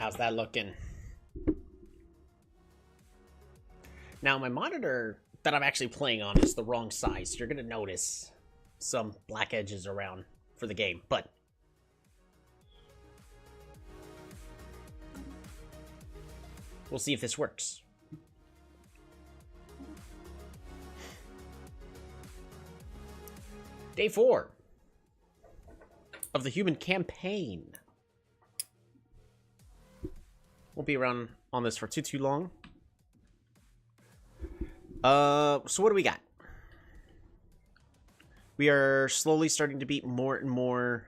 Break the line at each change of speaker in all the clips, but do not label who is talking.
How's that looking? Now, my monitor that I'm actually playing on is the wrong size. You're going to notice some black edges around for the game, but we'll see if this works. Day 4 of the human campaign. Won't be around on this for too long. So what do we got? We are slowly starting to beat more and more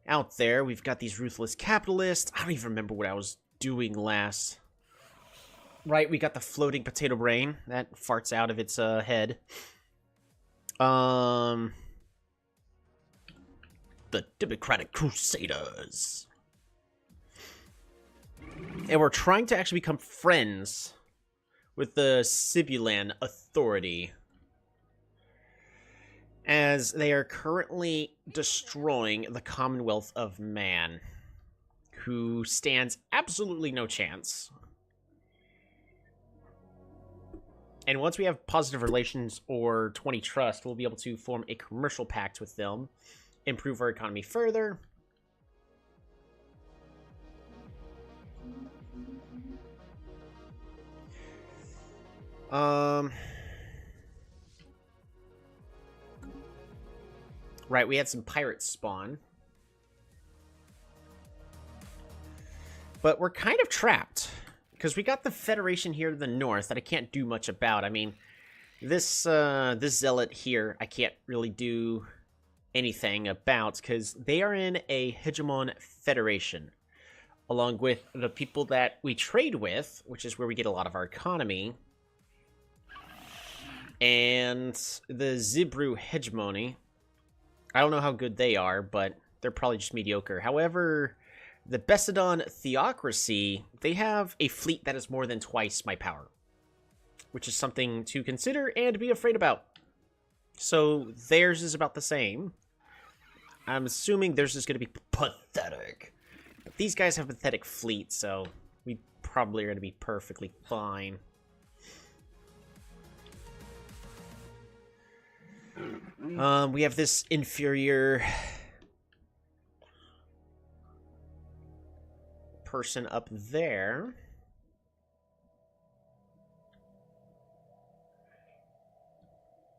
out there. We've got these ruthless capitalists. I don't even remember what I was doing last. Right, we got the floating potato brain that farts out of its head. The Democratic Crusaders. And we're trying to actually become friends with the Sibulan Authority, as they are currently destroying the Commonwealth of Man, who stands absolutely no chance. And once we have positive relations or 20 trust, we'll be able to form a commercial pact with them, improve our economy further. Right, we had some pirates spawn. But we're kind of trapped, because we got the Federation here to the north that I can't do much about. I mean, this zealot here, I can't really do anything about, because they are in a hegemon federation, along with the people that we trade with, which is where we get a lot of our economy, and the Zibru hegemony. I don't know how good they are, but they're probably just mediocre. However, the Besidon theocracy, they have a fleet that is more than twice my power, which is something to consider and be afraid about. So theirs is about the same. I'm assuming theirs is going to be pathetic. But these guys have a pathetic fleet, so we probably are going to be perfectly fine. We have this inferior person up there.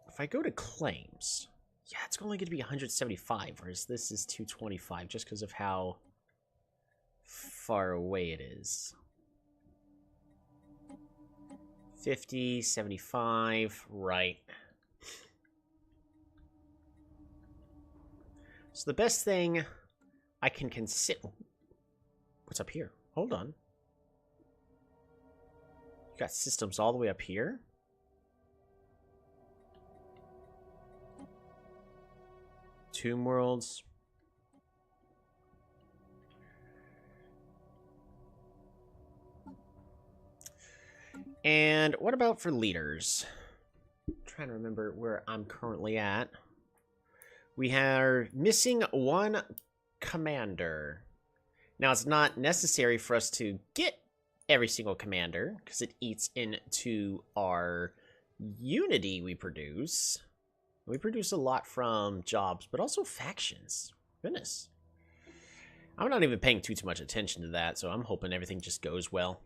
If I go to claims, yeah, it's only going to be 175, whereas this is 225, just because of how far away it is. 50, 75, right. So the best thing I can consider... What's up here? Hold on. You got systems all the way up here? Tomb Worlds. And what about for leaders? I'm trying to remember where I'm currently at. We are missing one commander. Now, it's not necessary for us to get every single commander, because it eats into our unity we produce. We produce a lot from jobs, but also factions. Goodness. I'm not even paying too much attention to that, so I'm hoping everything just goes well.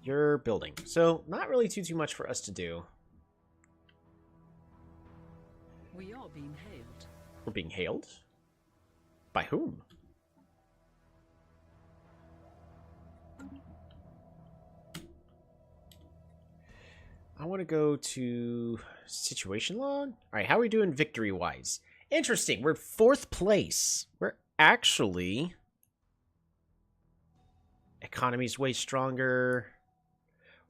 You're building. So, not really too much for us to do.
We are being hailed.
We're being hailed? By whom? I want to go to situation log. Alright, how are we doing victory-wise? Interesting, we're 4th place. We're actually... Economy's way stronger.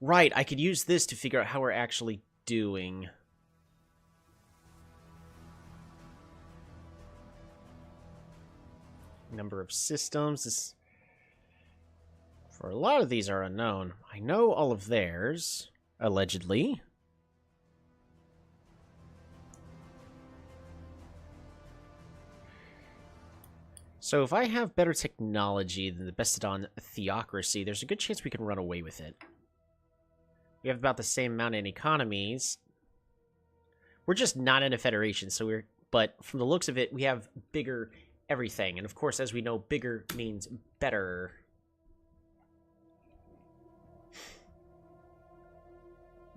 Right, I could use this to figure out how we're actually doing. Number of systems. This, for a lot of these are unknown. I know all of theirs, allegedly. So if I have better technology than the Bestodon theocracy, there's a good chance we can run away with it. We have about the same amount in economies. We're just not in a federation, so we're... But from the looks of it, we have bigger everything. And of course, as we know, bigger means better.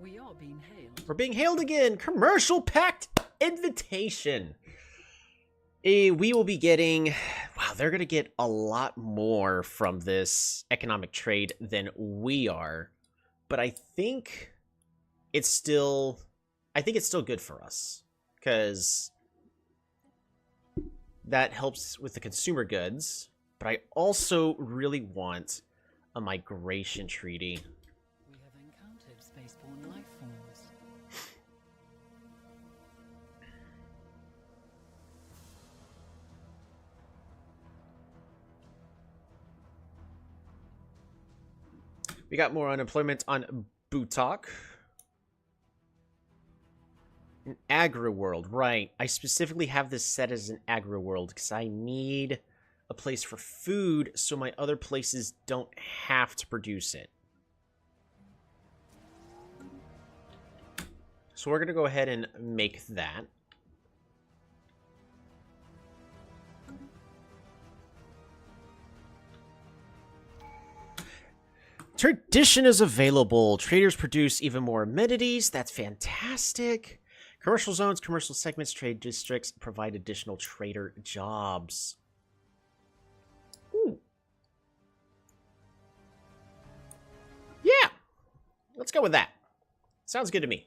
We are being hailed.
We're being hailed again! Commercial Pact Invitation! We will be getting... Wow, they're going to get a lot more from this economic trade than we are. But I think it's still... good for us. Because that helps with the consumer goods. But I also really want a migration treaty.
We have encountered spaceborne life forms.
We got more unemployment on Butok. An agri-world, right. I specifically have this set as an agri-world because I need a place for food so my other places don't have to produce it. So we're going to go ahead and make that. Tradition is available. Traders produce even more amenities. That's fantastic. Commercial zones, commercial segments, trade districts provide additional trader jobs. Ooh. Yeah. Let's go with that. Sounds good to me.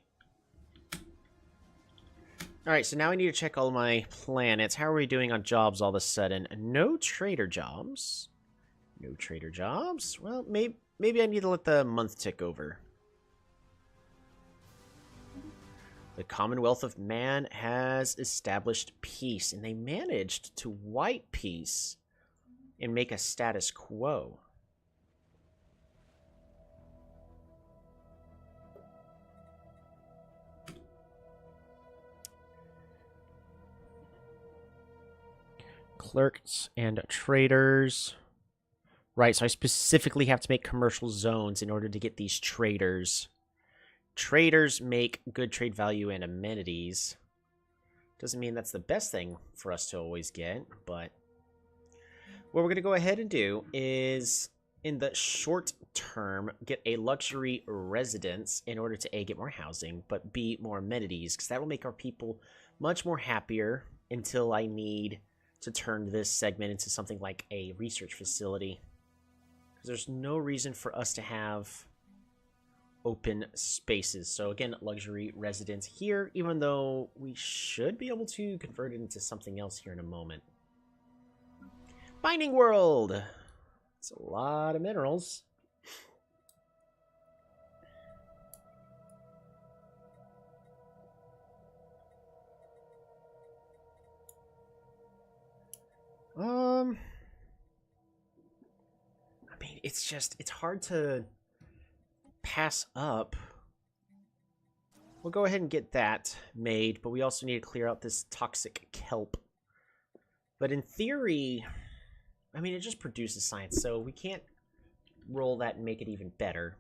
Alright, so now I need to check all my planets. How are we doing on jobs all of a sudden? No trader jobs. No trader jobs? Well, maybe I need to let the month tick over. The Commonwealth of Man has established peace, and they managed to wipe peace and make a status quo. Clerks and traders. Right, so I specifically have to make commercial zones in order to get these traders. Traders make good trade value and amenities. Doesn't mean that's the best thing for us to always get, but what we're going to go ahead and do is, in the short term, get a luxury residence in order to A, get more housing, but B, more amenities, because that will make our people much more happier until I need to turn this segment into something like a research facility. Because there's no reason for us to have open spaces. So again, luxury residence here, even though we should be able to convert it into something else here in a moment. Mining world! It's a lot of minerals. I mean, it's hard to pass up. We'll go ahead and get that made, but we also need to clear out this toxic kelp. But in theory, I mean, it just produces science, so we can't roll that and make it even better.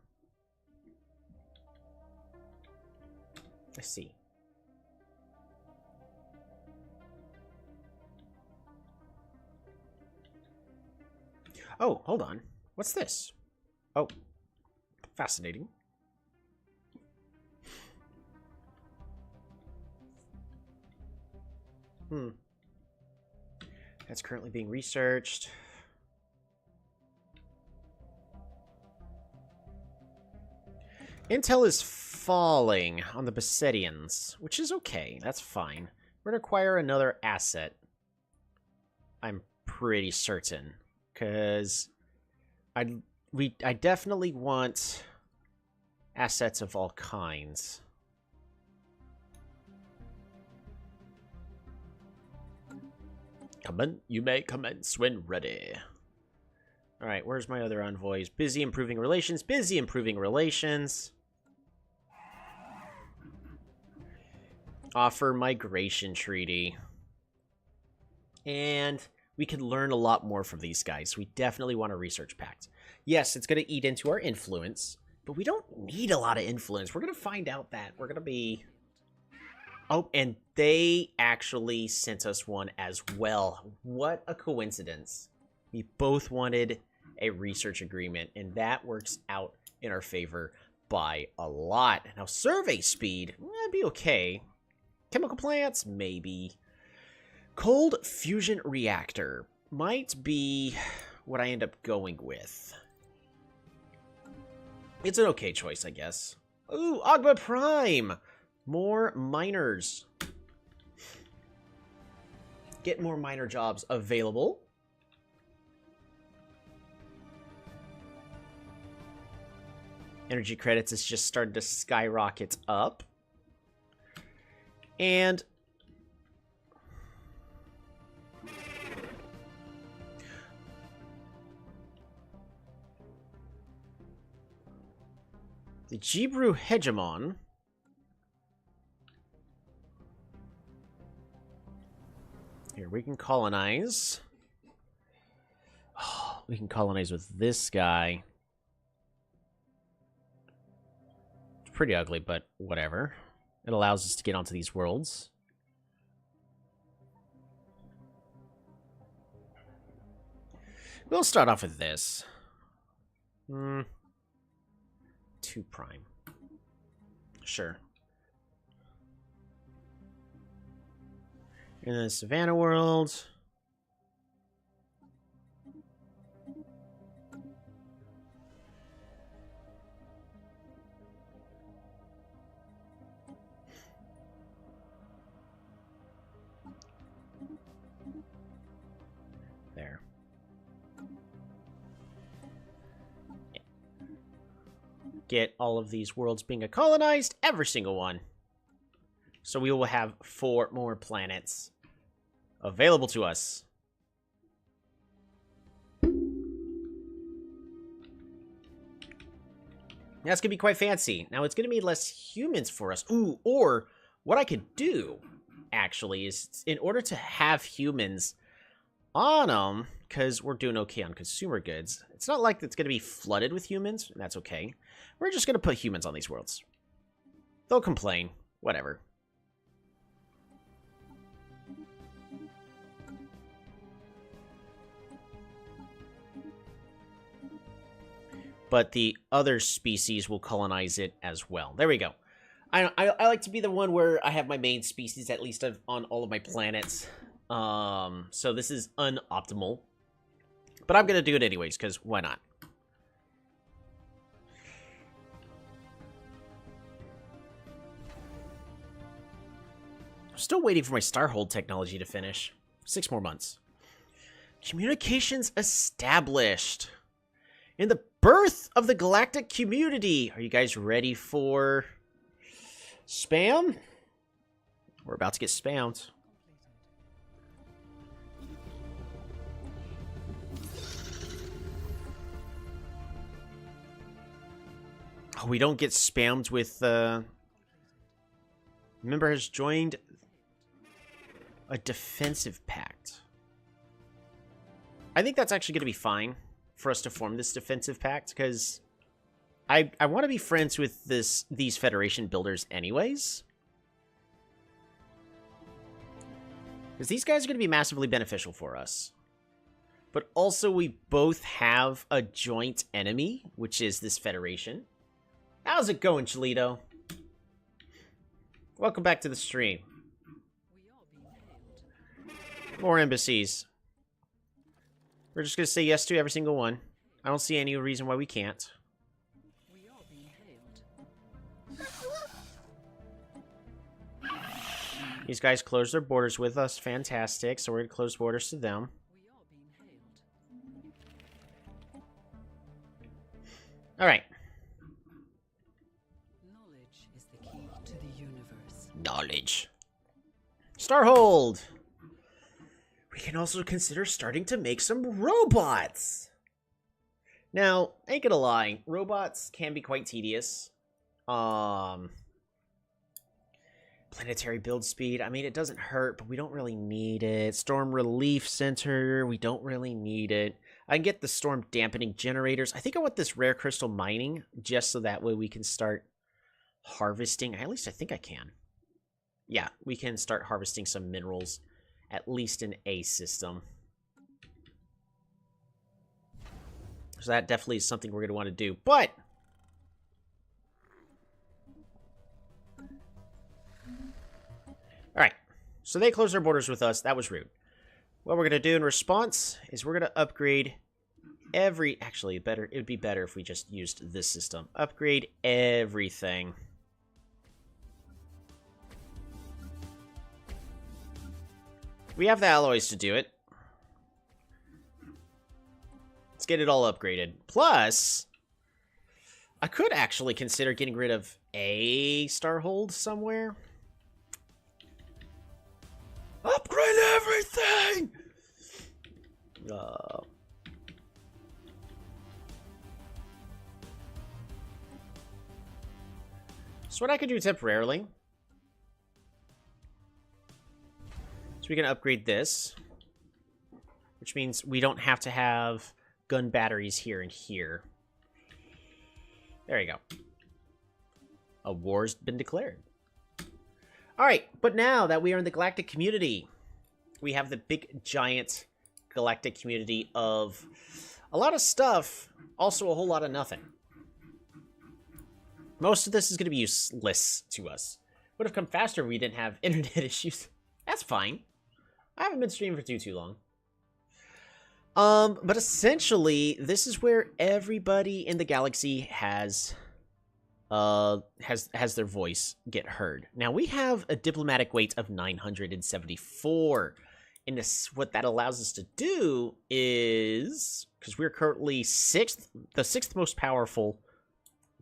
Let's see. Oh, hold on. What's this? Oh, fascinating. That's currently being researched. Intel is falling on the Basetians, which is okay. That's fine. We're going to acquire another asset. I'm pretty certain. Because I definitely want assets of all kinds. You may commence when ready. Alright, where's my other envoys? Busy improving relations. Busy improving relations. Offer migration treaty. And we could learn a lot more from these guys. We definitely want a research pact. Yes, it's going to eat into our influence, but we don't need a lot of influence. We're going to find out that we're going to be... Oh, and they actually sent us one as well. What a coincidence. We both wanted a research agreement, and that works out in our favor by a lot. Now, survey speed, that'd be okay. Chemical plants, maybe. Cold fusion reactor might be what I end up going with. It's an okay choice, I guess. Ooh, Ogma Prime! More miners. Get more miner jobs available. Energy credits has just started to skyrocket up. And the Jibru Hegemon here, we can colonize. Oh, we can colonize with this guy. It's pretty ugly, but whatever. It allows us to get onto these worlds. We'll start off with this. 2 prime. Sure. In the Savannah world. There. Get all of these worlds being colonized, every single one. So we will have 4 more planets available to us. That's going to be quite fancy. Now, it's going to mean less humans for us. Ooh, or what I could do, actually, is in order to have humans on them, because we're doing okay on consumer goods, it's not like it's going to be flooded with humans, and that's okay. We're just going to put humans on these worlds. They'll complain. Whatever. But the other species will colonize it as well. There we go. I like to be the one where I have my main species, at least on all of my planets. So this is unoptimal. But I'm going to do it anyways, because why not? I'm still waiting for my Starhold technology to finish. 6 more months. Communications established. In the birth of the galactic community. Are you guys ready for spam? We're about to get spammed. Oh, we don't get spammed with, member has joined a defensive pact. I think that's actually going to be fine for us to form this defensive pact, because I want to be friends with these Federation builders anyways. Because these guys are going to be massively beneficial for us. But also we both have a joint enemy, which is this Federation. How's it going, Cholito? Welcome back to the stream. More embassies. We're just going to say yes to every single one. I don't see any reason why we can't. These guys closed their borders with us. Fantastic. So we're going to close borders to them. Alright.
Knowledge is the key to the universe.
Knowledge. Starhold! We can also consider starting to make some robots! Now, ain't gonna lie, robots can be quite tedious. Plus, Planetary build speed. I mean, it doesn't hurt, but we don't really need it. Storm Relief Center. We don't really need it. I can get the storm dampening generators. I think I want this rare crystal mining just so that way we can start harvesting. At least I think I can. Yeah, we can start harvesting some minerals, at least in a system. So that definitely is something we're going to want to do. But all right, so they closed their borders with us. That was rude. What we're going to do in response is we're going to upgrade every... Actually, it would be better if we just used this system. Upgrade everything. We have the alloys to do it. Let's get it all upgraded. Plus, I could actually consider getting rid of a Starhold somewhere. Upgrade everything! So what I could do temporarily... So we can upgrade this. Which means we don't have to have gun batteries here and here. There you go. A war's been declared. Alright, but now that we are in the galactic community, we have the big, giant galactic community of a lot of stuff, also a whole lot of nothing. Most of this is going to be useless to us. Would have come faster if we didn't have internet issues. That's fine. I haven't been streaming for too long. But essentially, this is where everybody in the galaxy has their voice get heard. Now, we have a diplomatic weight of 974. And this, what that allows us to do is, because we're currently the sixth most powerful,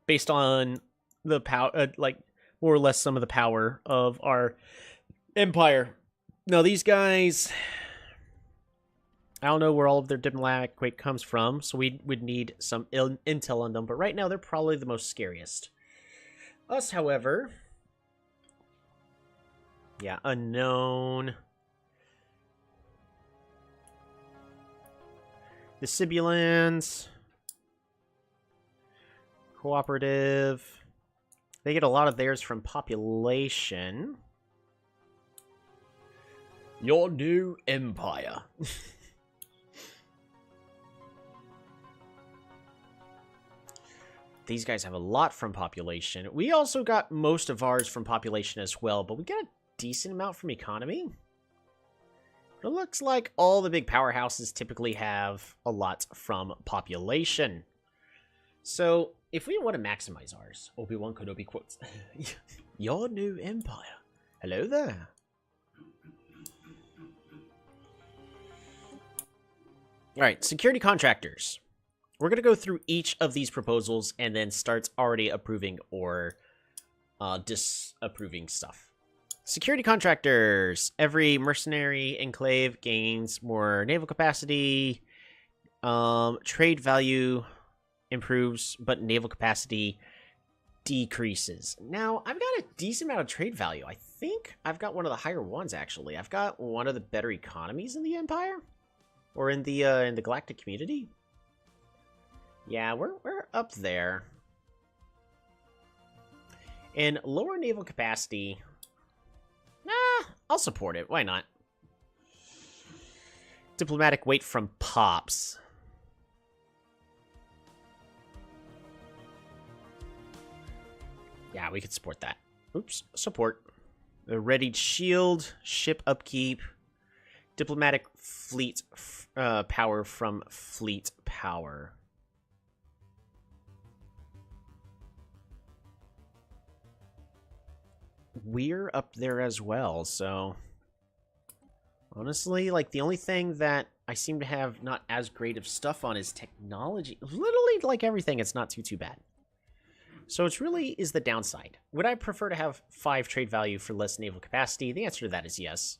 based on the power, like more or less some of the power of our empire. Now, these guys, I don't know where all of their diplomatic weight comes from, so we would need some intel on them. But right now, they're probably the most scariest. Us, however, yeah, unknown. The Sibulans, cooperative. They get a lot of theirs from population. Your new empire. These guys have a lot from population. We also got most of ours from population as well, but we got a decent amount from economy. It looks like all the big powerhouses typically have a lot from population. So, if we want to maximize ours, Obi-Wan Kenobi quotes, your new empire. Hello there. Alright, security contractors. We're going to go through each of these proposals and then start already approving or disapproving stuff. Security contractors. Every mercenary enclave gains more naval capacity. Trade value improves, but naval capacity decreases. Now, I've got a decent amount of trade value. I think I've got one of the higher ones, actually. I've got one of the better economies in the Empire. Or in the galactic community. Yeah, we're up there. And lower naval capacity. Nah, I'll support it. Why not? Diplomatic weight from Pops. Yeah, we could support that. Oops, support. The readied shield, ship upkeep, diplomatic fleet power from fleet power. We're up there as well, so honestly, like, the only thing that I seem to have not as great of stuff on is technology. Literally, like everything, it's not too bad. So it really is the downside. Would I prefer to have 5 trade value for less naval capacity? The answer to that is yes.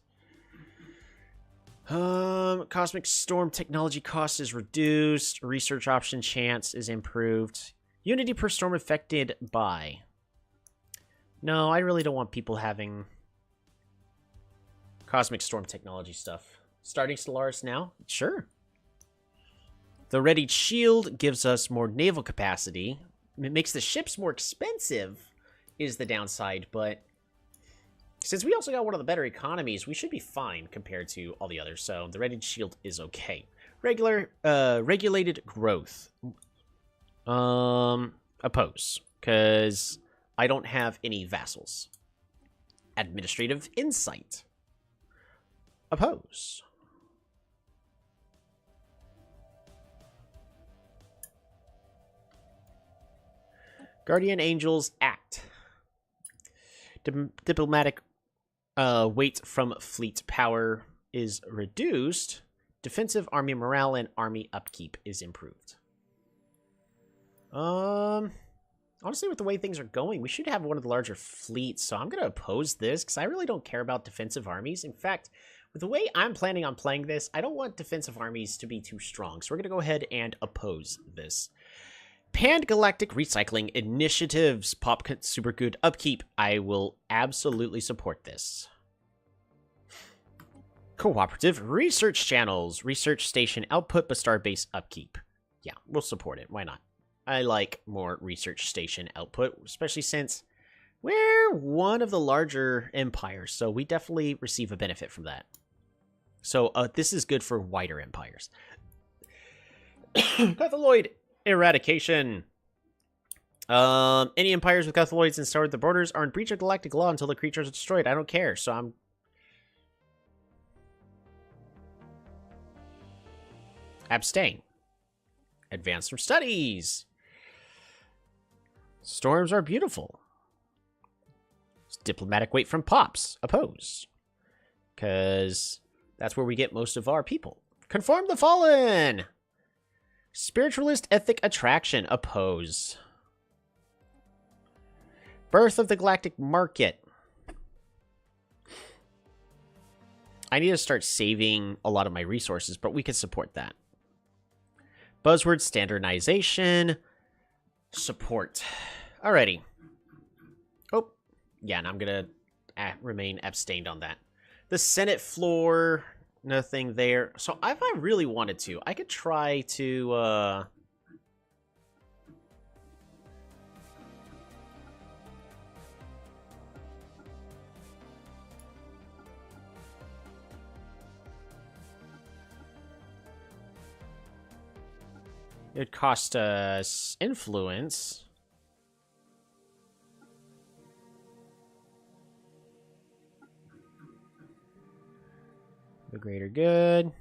Cosmic Storm technology cost is reduced. Research option chance is improved. Unity per storm affected by. No, I really don't want people having Cosmic storm technology stuff. Starting Stellaris now? Sure. The readied shield gives us more naval capacity. It makes the ships more expensive, is the downside, but since we also got one of the better economies, we should be fine compared to all the others. So the readied shield is okay. Regulated growth. Oppose, because I don't have any vassals. Administrative insight. Oppose. Guardian Angels Act. Diplomatic weight from fleet power is reduced. Defensive army morale and army upkeep is improved. Honestly, with the way things are going, we should have one of the larger fleets, so I'm going to oppose this, because I really don't care about defensive armies. In fact, with the way I'm planning on playing this, I don't want defensive armies to be too strong, so we're going to go ahead and oppose this. Pan-Galactic Recycling Initiatives. Pop super good upkeep. I will absolutely support this. Cooperative Research Channels. Research Station output, but star base upkeep. Yeah, we'll support it. Why not? I like more research station output, especially since we're one of the larger empires, so we definitely receive a benefit from that. So this is good for wider empires. Cathalloid eradication. Any empires with cathalloids inside the borders are in breach of galactic law until the creatures are destroyed. I don't care, so I'm... Abstain. Advance from studies. Storms are beautiful. Diplomatic weight from pops. Oppose. Because that's where we get most of our people. Conform the fallen. Spiritualist ethic attraction. Oppose. Birth of the galactic market. I need to start saving a lot of my resources, but we can support that. Buzzword standardization. Support. Alrighty. Oh, yeah, and I'm gonna remain abstained on that. The Senate floor, nothing there. So if I really wanted to, I could try to, it'd cost us influence. The greater good.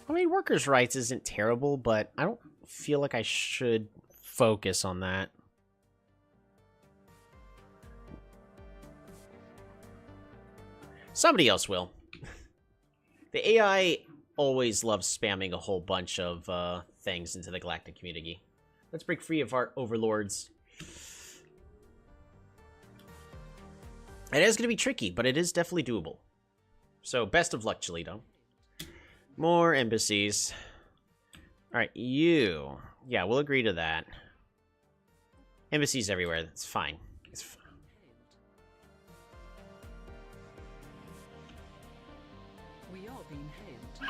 I mean, workers' rights isn't terrible, but I don't feel like I should focus on that. Somebody else will. The AI always loves spamming a whole bunch of things into the galactic community. Let's break free of our overlords. It is going to be tricky, but it is definitely doable. So, best of luck, Cholito. More embassies. Alright, you. Yeah, we'll agree to that. Embassies everywhere. That's fine. It's fine.
We are being hailed.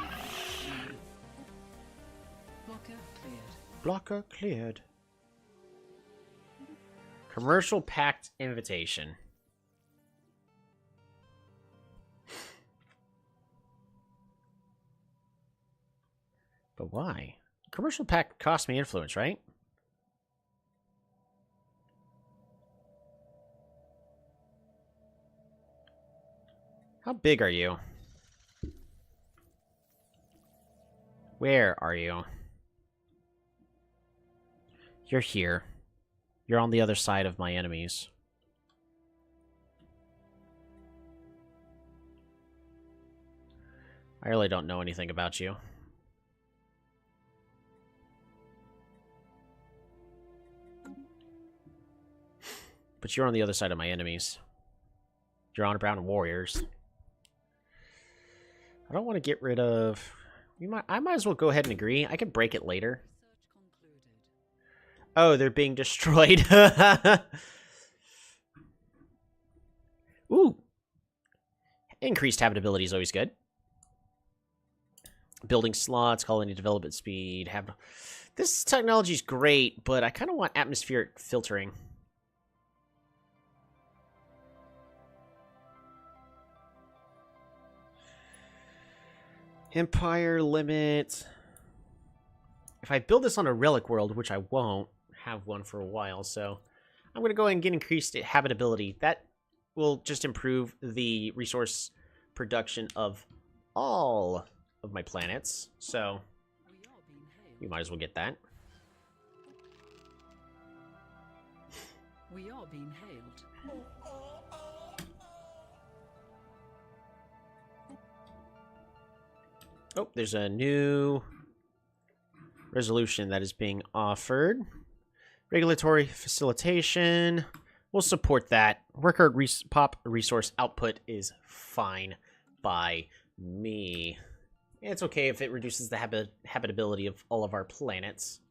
Blocker cleared.
Blocker cleared. Commercial pact invitation. But why? Commercial pact cost me influence, right? How big are you? Where are you? You're here. You're on the other side of my enemies. I really don't know anything about you. But you're on the other side of my enemies. You're on brown warriors. I don't want to get rid of... I might as well go ahead and agree. I can break it later. Oh, they're being destroyed. Ooh. Increased habitability is always good. Building slots, colony development speed. This technology is great, but I kind of want atmospheric filtering. Empire limit. If I build this on a relic world, which I won't have one for a while, so I'm going to go ahead and get increased habitability. That will just improve the resource production of all of my planets, so we might as well get that.
We are being hailed.
Oh, there's a new resolution that is being offered. Regulatory facilitation. We'll support that. Worker pop resource output is fine by me. It's okay if it reduces the habitability of all of our planets.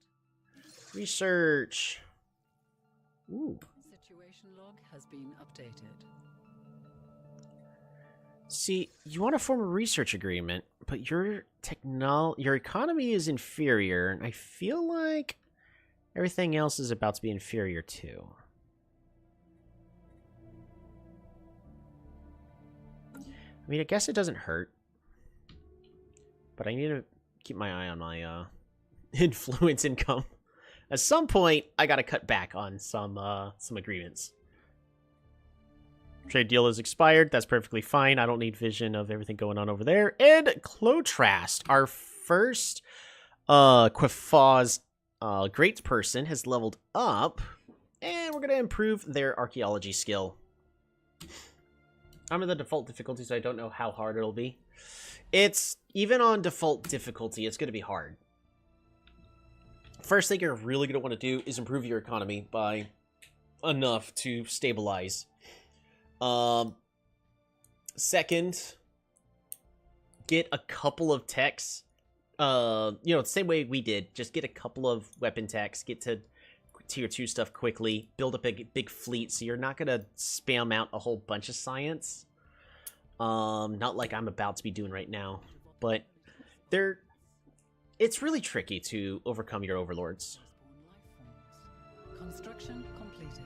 Research. Ooh.
Situation log has been updated.
See, you want to form a research agreement, but your economy is inferior, and I feel like everything else is about to be inferior too. I mean, I guess it doesn't hurt, but I need to keep my eye on my influence income. At some point, I gotta cut back on some agreements. Trade deal is expired. That's perfectly fine. I don't need vision of everything going on over there. And Clotrast, our first Quafaz great person, has leveled up. And we're going to improve their archaeology skill. I'm in the default difficulty, so I don't know how hard it'll be. It's, even on default difficulty, it's going to be hard. First thing you're really going to want to do is improve your economy by enough to stabilize. Second, get a couple of techs. The same way we did. Just get a couple of weapon techs. Get to tier 2 stuff quickly. Build up a big fleet, so you're not gonna spam out a whole bunch of science. Not like I'm about to be doing right now, but it's really tricky to overcome your overlords.
Construction completed.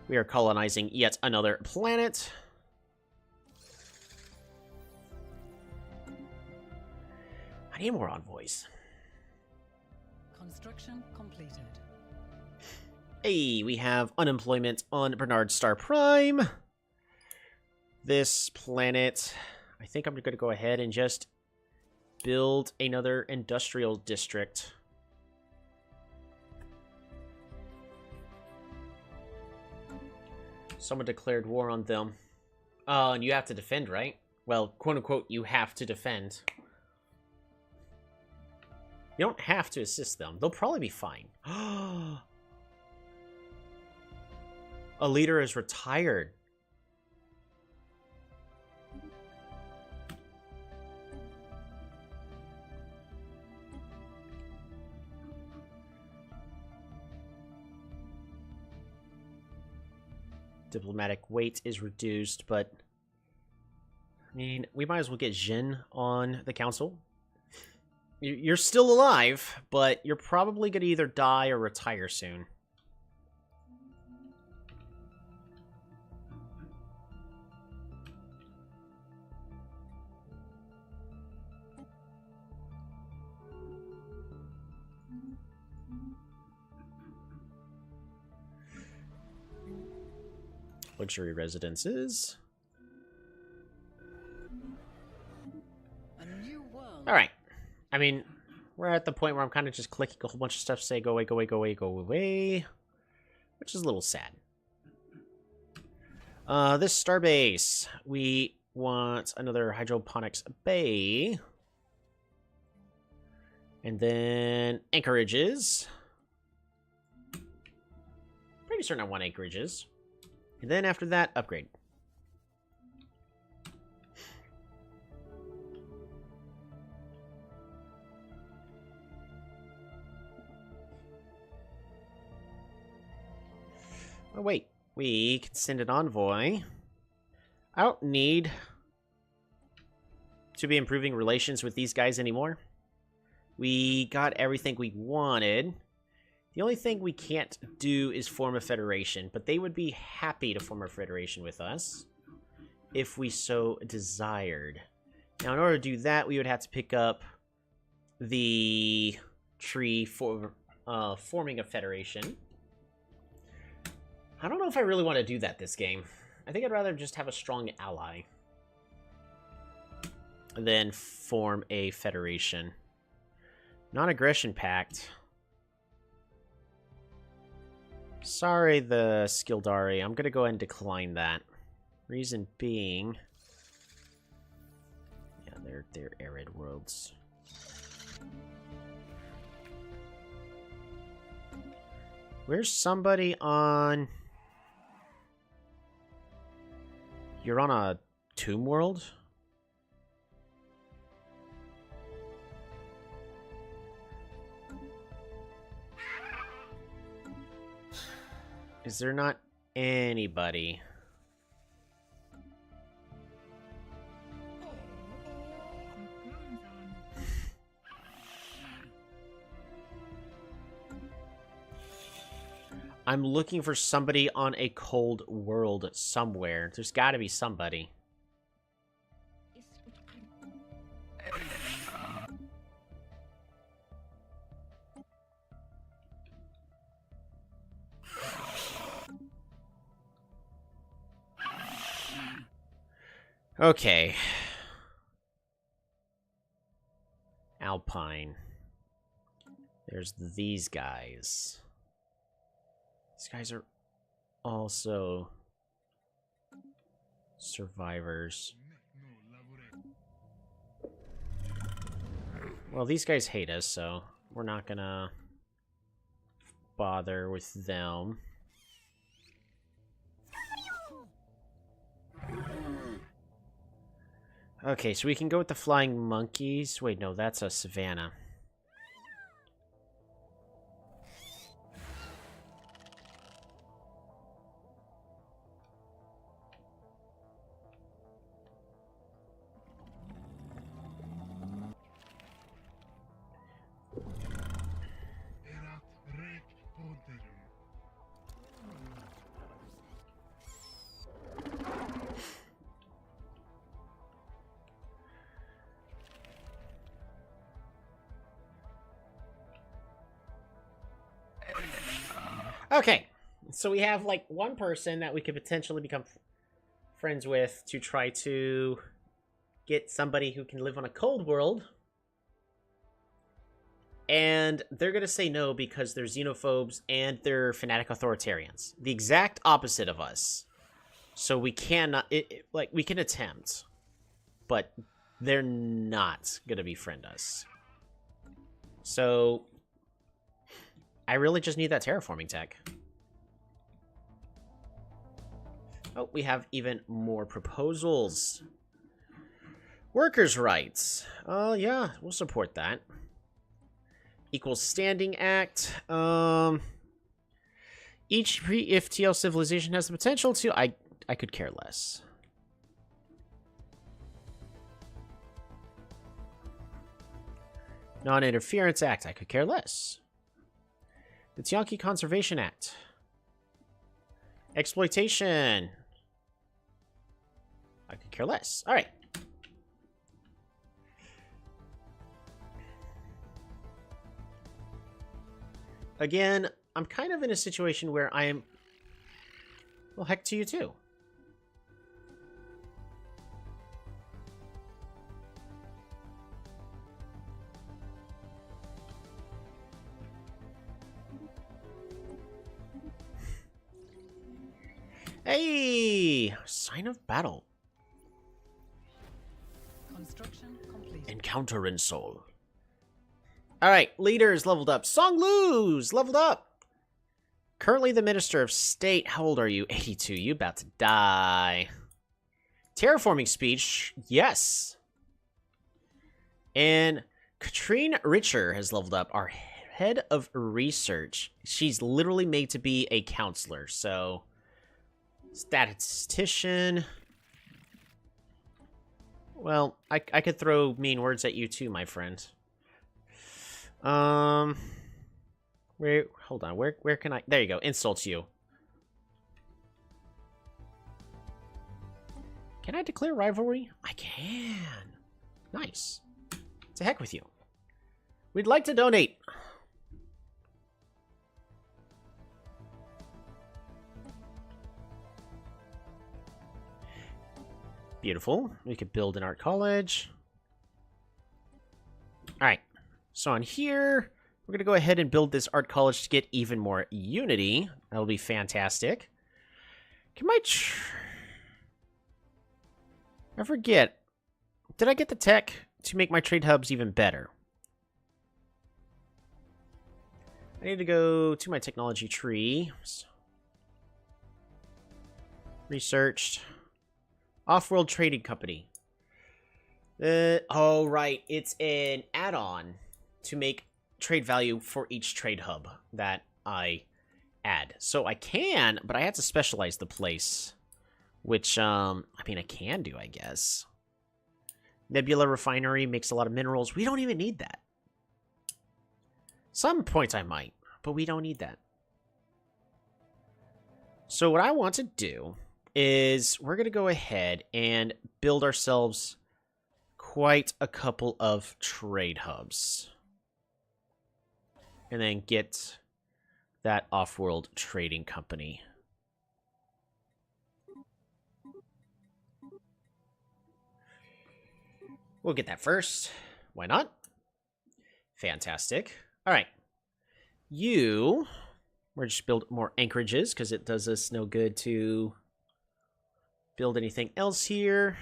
We are colonizing yet another planet. I need more envoys.
Construction completed.
Hey, we have unemployment on Bernard Star Prime. This planet, I think I'm going to go ahead and just build another industrial district. Someone declared war on them. And you have to defend, right? Well, quote-unquote, you have to defend. You don't have to assist them. They'll probably be fine. A leader is retired. Diplomatic weight is reduced, but I mean, we might as well get Jin on the council. You're still alive, but you're probably going to either die or retire soon. Luxury residences. All right. I mean, we're at the point where I'm kind of just clicking a whole bunch of stuff to say go away, go away, go away, go away, which is a little sad. This starbase, we want another hydroponics bay. And then anchorages. Pretty pretty certain I want acreages. And then after that, upgrade. Oh, wait. We can send an envoy. I don't need to be improving relations with these guys anymore. We got everything we wanted. The only thing we can't do is form a federation, but they would be happy to form a federation with us if we so desired. Now, in order to do that, we would have to pick up the tree for forming a federation. I don't know if I really want to do that this game. I think I'd rather just have a strong ally than form a federation. Non-aggression pact. Sorry, the Skildari. I'm going to go ahead and decline that. Reason being... yeah, they're arid worlds. Where's somebody on... You're on a tomb world? Is there not anybody? I'm looking for somebody on a cold world somewhere. There's got to be somebody. Okay. Alpine. There's these guys. These guys are also survivors. Well, these guys hate us, so we're not gonna bother with them. Okay, so we can go with the flying monkeys. Wait, no, that's a savannah. Okay, so we have like one person that we could potentially become friends with to try to get somebody who can live on a cold world. And they're going to say no because they're xenophobes and they're fanatic authoritarians. The exact opposite of us. So we cannot, like, we can attempt, but they're not going to befriend us. So I really just need that terraforming tech. Oh, we have even more proposals. Workers' rights. Yeah, we'll support that. Equal Standing Act. Each if TL civilization has the potential to... I could care less. Non-Interference Act. I could care less. The Tianki Conservation Act. Exploitation. I could care less. All right. Again, I'm kind of in a situation where I am... Well, heck to you too. Hey! Sign of battle.
Construction complete.
Encounter in Seoul. Alright, leaders leveled up. Song Lu's leveled up. Currently the Minister of State. How old are you? 82. You about to die. Terraforming speech. Yes. And Katrine Richer has leveled up. Our head of research. She's literally made to be a counselor. So, statistician. Well, I could throw mean words at you too, my friend. Hold on. Where can I? There you go. Insult you. Can I declare rivalry? I can. Nice. To heck with you. We'd like to donate. Beautiful. We could build an art college. Alright. So on here, we're going to go ahead and build this art college to get even more unity. That'll be fantastic. Can my... I forget. Did I get the tech to make my trade hubs even better? I need to go to my technology tree. Researched. Off-world trading company. Oh, right. It's an add-on to make trade value for each trade hub that I add. So I can, but I have to specialize the place. Which, I mean, I can do, I guess. Nebula Refinery makes a lot of minerals. We don't even need that. Some points I might, but we don't need that. So what I want to do is we're going to go ahead and build ourselves quite a couple of trade hubs. And then get that off-world trading company. We'll get that first. Why not? Fantastic. All right. We're just build more anchorages because it does us no good to build anything else here.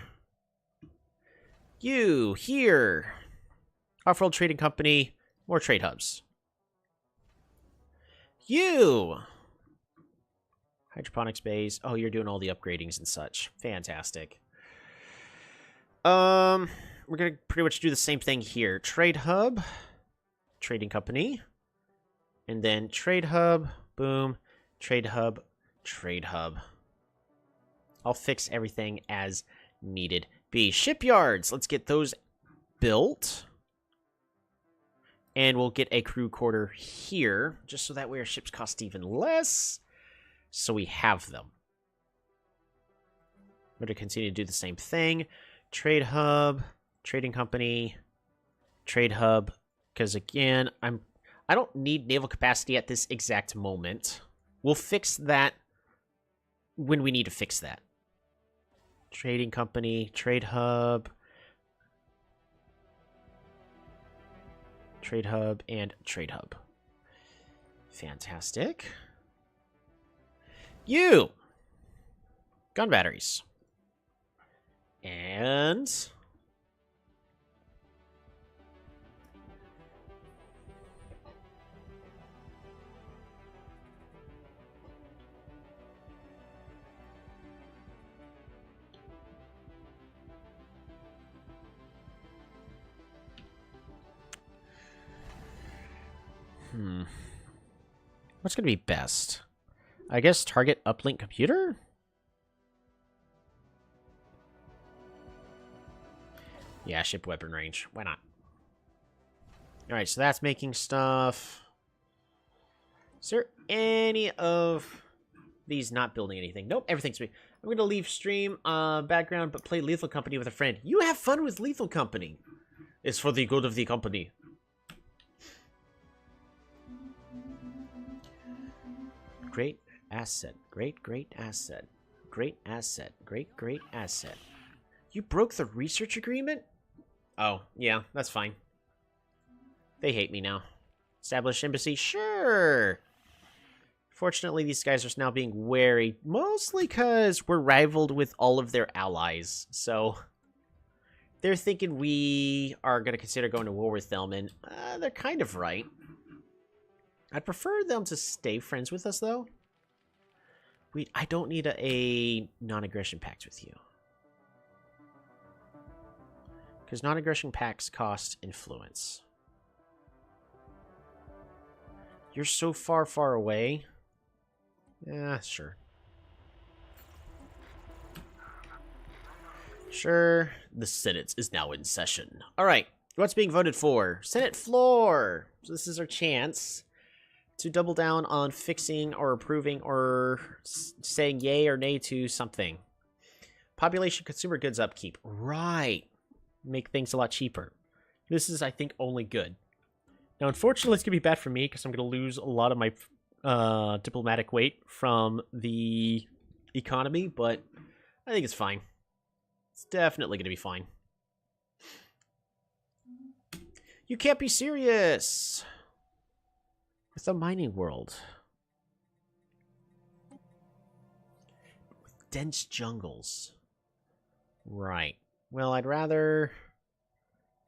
You, here. Off-world trading company, more trade hubs. You. Hydroponics base. Oh, you're doing all the upgradings and such. Fantastic. We're going to pretty much do the same thing here. Trade hub, trading company, and then trade hub, boom, trade hub, trade hub. I'll fix everything as needed be. Shipyards, let's get those built. And we'll get a crew quarter here, just so that way our ships cost even less, so we have them. We're going to continue to do the same thing. Trade hub, trading company, trade hub, because again, I don't need naval capacity at this exact moment. We'll fix that when we need to fix that. Trading company, trade hub, and trade hub. Fantastic. You! Gun batteries. And what's going to be best? I guess target uplink computer? Yeah, ship weapon range. Why not? Alright, so that's making stuff. Is there any of these not building anything? Nope, everything's me. I'm going to leave stream background, but play Lethal Company with a friend. You have fun with Lethal Company. It's for the good of the company. Great asset. Great asset. Great asset. Great asset. You broke the research agreement? Oh, yeah, that's fine. They hate me now. Establish embassy? Sure. Fortunately, these guys are now being wary, mostly because we're rivaled with all of their allies. So, they're thinking we are going to consider going to war with them, and they're kind of right. I'd prefer them to stay friends with us, though. I don't need a non-aggression pact with you. Because non-aggression pacts cost influence. You're so far, far away. Yeah, sure. Sure. The Senate is now in session. All right. What's being voted for? Senate floor. So this is our chance to double down on fixing or approving or saying yay or nay to something. Population consumer goods upkeep. Right. Make things a lot cheaper. This is, I think, only good. Now, unfortunately, it's going to be bad for me because I'm going to lose a lot of my diplomatic weight from the economy, but I think it's fine. It's definitely going to be fine. You can't be serious! It's a mining world. With dense jungles. Right. Well, I'd rather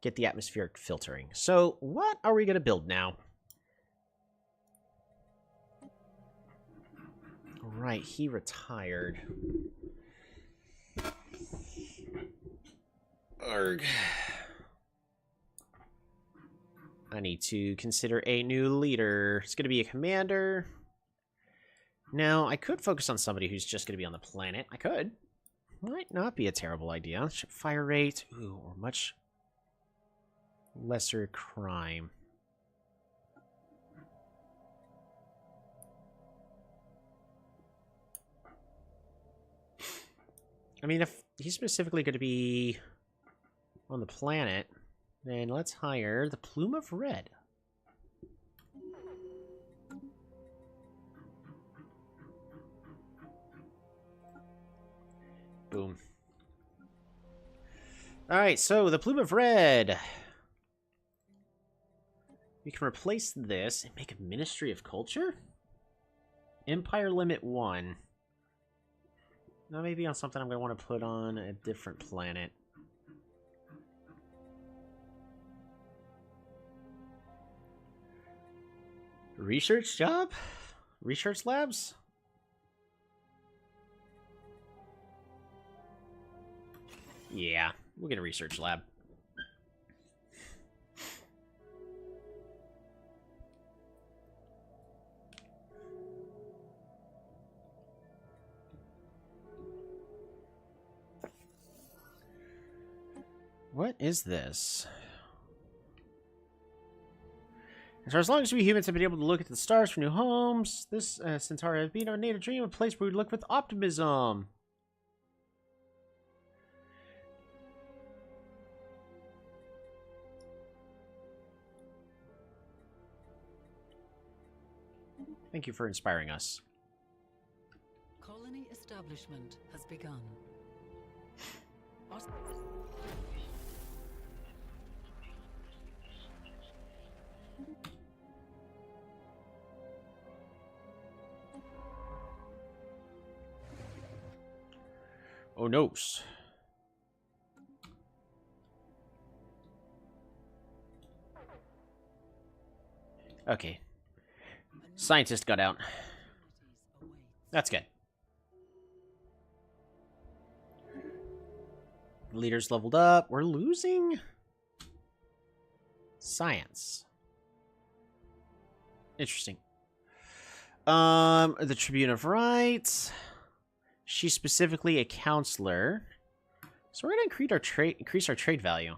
get the atmospheric filtering. So, what are we going to build now? Right, he retired. Arg. I need to consider a new leader. It's going to be a commander. Now, I could focus on somebody who's just going to be on the planet. I could. Might not be a terrible idea. Fire rate. Ooh, or much lesser crime. I mean, if he's specifically going to be on the planet, then let's hire the Plume of Red. Boom. Alright, so the Plume of Red. We can replace this and make a Ministry of Culture? Empire Limit 1. Now maybe on something I'm going to want to put on a different planet. Research job? Research labs? Yeah, we'll get a research lab. What is this? So as long as we humans have been able to look at the stars for new homes, this Centauri has been our native dream, a place where we look with optimism. Thank you for inspiring us.
Colony establishment has begun.
Oh noes. Okay. Scientist got out. That's good. Leaders leveled up. We're losing science. Interesting. The Tribune of Rights. She's specifically a counselor. So we're gonna increase our trade value.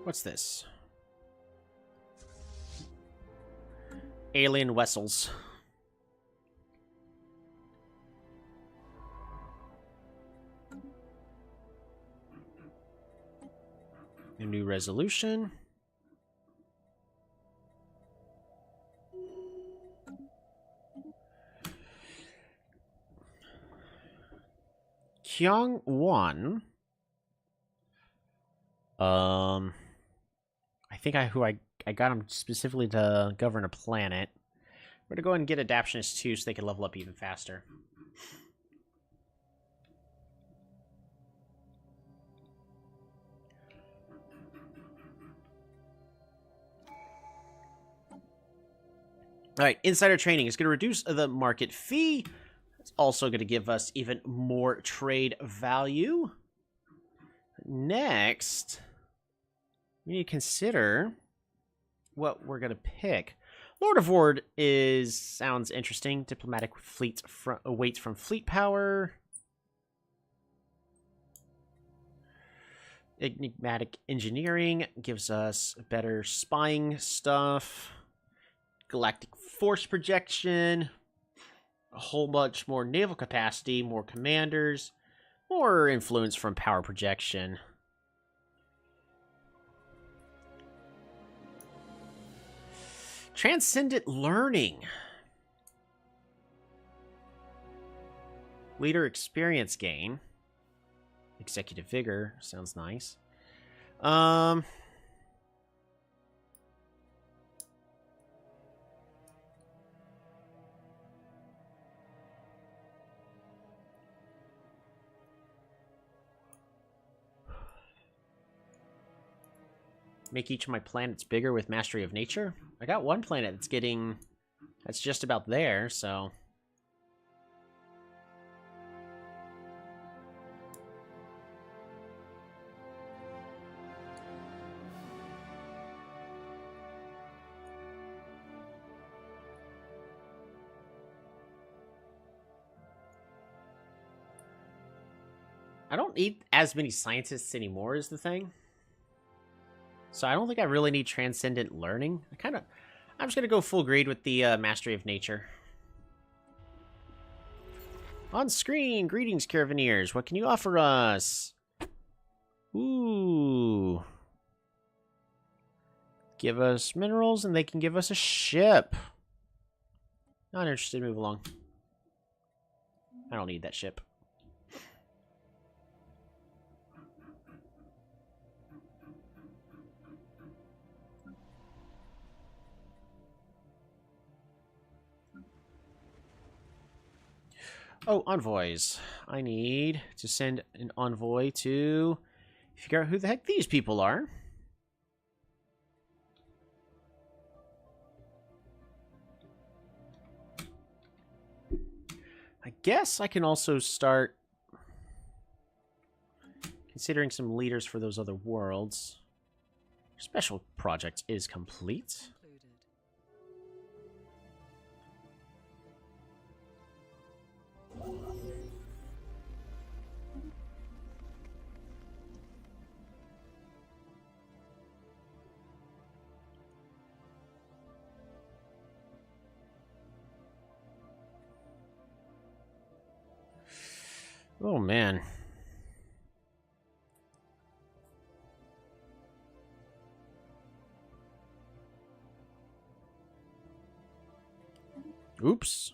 What's this? Alien vessels. A new resolution. Pyong 1. I think I got him specifically to govern a planet. We're gonna go ahead and get Adaptionist 2 so they can level up even faster. All right, insider training is going to reduce the market fee. It's also going to give us even more trade value. Next, we need to consider what we're going to pick. Lord of Ward sounds interesting. Diplomatic fleet weights from fleet power. Enigmatic engineering gives us better spying stuff. Galactic force projection, a whole bunch more naval capacity, more commanders, more influence from power projection. Transcendent learning. Leader experience gain. Executive vigor sounds nice. Make each of my planets bigger with Mastery of Nature? I got one planet that's just about there, so... I don't need as many scientists anymore is the thing. So I don't think I really need Transcendent Learning. I'm just going to go full grade with the Mastery of Nature. On screen, greetings, Caravanneers. What can you offer us? Ooh. Give us minerals and they can give us a ship. Not interested, move along. I don't need that ship. Oh, envoys. I need to send an envoy to figure out who the heck these people are. I guess I can also start considering some leaders for those other worlds. Special project is complete. Oh, man. Oops.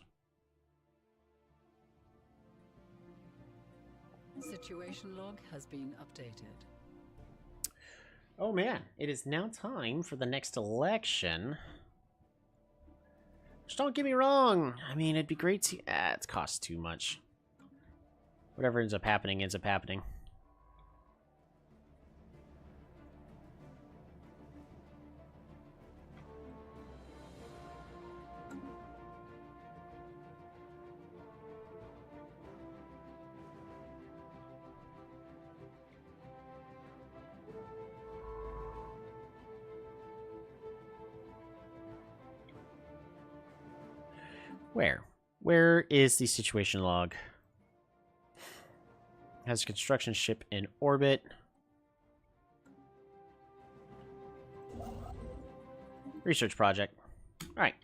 Situation log has been updated.
Oh, man. It is now time for the next election. Just don't get me wrong. I mean, it'd be great to... it costs too much. Whatever ends up happening, ends up happening. Where? Where is the situation log? Has a construction ship in orbit. Research project. All right.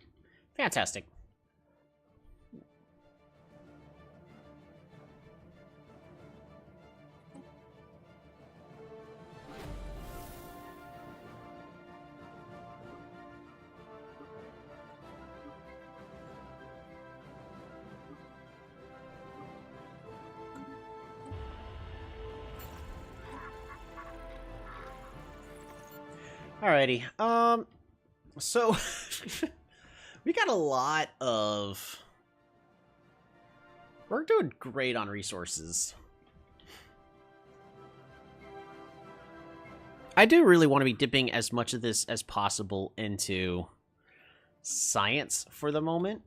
Fantastic. Alrighty. So we got a lot of. We're doing great on resources. I do really want to be dipping as much of this as possible into science for the moment.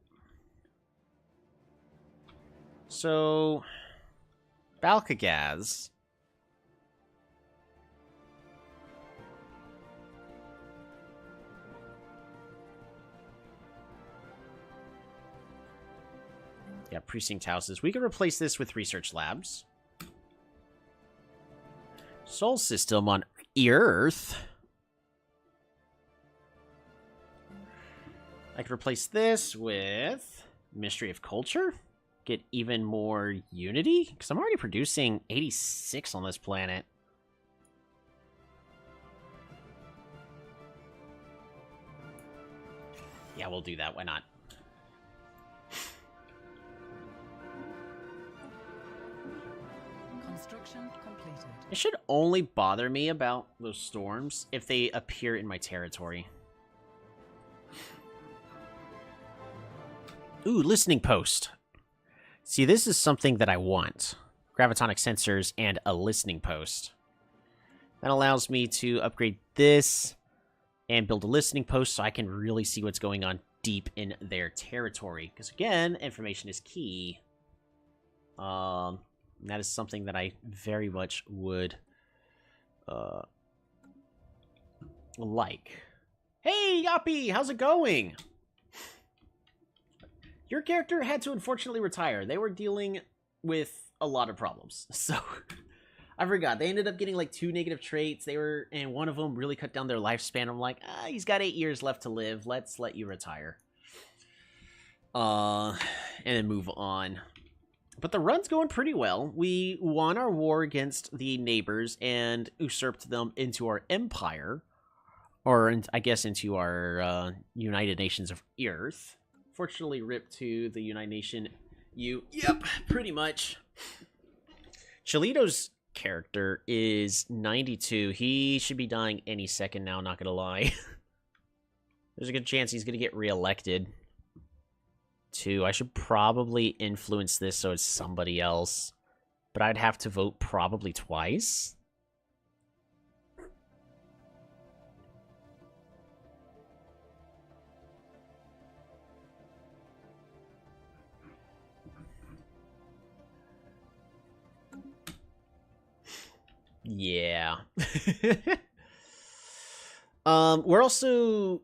So, Balkagaz. Yeah, precinct houses. We could replace this with research labs. Sol system on Earth. I could replace this with Mystery of Culture. Get even more unity. Because I'm already producing 86 on this planet. Yeah, we'll do that. Why not?
Construction completed.
It should only bother me about those storms if they appear in my territory. Ooh, listening post. See, this is something that I want. Gravitonic sensors and a listening post. That allows me to upgrade this and build a listening post so I can really see what's going on deep in their territory. Because again, information is key. That is something that I very much would like. Hey, Yappy, how's it going? Your character had to unfortunately retire. They were dealing with a lot of problems. So, I forgot. They ended up getting like 2 negative traits. And one of them really cut down their lifespan. I'm like, he's got 8 years left to live. Let's let you retire. And then move on. But the run's going pretty well. We won our war against the neighbors and usurped them into our empire. Or, I guess, into our United Nations of Earth. Fortunately, rip to the United Nation. Yep, pretty much. Cholito's character is 92. He should be dying any second now, not gonna lie. There's a good chance he's gonna get reelected. Too. I should probably influence this so it's somebody else. But I'd have to vote probably twice. Yeah. We're also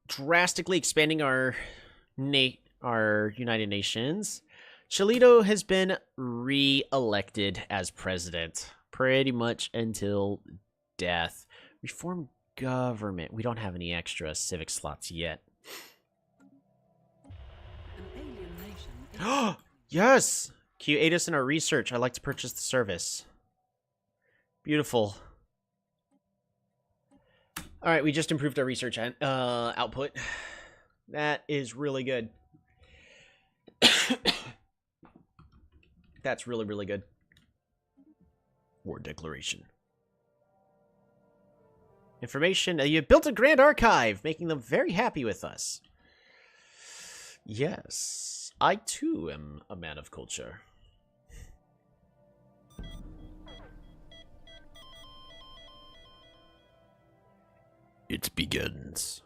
drastically expanding our United Nations. Cholito has been re-elected as president pretty much until death. Reform government. We don't have any extra civic slots yet.
An alien nation is
Yes! Can you aid us in our research? I'd like to purchase the service. Beautiful. Alright, we just improved our research output. That is really good. That's really, really good. War declaration. Information. You built a grand archive, making them very happy with us. Yes, I too am a man of culture. It begins.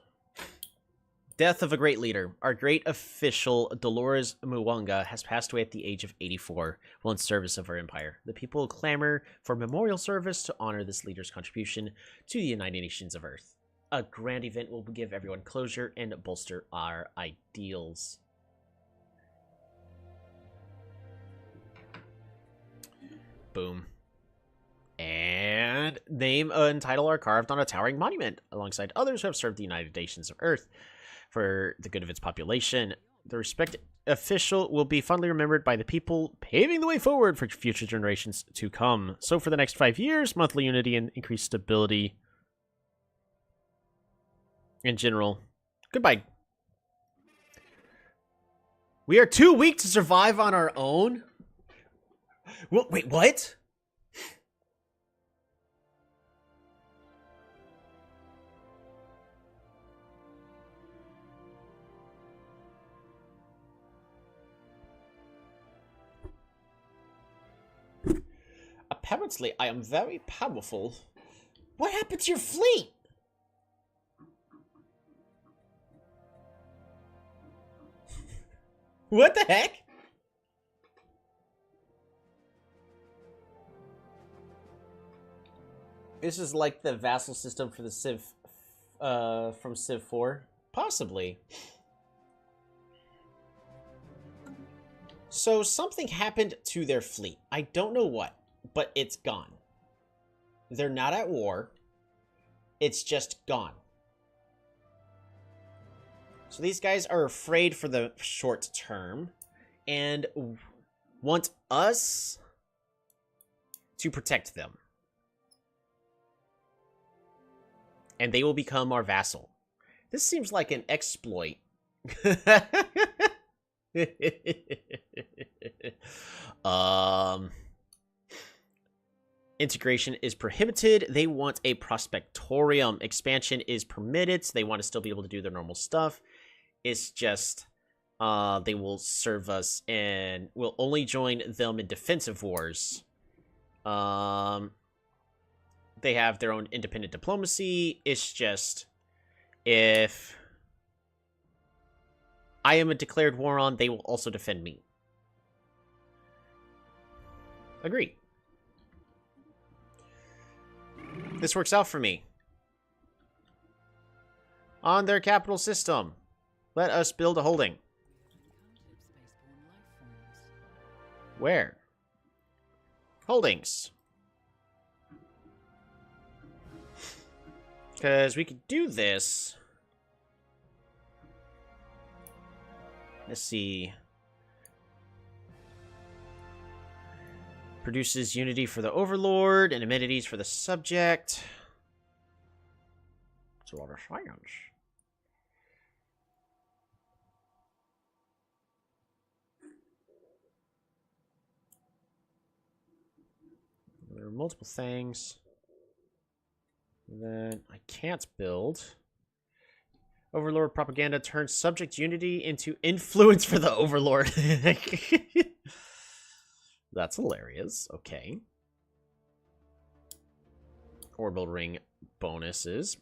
Death of a great leader. Our great official, Dolores Mwanga, has passed away at the age of 84 while in service of our empire. The people clamor for memorial service to honor this leader's contribution to the United Nations of Earth. A grand event will give everyone closure and bolster our ideals. Boom. And name and title are carved on a towering monument, alongside others who have served the United Nations of Earth for the good of its population. The respected official will be fondly remembered by the people, paving the way forward for future generations to come. So for the next 5 years, monthly unity and increased stability in general. Goodbye. We are too weak to survive on our own? Well, wait, what? Apparently, I am very powerful. What happened to your fleet? What the heck? This is like the vassal system for the Civ, from Civ 4? Possibly. So something happened to their fleet. I don't know what, but it's gone. They're not at war. It's just gone. So these guys are afraid for the short term and want us to protect them. And they will become our vassal. This seems like an exploit. Integration is prohibited. They want a prospectorium. Expansion is permitted. So they want to still be able to do their normal stuff. It's just they will serve us and we'll only join them in defensive wars. They have their own independent diplomacy. It's just if I am a declared war on, they will also defend me. Agree. This works out for me. On their capital system, let us build a holding. Where? Holdings. Because we could do this. Let's see. Produces unity for the overlord and amenities for the subject. It's a lot of science. There are multiple things that I can't build. Overlord propaganda turns subject unity into influence for the overlord. That's hilarious. Okay. Orbital ring bonuses.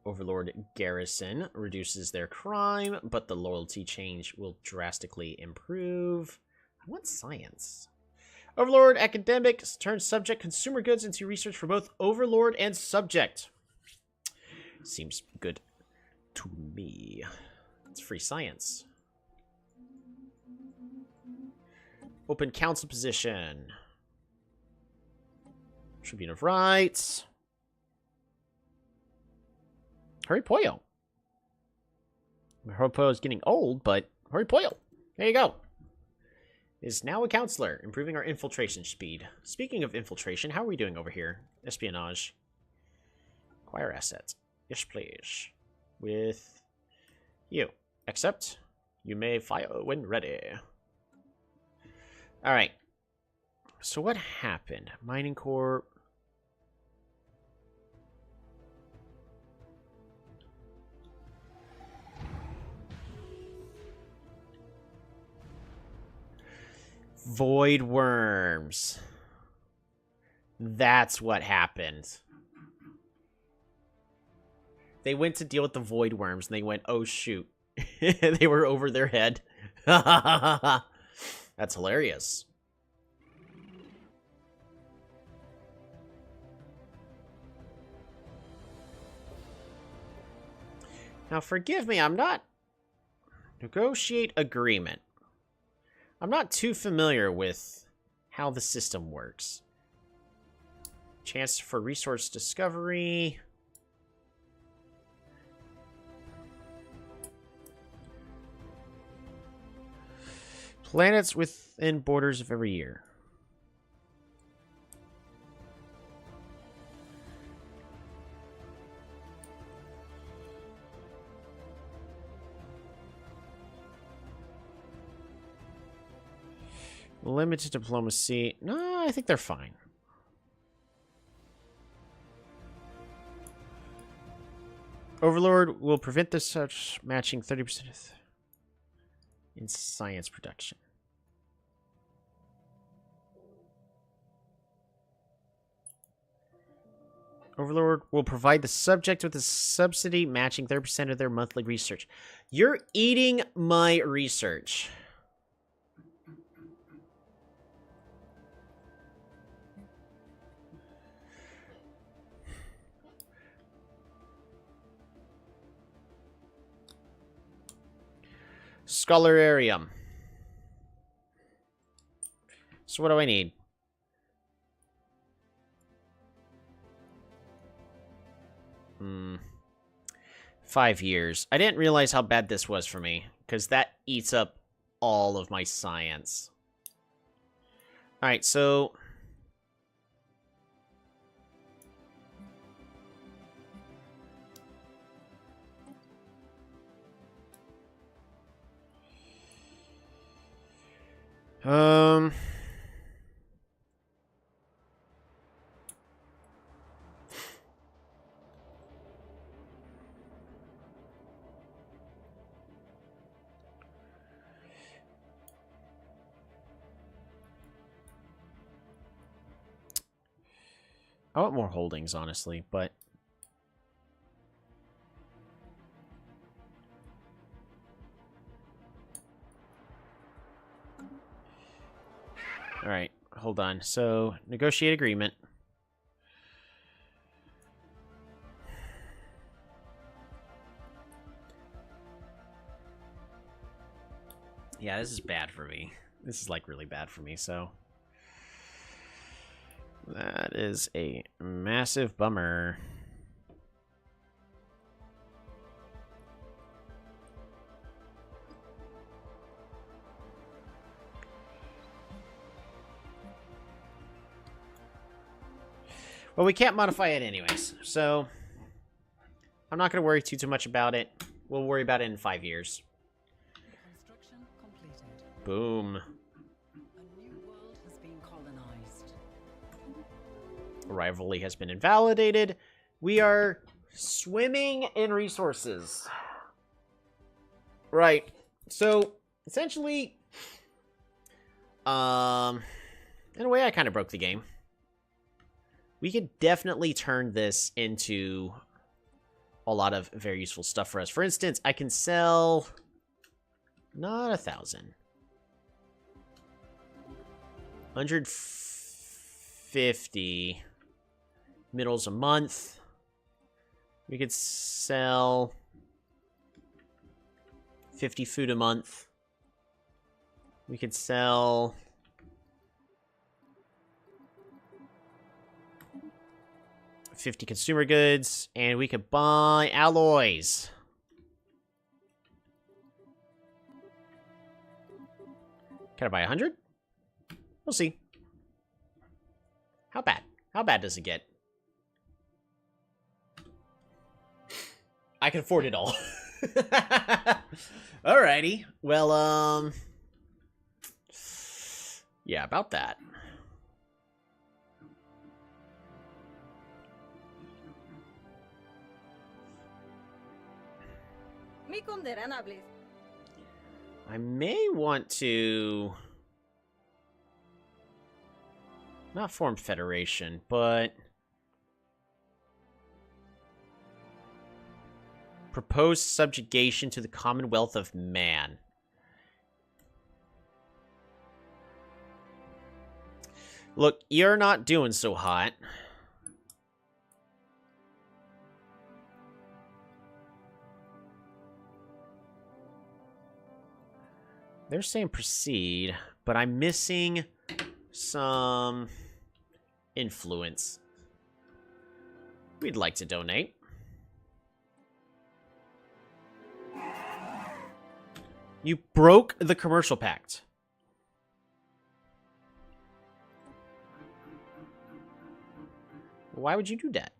Overlord garrison reduces their crime, but the loyalty change will drastically improve. I want science. Overlord academics turns subject consumer goods into research for both overlord and subject. Seems good to me. It's free science. Open council position. Tribune of Rights. Hurry Poyo. Hurry Poyo is getting old, but Hurry Poyo. There you go. Is now a counselor, improving our infiltration speed. Speaking of infiltration, how are we doing over here? Espionage. Acquire assets. Yes, please. With you. Accept. You may fire when ready. Alright. So what happened? Mining Corp. Void worms. That's what happened. They went to deal with the void worms and they went, oh shoot. They were over their head. That's hilarious. Now forgive me, I'm not... Negotiate agreement. I'm not too familiar with how the system works. Chance for resource discovery. Planets within borders of every year. Limited diplomacy. No, I think they're fine. Overlord will prevent the such matching 30% in science production. Overlord will provide the subject with a subsidy matching 30% of their monthly research. You're eating my research. Scholarium. So what do I need? Hmm. 5 years. I didn't realize how bad this was for me, because that eats up all of my science. Alright, so... I want more holdings, honestly, but... Alright, hold on. So, negotiate agreement. Yeah, this is bad for me. This is, like, really bad for me, so... That is a massive bummer. Well, we can't modify it anyways, so... I'm not going to worry too much about it. We'll worry about it in 5 years.
Construction completed.
Boom.
A new world has been colonized.
Rivalry has been invalidated. We are swimming in resources. Right. So, essentially, in a way, I kind of broke the game. We could definitely turn this into a lot of very useful stuff for us. For instance, I can sell... Not 1,000. 150 middles a month. We could sell 50 food a month. We could sell 50 consumer goods, and we could buy alloys. Can I buy 100? We'll see. How bad? How bad does it get? I can afford it all. Alrighty. Well, yeah, about that. I may want to... Not form federation, but... Propose subjugation to the Commonwealth of Man. Look, you're not doing so hot. They're saying proceed, but I'm missing some influence. We'd like to donate. You broke the commercial pact. Why would you do that?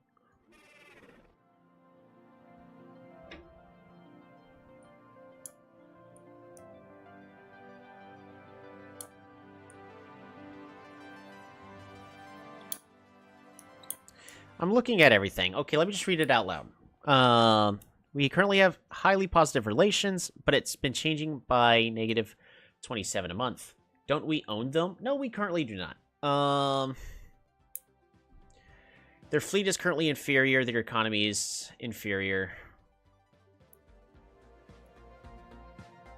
I'm looking at everything. Okay, let me just read it out loud. We currently have highly positive relations, but it's been changing by negative 27 a month. Don't we own them? No, we currently do not. Their fleet is currently inferior. Their economy is inferior.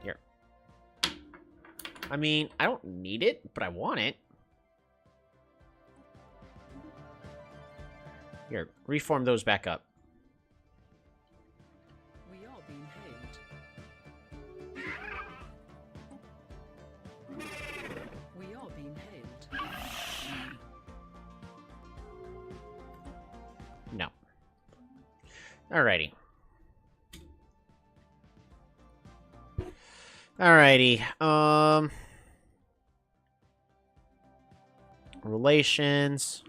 Here. I mean, I don't need it, but I want it. Here, reform those back up.
We are being hailed. We are being hailed.
No. Alrighty. Alrighty. Relations.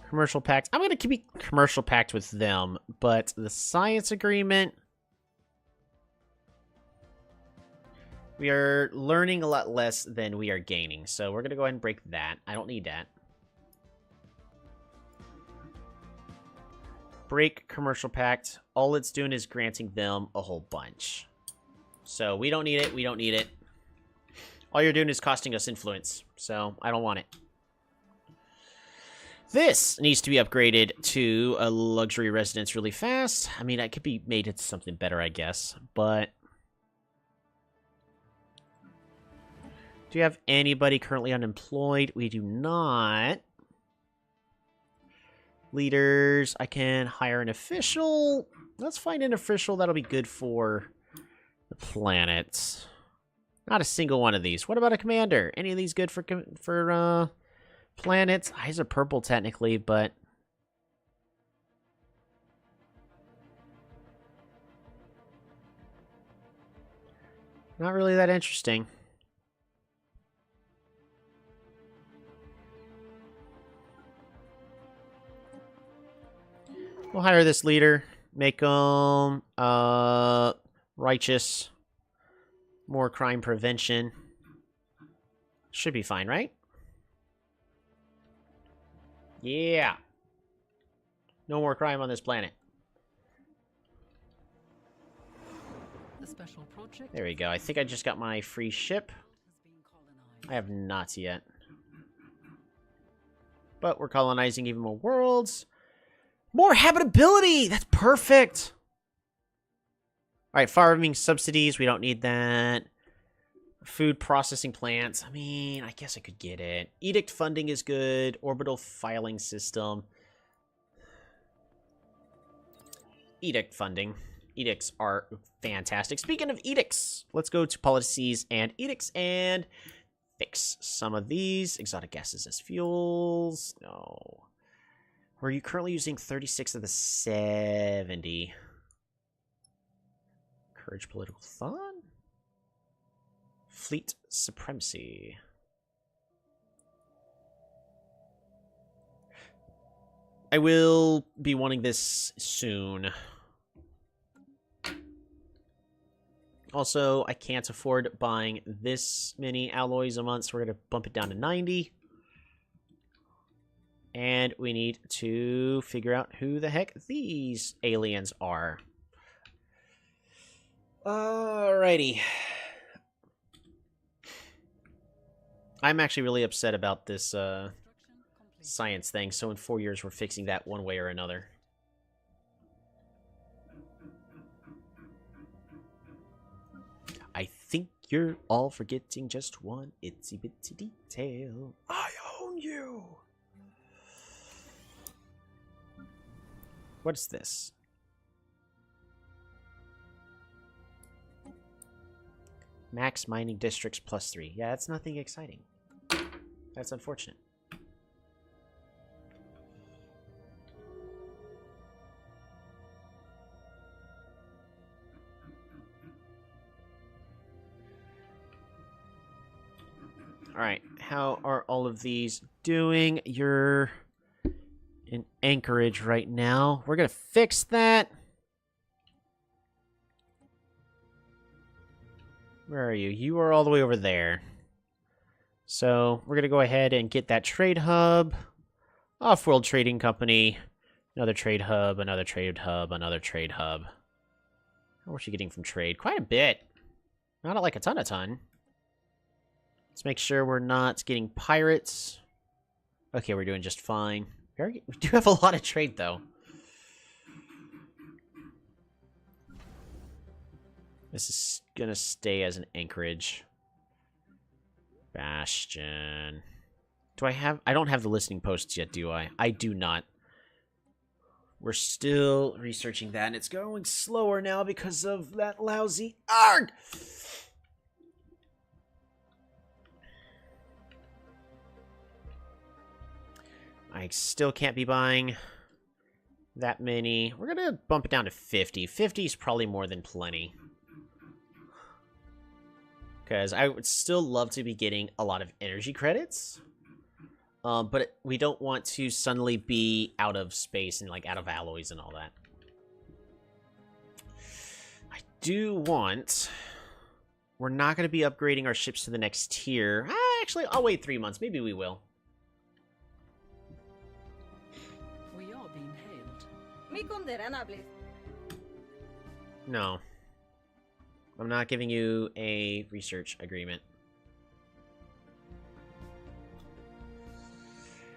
Commercial pact. I'm going to keep commercial pact with them, but the science agreement... We are learning a lot less than we are gaining, so we're going to go ahead and break that. I don't need that. Break commercial pact. All it's doing is granting them a whole bunch. So we don't need it. We don't need it. All you're doing is costing us influence, so I don't want it. This needs to be upgraded to a luxury residence really fast. I mean, it could be made into something better, I guess, but... Do you have anybody currently unemployed? We do not. Leaders, I can hire an official. Let's find an official that'll be good for the planet. Not a single one of these. What about a commander? Any of these good for planets? Eyes are purple technically, but not really that interesting. We'll hire this leader, make him righteous, more crime prevention. Should be fine, right? Yeah. No more crime on this planet.
The special project
There we go. I think I just got my free ship.
has been colonized.
I have not yet. But we're colonizing even more worlds. More habitability! That's perfect! Alright, farming subsidies. We don't need that. Food processing plants. I mean, I guess I could get it. Edict funding is good. Orbital filing system. Edict funding. Edicts are fantastic. Speaking of edicts, let's go to policies and edicts and fix some of these. Exotic gases as fuels. No. Were you currently using 36 of the 70? Encourage political thought? Fleet supremacy. I will be wanting this soon. Also, I can't afford buying this many alloys a month, so we're going to bump it down to 90. And we need to figure out who the heck these aliens are. Alrighty. I'm actually really upset about this science thing, so in 4 years we're fixing that one way or another. I think you're all forgetting just one itsy bitsy detail. I own you! What is this? Max mining districts +3. Yeah, that's nothing exciting. That's unfortunate. Alright, how are all of these doing? You're in Anchorage right now. We're gonna fix that. Where are you? You are all the way over there. So we're gonna go ahead and get that trade hub. Off-world trading company. Another trade hub, another trade hub, another trade hub. How much are you getting from trade? Quite a bit. Not like a ton. Let's make sure we're not getting pirates. Okay, we're doing just fine. We do have a lot of trade, though. This is gonna stay as an anchorage. Bastion. Do I have... I don't have the listening posts yet, do I? I do not. We're still researching that, and it's going slower now because of that lousy... ARG! I still can't be buying that many. We're going to bump it down to 50. 50 is probably more than plenty. Because I would still love to be getting a lot of energy credits. But we don't want to suddenly be out of space and like out of alloys and all that. I do want... We're not going to be upgrading our ships to the next tier. Actually, I'll wait 3 months. Maybe we will.
We are being hailed.
No. I'm not giving you a research agreement.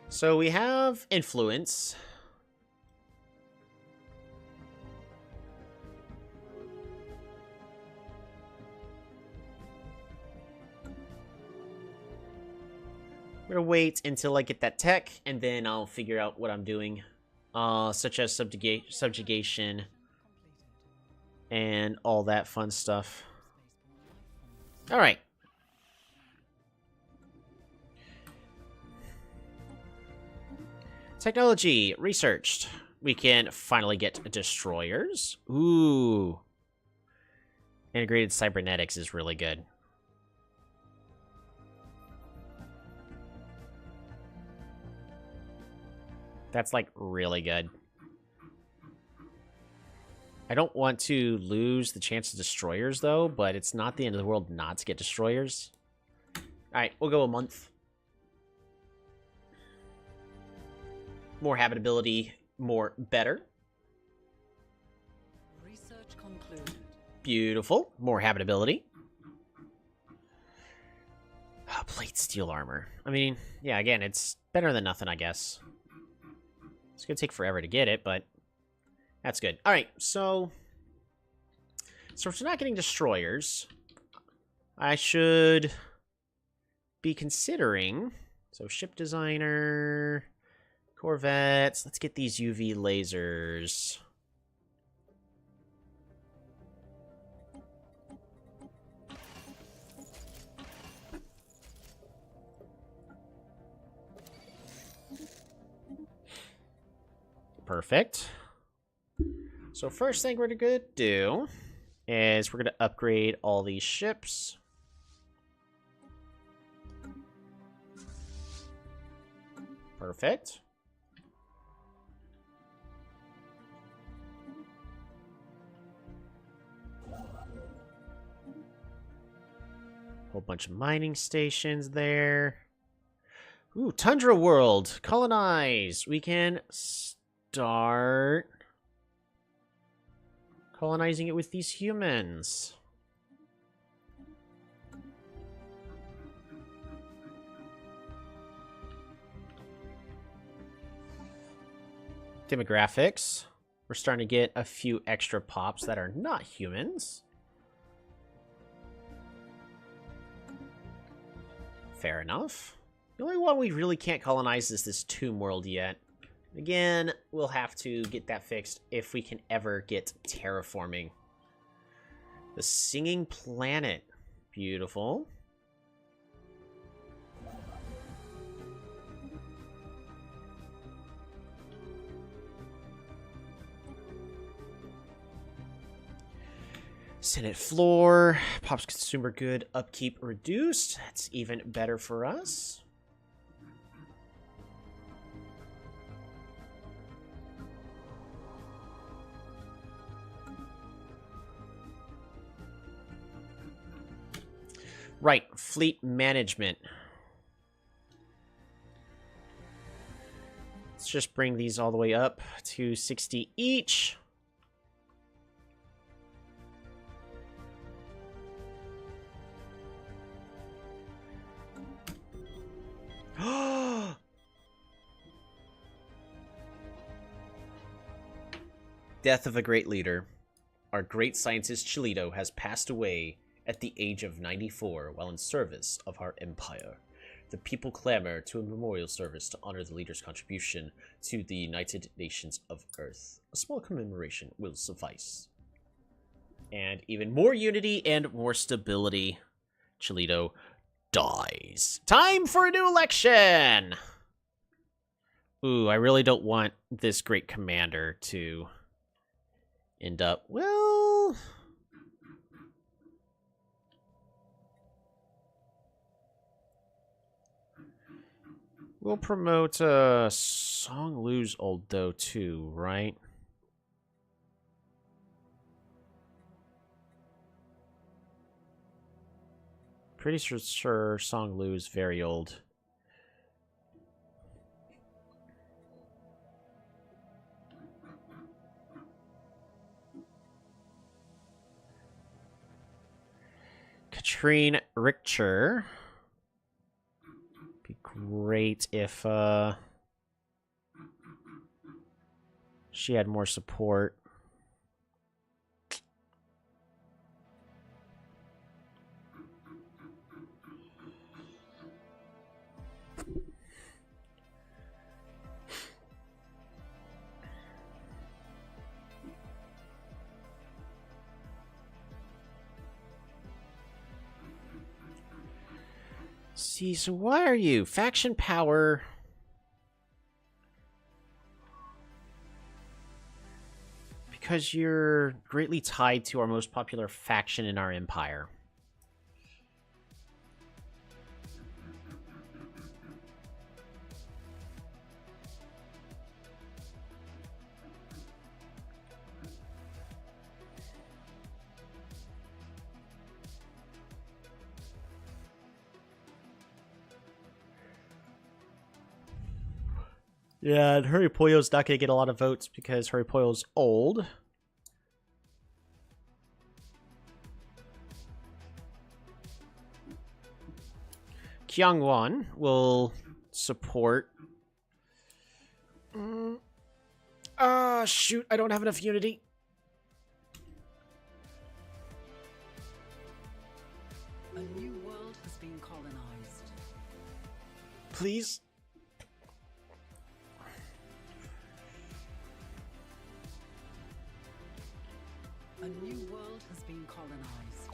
So we have influence. I'm gonna wait until I get that tech, and then I'll figure out what I'm doing. Such as subjugation and all that fun stuff. Alright. Technology researched. We can finally get destroyers. Ooh. Integrated cybernetics is really good. That's, like, really good. I don't want to lose the chance of destroyers, though, but it's not the end of the world not to get destroyers. Alright, we'll go a month. More habitability, more better.
Research concluded.
Beautiful. More habitability. Plate steel armor. I mean, yeah, again, it's better than nothing, I guess. It's gonna take forever to get it, but that's good. Alright, so if we're not getting destroyers, I should be considering... So, ship designer, corvettes. Let's get these UV lasers. Perfect. So first thing we're gonna do is we're gonna upgrade all these ships. Perfect. Whole bunch of mining stations there. Ooh, Tundra World. Colonize. We can start colonizing it with these humans. Demographics. We're starting to get a few extra pops that are not humans. Fair enough. The only one we really can't colonize is this tomb world yet. Again, we'll have to get that fixed if we can ever get terraforming. The Singing Planet. Beautiful. Senate floor. Pops consumer good. Upkeep reduced. That's even better for us. Right, fleet management. Let's just bring these all the way up to 60 each. Death of a great leader. Our great scientist Chilito has passed away at the age of 94 while in service of our empire. The people clamor to a memorial service to honor the leader's contribution to the United Nations of Earth. A small commemoration will suffice. And even more unity and more stability. Chilito dies. Time for a new election! Ooh, I really don't want this great commander to end up... Well... We'll promote Song Lu's old though too, right? Pretty sure Song Lu is very old. Katrine Richter. Be great if she had more support. See, so why are you? Faction power. Because you're greatly tied to our most popular faction in our empire. Yeah, and Hurry Pollo's not going to get a lot of votes because Hurry Pollo's old. Kyungwon will support... shoot, I don't have enough unity.
A new world has been colonized.
Please?
A new world has been colonized.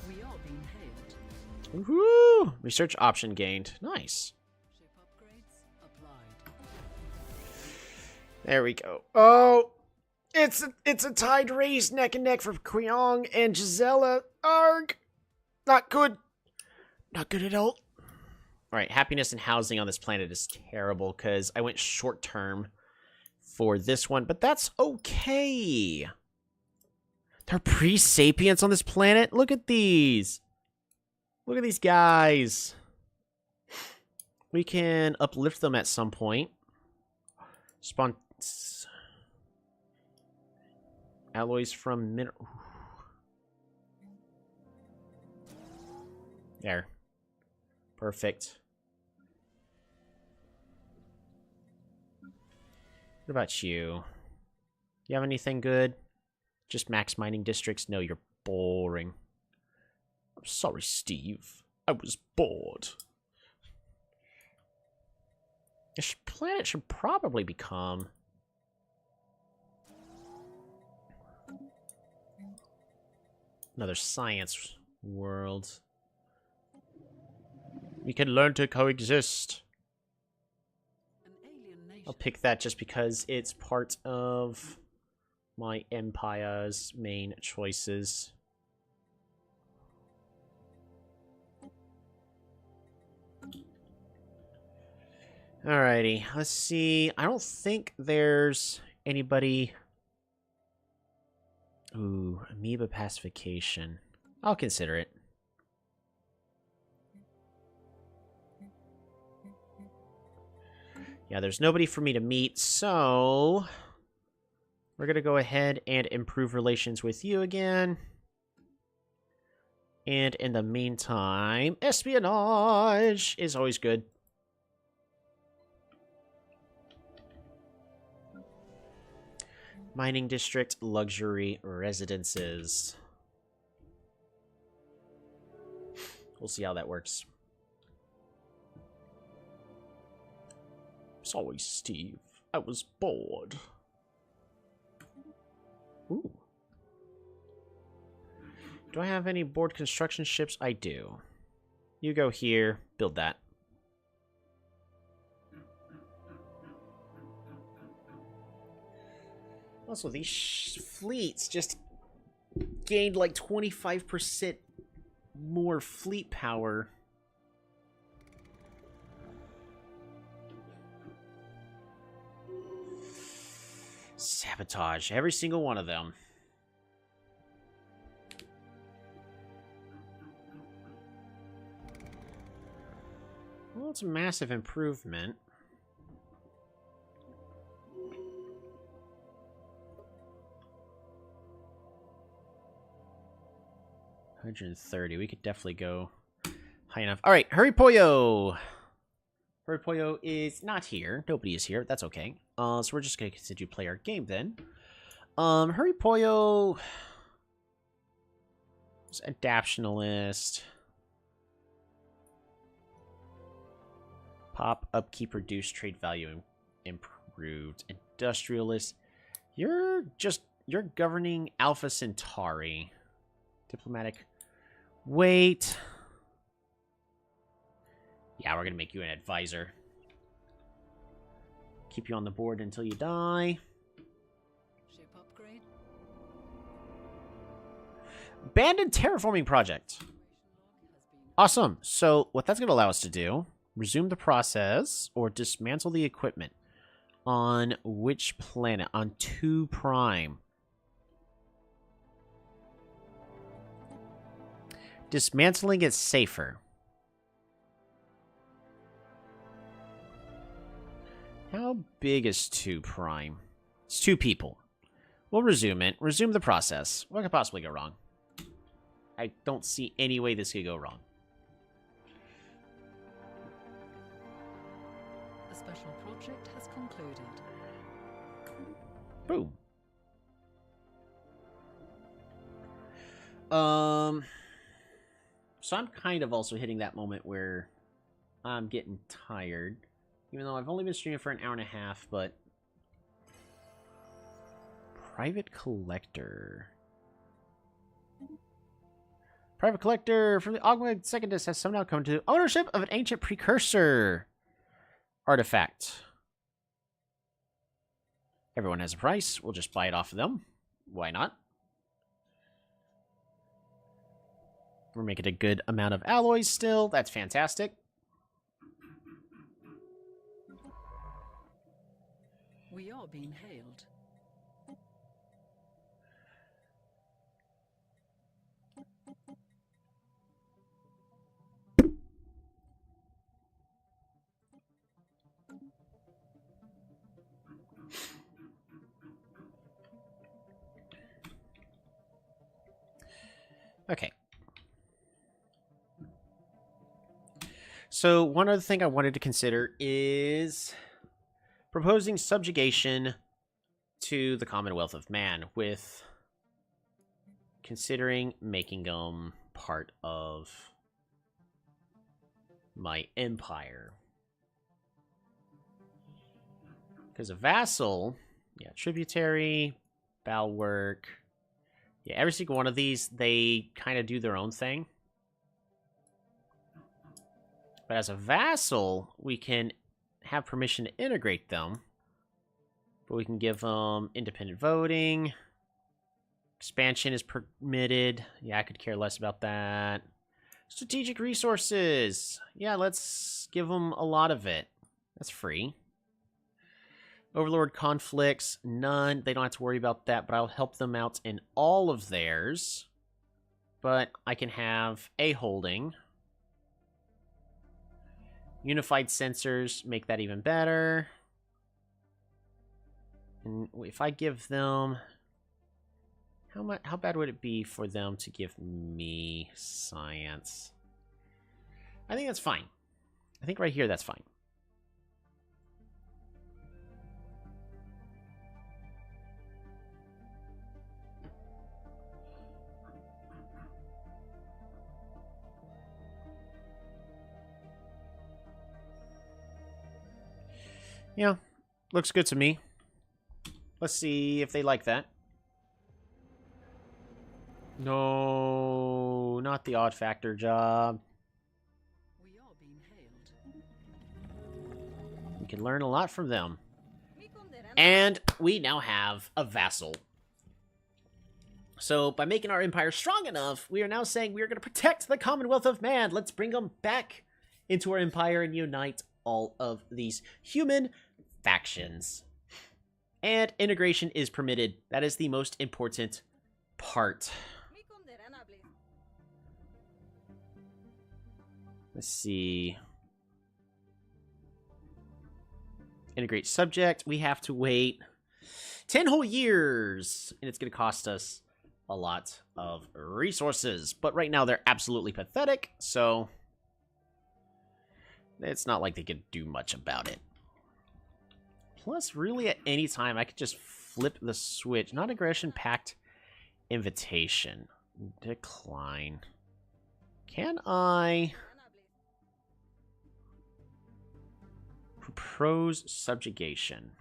We are being hailed.
Woohoo! Research option gained. Nice.
Ship upgrades applied.
There we go. Oh! It's a tied race neck and neck for Kweong and Gisela. Arg! Not good. Not good at all. Alright, happiness and housing on this planet is terrible because I went short term for this one, but that's okay. There are pre-sapients on this planet? Look at these. Look at these guys. We can uplift them at some point. Alloys from mineral. There. Perfect. What about you? You have anything good? Just max mining districts? No, you're boring. I'm sorry, Steve. I was bored. This planet should probably become... another science world. We can learn to coexist. I'll pick that just because it's part of my empire's main choices. Alrighty, let's see. I don't think there's anybody... Ooh, amoeba pacification. I'll consider it. Yeah, there's nobody for me to meet, so we're going to go ahead and improve relations with you again. And in the meantime, espionage is always good. Mining district, luxury residences. We'll see how that works. Sorry, Steve. I was bored. Ooh. Do I have any board construction ships? I do. You go here, build that. Also, these fleets just gained like 25% more fleet power. Sabotage every single one of them. Well, it's a massive improvement. $130. We could definitely go high enough. All right, Hurry Pollo. Hurry Pollo is not here. Nobody is here. That's okay. So we're just gonna continue to play our game then. Hurry Pollo is adaptionalist. Pop, upkeep, reduce, trade value, improved. Industrialist. You're governing Alpha Centauri. Diplomatic. Wait. Yeah, we're gonna make you an advisor. Keep you on the board until you die.
Ship upgrade.
Abandoned terraforming project. Awesome. So what that's gonna allow us to do: resume the process or dismantle the equipment. On which planet? On 2 Prime. Dismantling is safer. How big is 2 Prime? It's 2 people. We'll resume it. Resume the process. What could possibly go wrong? I don't see any way this could go wrong.
The special project has concluded.
Boom. So I'm kind of also hitting that moment where I'm getting tired. Even though I've only been streaming for an hour and a half, but... Private Collector. Private Collector from the Augmented Secondus has somehow come to ownership of an ancient precursor artifact. Everyone has a price. We'll just buy it off of them. Why not? We're making a good amount of alloys still. That's fantastic.
We are being hailed.
Okay. So one other thing I wanted to consider is proposing subjugation to the Commonwealth of Man, with considering making them part of my empire. Because a vassal, yeah, tributary, bulwark, yeah, every single one of these, they kind of do their own thing. But as a vassal, we can have permission to integrate them. But we can give them independent voting. Expansion is permitted. Yeah, I could care less about that. Strategic resources. Yeah, let's give them a lot of it. That's free. Overlord conflicts, none. They don't have to worry about that, but I'll help them out in all of theirs. But I can have a holding. Unified sensors, make that even better. And if I give them... How bad would it be for them to give me science? I think that's fine. I think right here that's fine. Yeah, looks good to me. Let's see if they like that. No, not the odd factor job.
We are being hailed.
We can learn a lot from them. And we now have a vassal. So, by making our empire strong enough, we are now saying we are going to protect the Commonwealth of Man. Let's bring them back into our empire and unite all of these human factions. And integration is permitted. That is the most important part. Let's see. Integrate subject. We have to wait 10 whole years. And it's going to cost us a lot of resources. But right now they're absolutely pathetic. So it's not like they could do much about it. Plus, really at any time, I could just flip the switch. Non-aggression pact invitation. Decline. Can I... propose subjugation.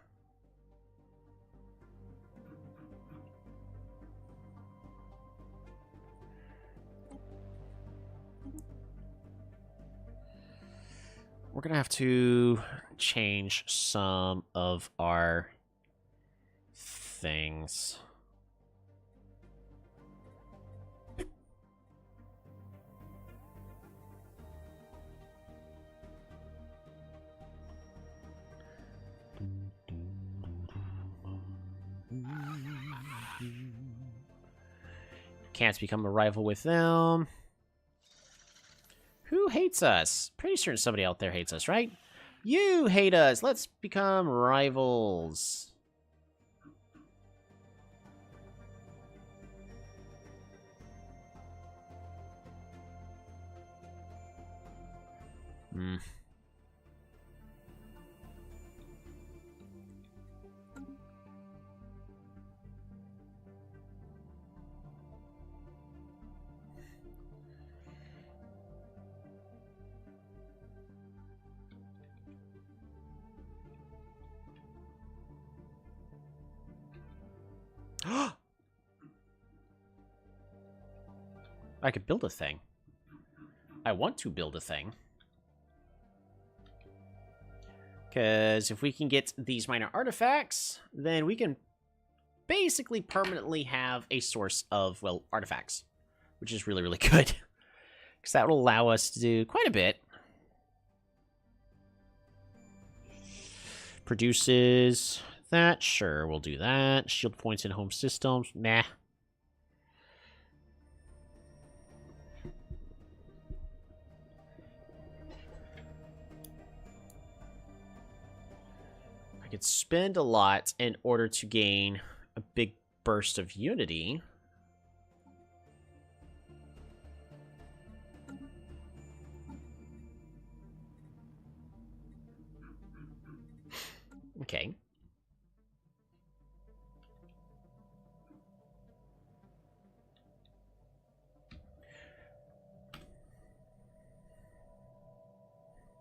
We're going to have to change some of our things. Can't become a rival with them. Who hates us? Pretty certain somebody out there hates us, right? You hate us. Let's become rivals. Hmm. I could build a thing. I want to build a thing. Because if we can get these minor artifacts, then we can basically permanently have a source of, well, artifacts. Which is really, really good. Because that will allow us to do quite a bit. Produces that. Sure, we'll do that. Shield points in home systems. Nah. I could spend a lot in order to gain a big burst of unity. Okay.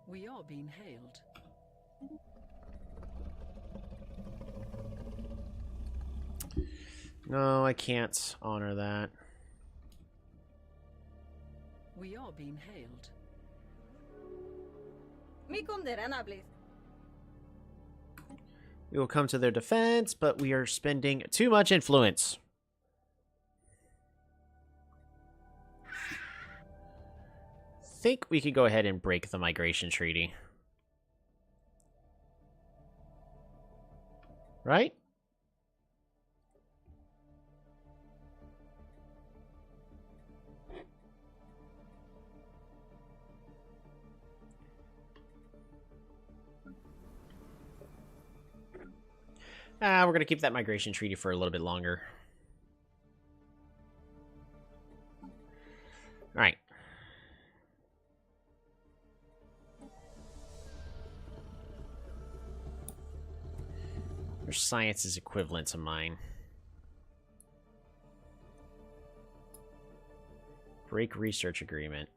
We are being hailed.
No, I can't honor that.
We are being hailed.
We will come to their defense, but we are spending too much influence. Think we could go ahead and break the migration treaty. Right? We're going to keep that migration treaty for a little bit longer. All right. Their science is equivalent to mine. Break research agreement.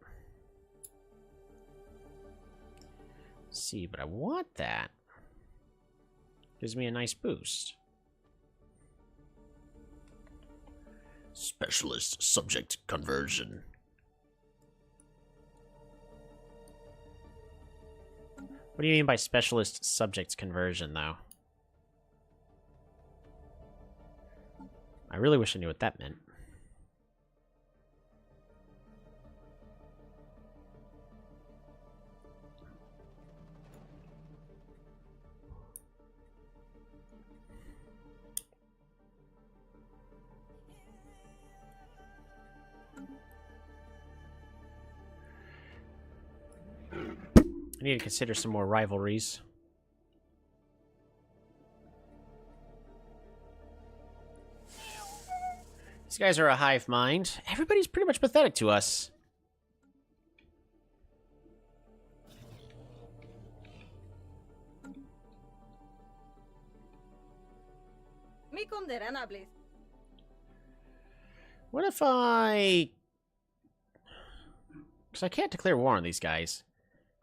Let's see, but I want that. Gives me a nice boost. Specialist subject conversion. What do you mean by specialist subject conversion, though? I really wish I knew what that meant. I need to consider some more rivalries. These guys are a hive mind. Everybody's pretty much pathetic to us. What if I... Because I can't declare war on these guys.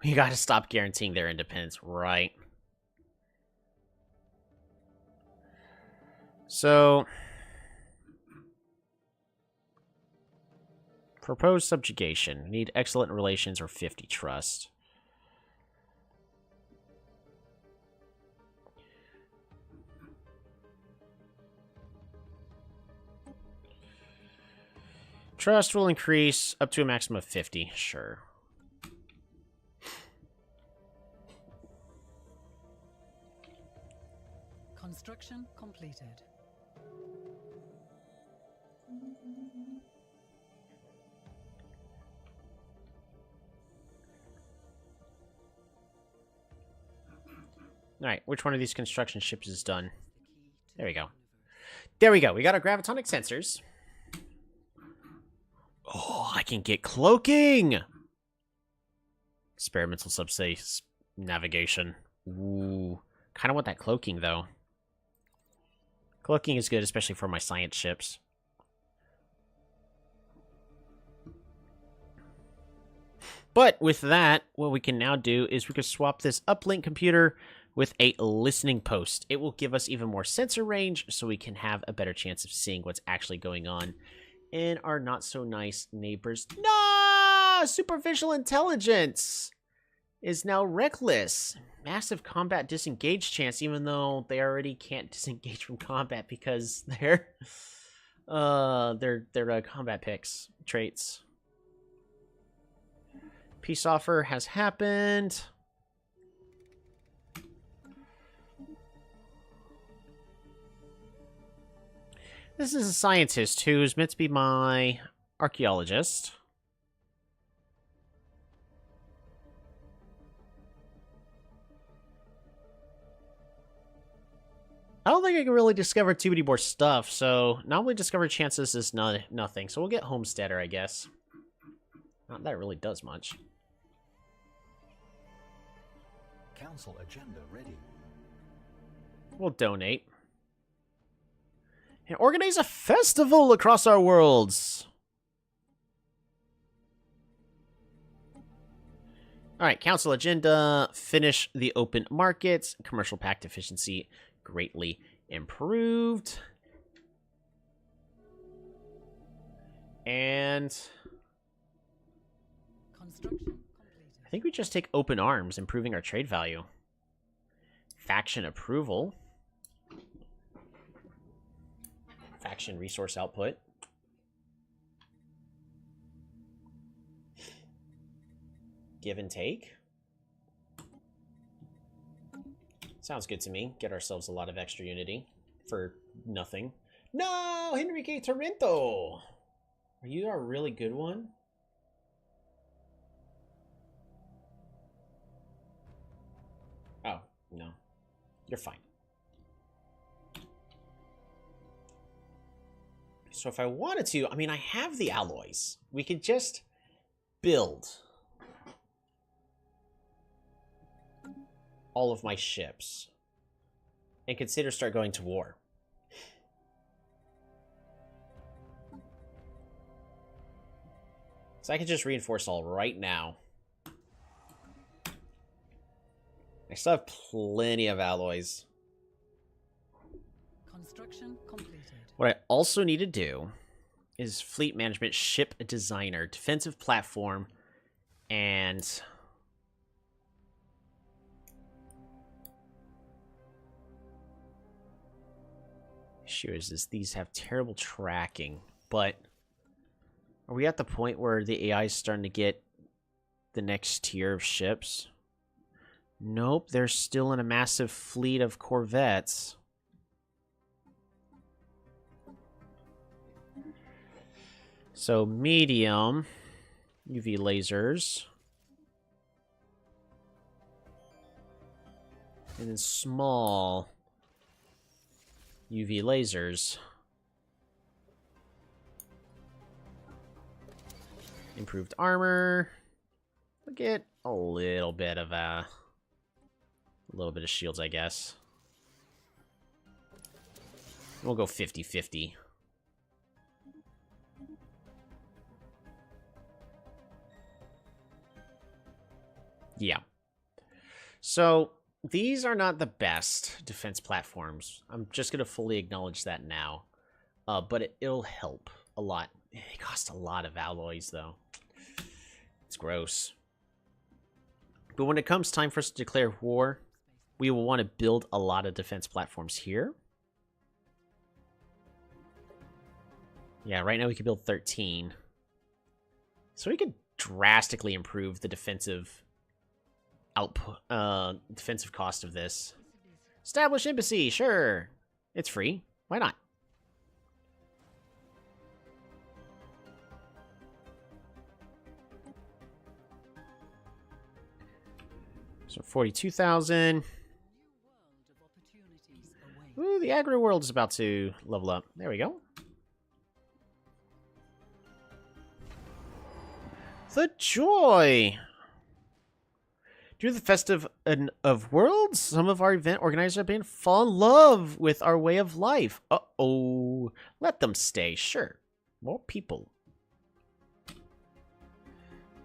We gotta stop guaranteeing their independence, right? So... Proposed subjugation. Need excellent relations or 50 trust. Trust will increase up to a maximum of 50. Sure.
Construction completed.
Alright, which one of these construction ships is done? There we go. There we go. We got our gravitonic sensors. Oh, I can get cloaking! Experimental subspace navigation. Ooh. Kind of want that cloaking, though. Cloaking is good, especially for my science ships. But with that, what we can now do is we can swap this uplink computer with a listening post. It will give us even more sensor range, so we can have a better chance of seeing what's actually going on in our not-so-nice neighbors. No! Superficial intelligence is now reckless. Massive combat disengage chance, even though they already can't disengage from combat because they're combat picks, traits. Peace offer has happened. This is a scientist who's meant to be my archaeologist. I don't think I can really discover too many more stuff, so normally discover chances is nothing. So we'll get Homesteader, I guess. Not that it really does much.
Council agenda ready.
We'll donate. And organize a festival across our worlds. Alright, council agenda. Finish the open markets. Commercial pact efficiency greatly improved. And
Construction completed.
I think we just take open arms, improving our trade value. Faction approval. Faction resource output. Give and take. Sounds good to me. Get ourselves a lot of extra unity for nothing. No! Henrique Torrento! Are you a really good one? Oh, no. You're fine. So if I wanted to, I mean, I have the alloys. We could just build all of my ships and consider start going to war. So I can just reinforce all right now. I still have plenty of alloys.
Construction completed.
What I also need to do is fleet management, ship designer, defensive platform, and issue is these have terrible tracking, but are we at the point where the AI is starting to get the next tier of ships? Nope, they're still in a massive fleet of corvettes. So medium UV lasers. And then small UV lasers. Improved armor. We'll get a little bit of shields, I guess. We'll go 50-50. Yeah. So these are not the best defense platforms. I'm just going to fully acknowledge that now. But it'll help a lot. It costs a lot of alloys, though. It's gross. But when it comes time for us to declare war, we will want to build a lot of defense platforms here. Yeah, right now we can build 13. So we could drastically improve the defensive output, defensive cost of this. Establish embassy, sure. It's free. Why not? So 42,000. Ooh, the agro world is about to level up. There we go. The joy. Due to the festive of worlds, some of our event organizers have been fall in love with our way of life. Uh-oh. Let them stay, sure. More people.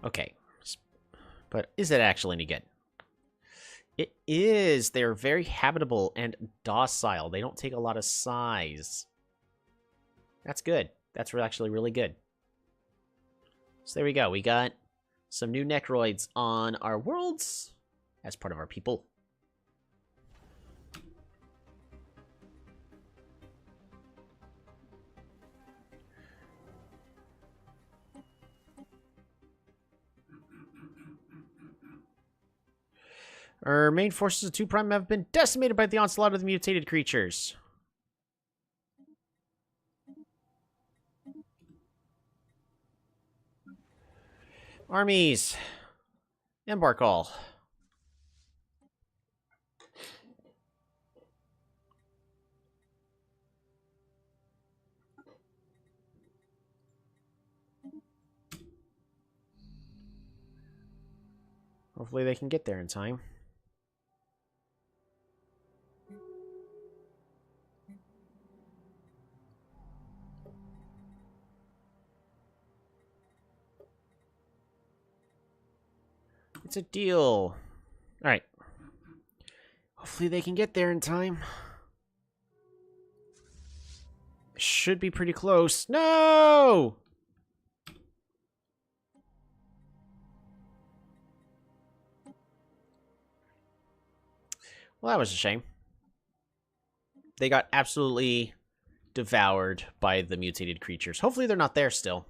Okay. But is it actually any good? It is. They're very habitable and docile. They don't take a lot of size. That's good. That's actually really good. So there we go. We got some new Necroids on our worlds as part of our people. Our main forces of 2 Prime have been decimated by the onslaught of the mutated creatures. Armies, embark all. Hopefully they can get there in time. It's a deal. All right. Hopefully they can get there in time. Should be pretty close. No! Well, that was a shame. They got absolutely devoured by the mutated creatures. Hopefully they're not there still.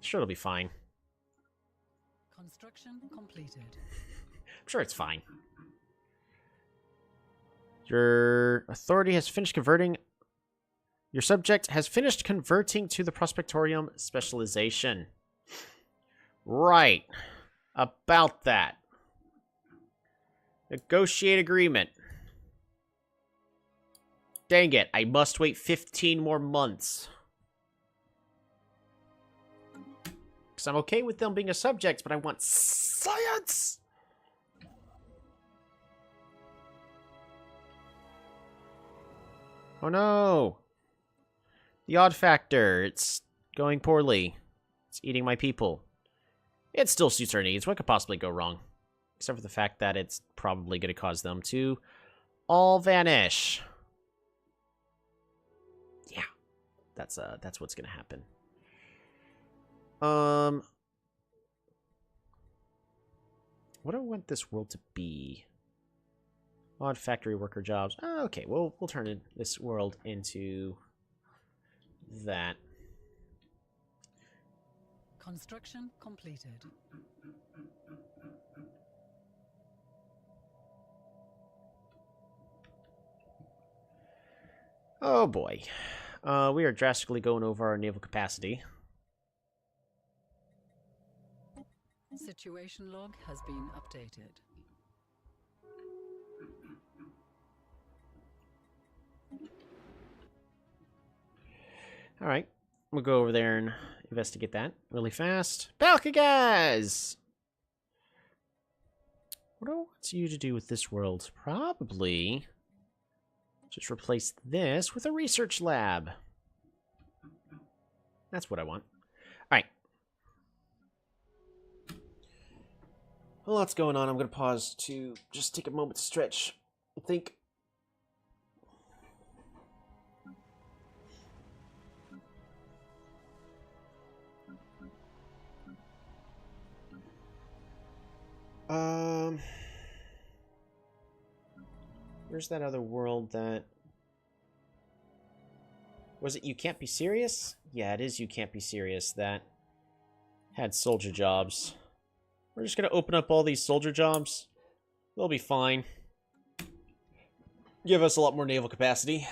Sure, it'll be fine.
Construction completed.
I'm sure it's fine. Your authority has finished converting. Your subject has finished converting to the Prospectorium specialization. Right. About that. Negotiate agreement. Dang it, I must wait 15 more months. Because I'm okay with them being a subject, but I want science! Oh no! The odd factor. It's going poorly. It's eating my people. It still suits our needs. What could possibly go wrong? Except for the fact that it's probably going to cause them to all vanish. Yeah, that's what's gonna happen. What do I want this world to be? Odd factory worker jobs. Oh, okay, we'll turn this world into that.
Construction completed.
Oh boy. We are drastically going over our naval capacity.
Situation log has been updated.
Alright. We'll go over there and investigate that really fast. Patrikios! What do I want you to do with this world? Probably just replace this with a research lab. That's what I want. Alright. A lot's going on. I'm going to pause to just take a moment to stretch and think. Where's that other world that... Was it You Can't Be Serious? Yeah, it is You Can't Be Serious that had soldier jobs. We're just going to open up all these soldier jobs. They'll be fine. Give us a lot more naval capacity.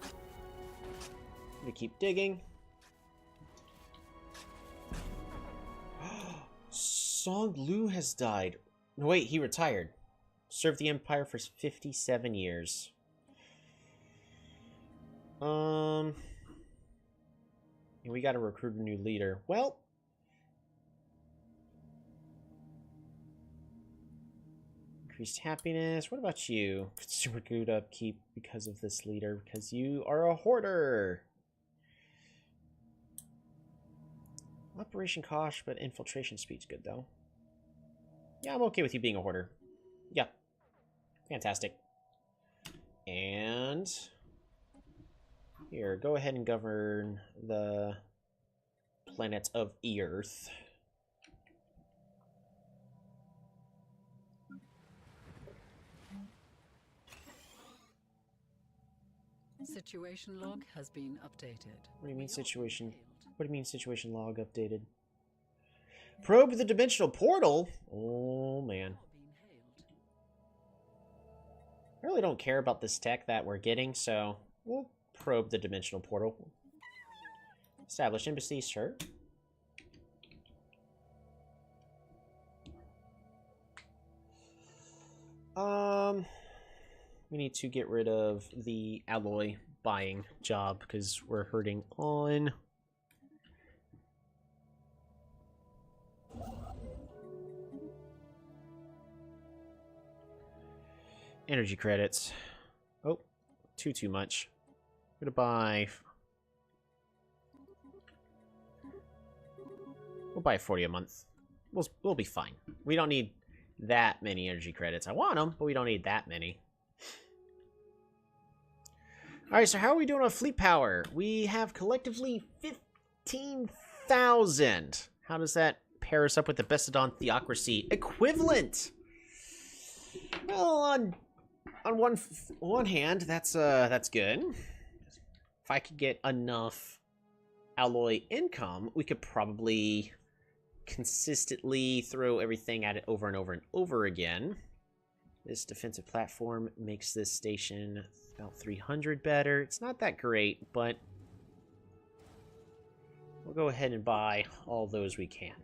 I'm going to keep digging. Song Lu has died. No, wait, he retired. Served the Empire for 57 years. And we gotta recruit a new leader. Well, increased happiness. What about you? Consumer good upkeep because of this leader, because you are a hoarder. Operation cost, but infiltration speed's good, though. Yeah, I'm okay with you being a hoarder. Yeah. Fantastic. And... here, go ahead and govern the planet of Earth.
Situation log has been updated.
What do you mean situation? What do you mean situation log updated? Probe the dimensional portal? Oh, man. I really don't care about this tech that we're getting, so we'll probe the dimensional portal. Establish embassy, sure. We need to get rid of the alloy buying job because we're hurting on... energy credits. Oh, too much. I'm gonna buy... we'll buy 40 a month. We'll be fine. We don't need that many energy credits. I want them, but we don't need that many. Alright, so how are we doing on fleet power? We have collectively 15,000. How does that pair us up with the Bestodon Theocracy equivalent? Well, on one hand, that's good. If I could get enough alloy income, we could probably consistently throw everything at it over and over and over again. This defensive platform makes this station about 300 better. It's not that great, but we'll go ahead and buy all those we can.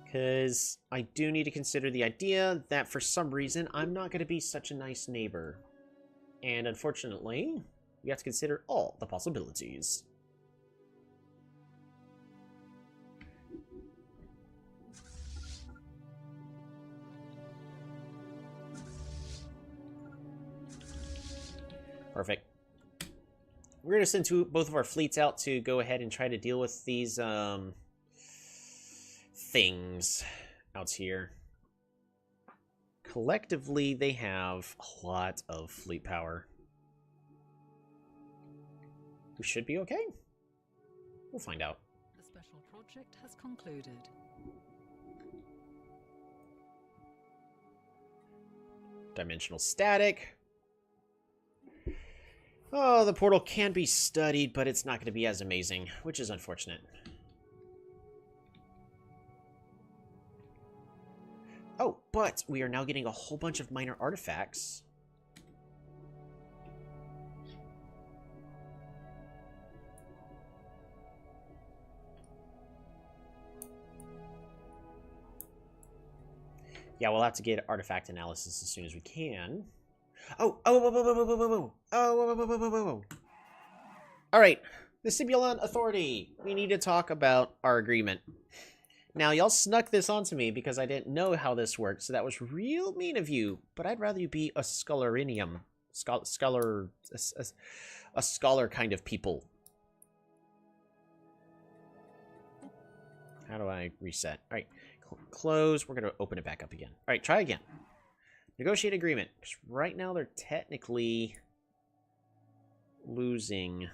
Because I do need to consider the idea that for some reason I'm not going to be such a nice neighbor. And unfortunately, we have to consider all the possibilities. Perfect. We're going to send both of our fleets out to go ahead and try to deal with these things out here. Collectively, they have a lot of fleet power. We should be okay. We'll find out.
The special project has concluded.
Dimensional static. Oh, the portal can be studied, but it's not going to be as amazing, which is unfortunate. Oh, but we are now getting a whole bunch of minor artifacts. Yeah, we'll have to get artifact analysis as soon as we can. Oh, All right, the Sibulan Authority. We need to talk about our agreement. Now, y'all snuck this onto me because I didn't know how this worked, so that was real mean of you. But I'd rather you be a scholarinium, a scholar kind of people. How do I reset? All right, close. We're gonna open it back up again. All right, try again. Negotiate agreement. Because right now they're technically losing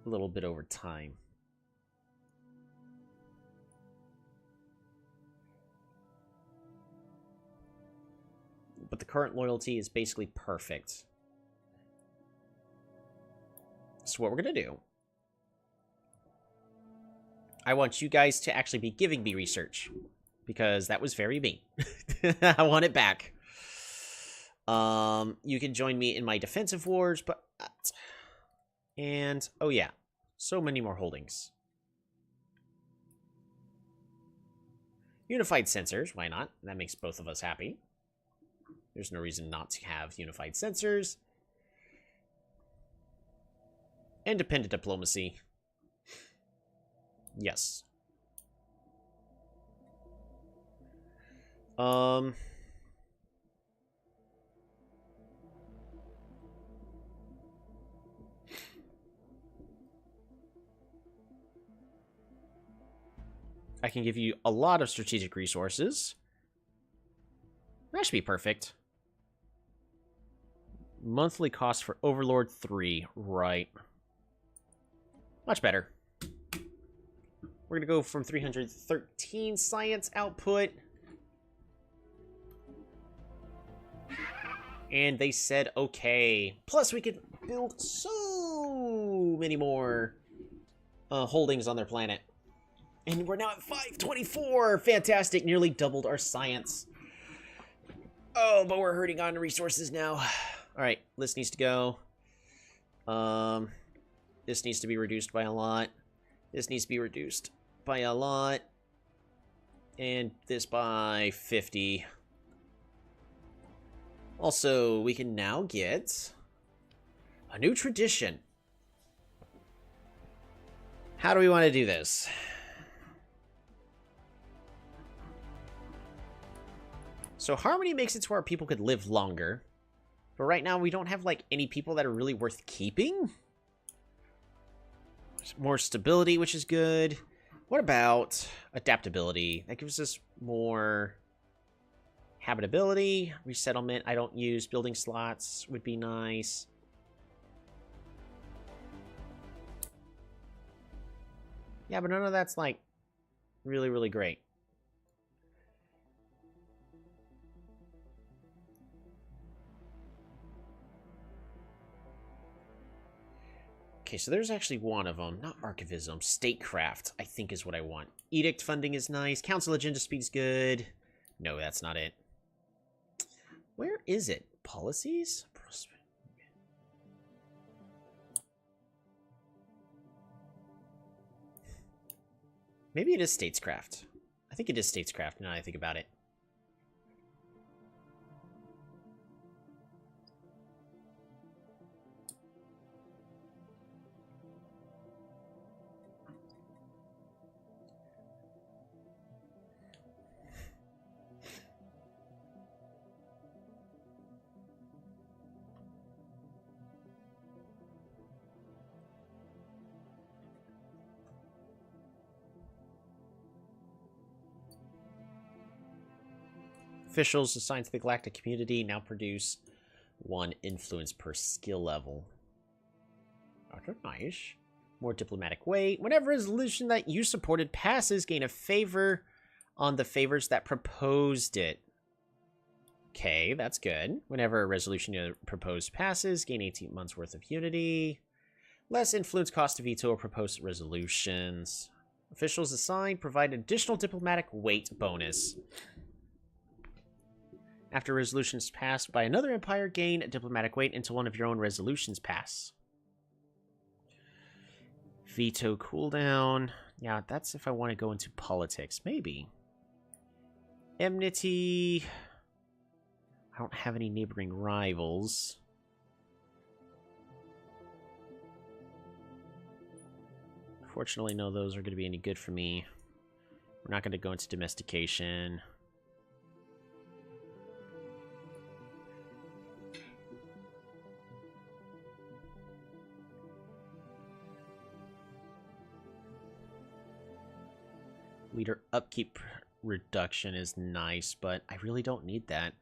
a little bit over time. But the current loyalty is basically perfect. So what we're going to do, I want you guys to actually be giving me research. Because that was very mean. I want it back. You can join me in my defensive wars, but... And, oh yeah, so many more holdings. Unified sensors, why not? That makes both of us happy. There's no reason not to have unified sensors. Independent diplomacy. Yes. I can give you a lot of strategic resources. That should be perfect. Monthly cost for Overlord 3. Right. Much better. We're going to go from 313 science output. And they said, okay. Plus, we could build so many more holdings on their planet. And we're now at 524. Fantastic. Nearly doubled our science. Oh, but we're hurting on resources now. All right. This needs to go. This needs to be reduced by a lot. This needs to be reduced by a lot. And this by 50. Also, we can now get a new tradition. How do we want to do this? So Harmony makes it to where people could live longer. But right now, we don't have, like, any people that are really worth keeping. More stability, which is good. What about adaptability? That gives us more habitability. Resettlement, I don't use. Building slots would be nice. Yeah, but none of that's, like, really, really great. Okay, so there's actually one of them. Not Archivism. Statecraft, I think is what I want. Edict funding is nice. Council agenda speed's good. No, that's not it. Where is it? Policies? Maybe it is Statescraft. I think it is Statescraft now that I think about it. Officials assigned to the galactic community now produce 1 influence per skill level. That's nice. More diplomatic weight. Whenever a resolution that you supported passes, gain a favor on the favors that proposed it. Okay, that's good. Whenever a resolution you proposed passes, gain 18 months worth of unity. Less influence cost to veto or proposed resolutions. Officials assigned provide additional diplomatic weight bonus. After resolutions passed by another empire, gain diplomatic weight until one of your own resolutions pass. Veto cooldown. Yeah, that's if I want to go into politics. Maybe. Enmity. I don't have any neighboring rivals. Fortunately, no, those are going to be any good for me. We're not going to go into domestication. Leader upkeep reduction is nice, but I really don't need that.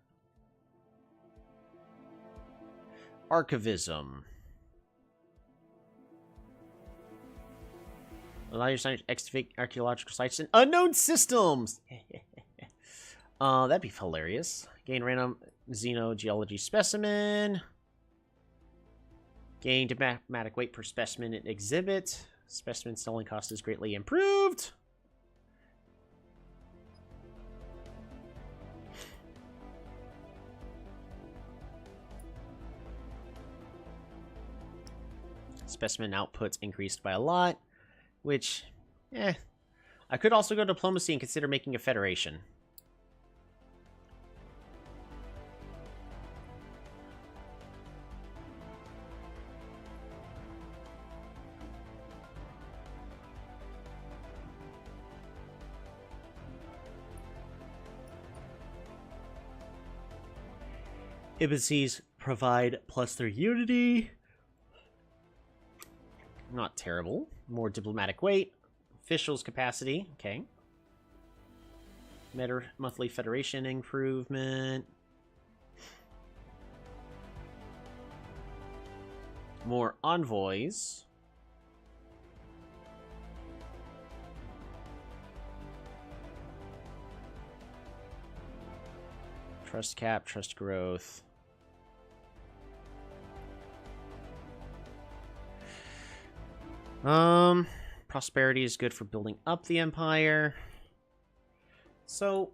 Archivism. Allow your science to excavate archaeological sites in unknown systems! That'd be hilarious. Gain random xenogeology specimen. Gain diplomatic weight per specimen in exhibit. Specimen selling cost is greatly improved. Specimen outputs increased by a lot, which, I could also go diplomacy and consider making a federation. Embassies provide plus their unity. Not terrible. More diplomatic weight. Officials capacity. Okay. Monthly federation improvement. More envoys. Trust cap, trust growth. Prosperity is good for building up the empire. So,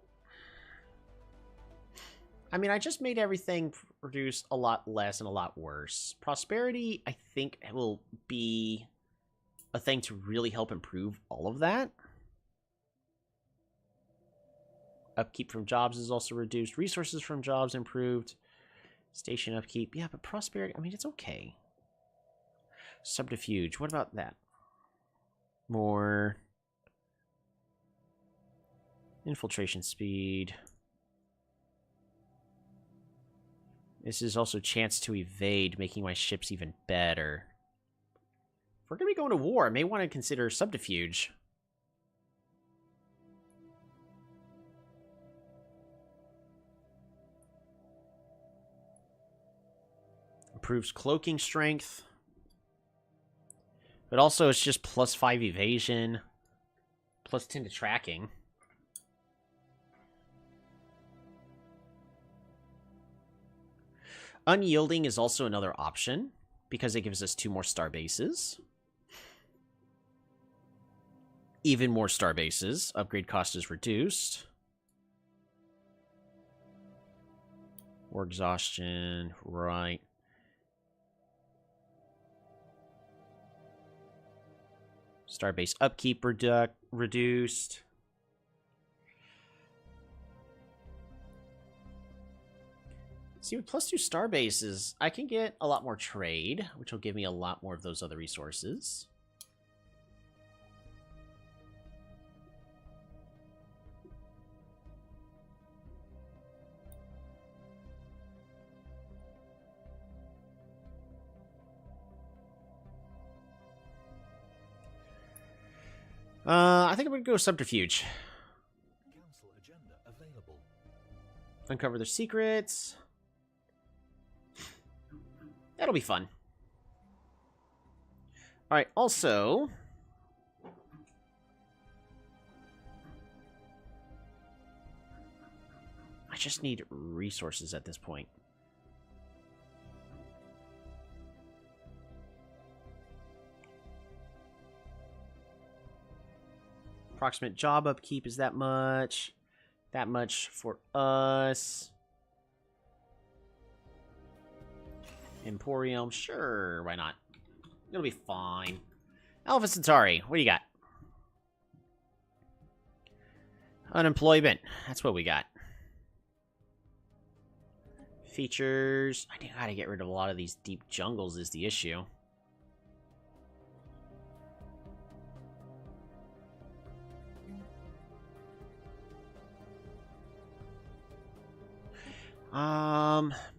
I mean, I just made everything produce a lot less and a lot worse. Prosperity, I think, will be a thing to really help improve all of that. Upkeep from jobs is also reduced. Resources from jobs improved. Station upkeep. Yeah, but prosperity, I mean, it's okay. Subterfuge. What about that? More infiltration speed. This is also a chance to evade, making my ships even better. If we're going to be going to war, I may want to consider subterfuge. Improves cloaking strength. But also, it's just plus 5 evasion. Plus 10 to tracking. Unyielding is also another option, because it gives us 2 more star bases. Even more star bases. Upgrade cost is reduced. War exhaustion, right. Starbase upkeep reduced. See, with plus 2 starbases, I can get a lot more trade, which will give me a lot more of those other resources. I think I'm going to go subterfuge.
Council agenda available.
Uncover their secrets. That'll be fun. Alright, also... I just need resources at this point. Approximate job upkeep is that much. That much for us. Emporium, sure, why not? It'll be fine. Alpha Centauri, what do you got? Unemployment, that's what we got. Features, I gotta get rid of a lot of these deep jungles is the issue.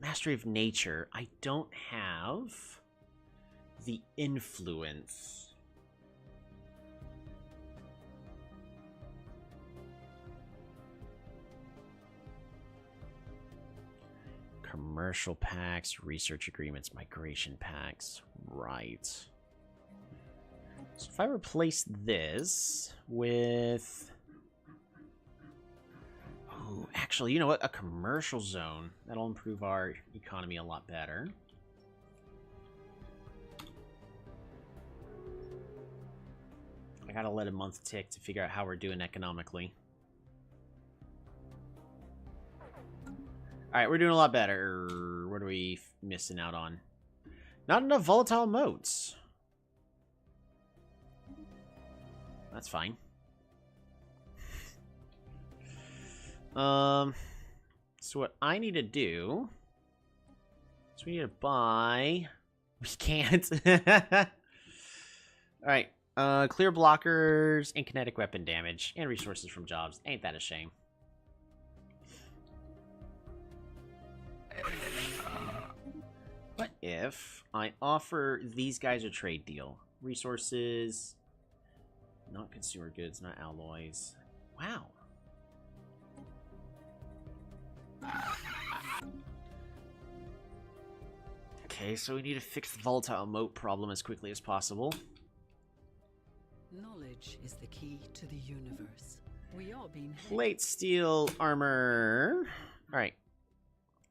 Mastery of Nature. I don't have the influence. Commercial packs, research agreements, migration packs. Right. So if I replace this with... Oh, actually, you know what? A commercial zone. That'll improve our economy a lot better. I gotta let a month tick to figure out how we're doing economically. Alright, we're doing a lot better. What are we missing out on? Not enough volatile modes. That's fine. So what I need to do is we need to buy... We can't. Alright, clear blockers and kinetic weapon damage and resources from jobs. Ain't that a shame? What if I offer these guys a trade deal? Resources, not consumer goods, not alloys. Wow. Okay, so we need to fix the volatile moat problem as quickly as possible.
Knowledge is the key to the universe. We are being
Plate, steel, armor. All right,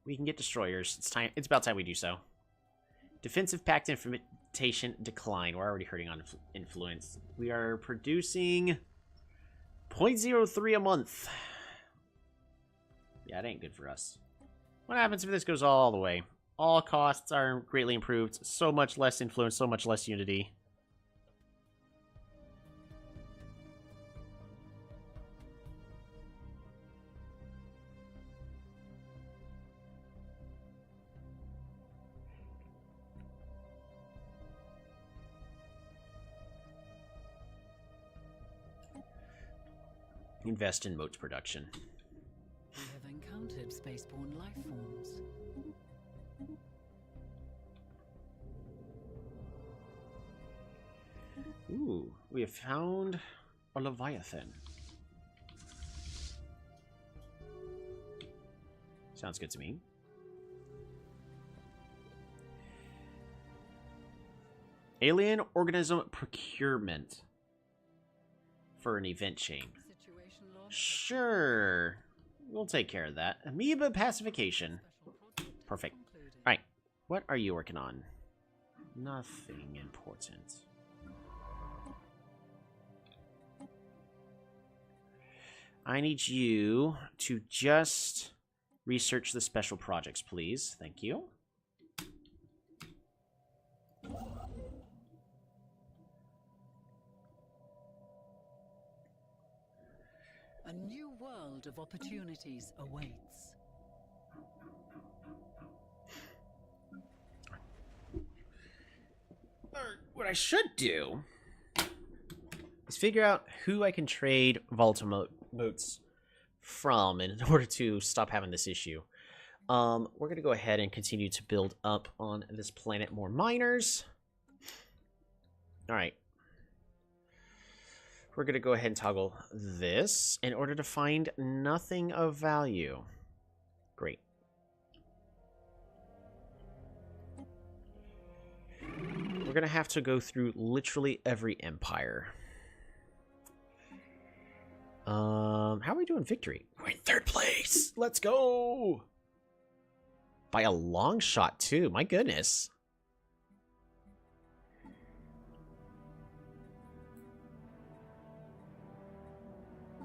we can get destroyers. It's time. It's about time we do so. Defensive pact implementation decline. We're already hurting on influence. We are producing 0.03 a month. Yeah, it ain't good for us. What happens if this goes all the way? All costs are greatly improved. So much less influence, so much less unity. Invest in moats production.
We have encountered spaceborne life forms.
Ooh, we have found a Leviathan. Sounds good to me. Alien organism procurement for an event chain.
Situation log.
Sure. We'll take care of that. Amoeba pacification. Perfect. Alright. What are you working on? Nothing important. I need you to just research the special projects, please. Thank you.
A new world of opportunities awaits.
What I should do is figure out who I can trade volatile moats from in order to stop having this issue. We're going to go ahead and continue to build up on this planet more miners. Alright. We're going to go ahead and toggle this in order to find nothing of value. Great. We're gonna have to go through literally every empire. How are we doing victory? We're in 3rd place! Let's go! By a long shot, too. My goodness.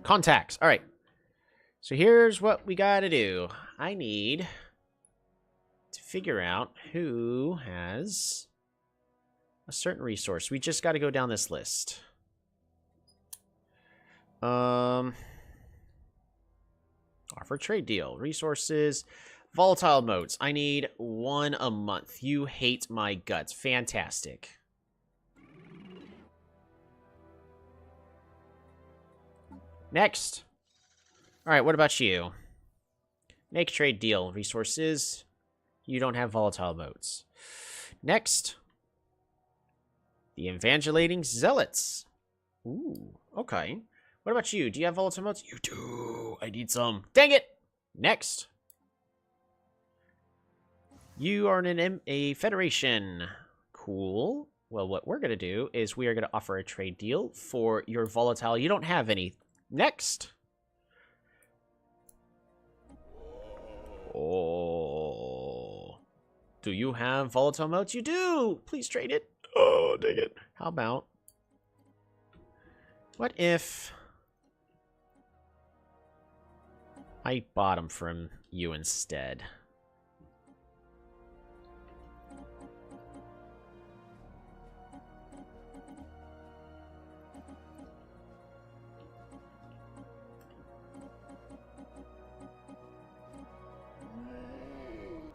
Contacts. All right. So here's what we got to do. I need to figure out who has a certain resource. We just got to go down this list. Offer trade deal. Resources. Volatile modes. I need 1 a month. You hate my guts. Fantastic. Next. Alright, what about you? Make trade deal. Resources. You don't have volatile modes. Next. The Evangelating Zealots. Ooh, okay. What about you? Do you have volatile modes? You do. I need some. Dang it! Next. You are in a federation. Cool. Well, what we're going to do is we are going to offer a trade deal for your volatile. You don't have any. Next. Oh. Do you have volatile modes? You do. Please trade it. Oh, dang it. How about... What if... I bought them from you instead?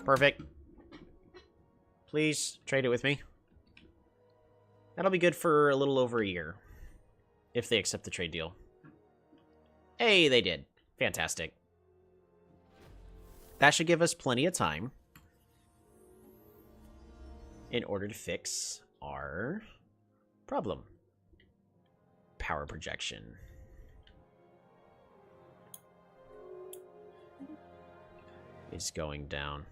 Perfect. Please trade it with me. That'll be good for a little over a year. If they accept the trade deal. Hey, they did. Fantastic. That should give us plenty of time in order to fix our problem. Power projection. Is going down.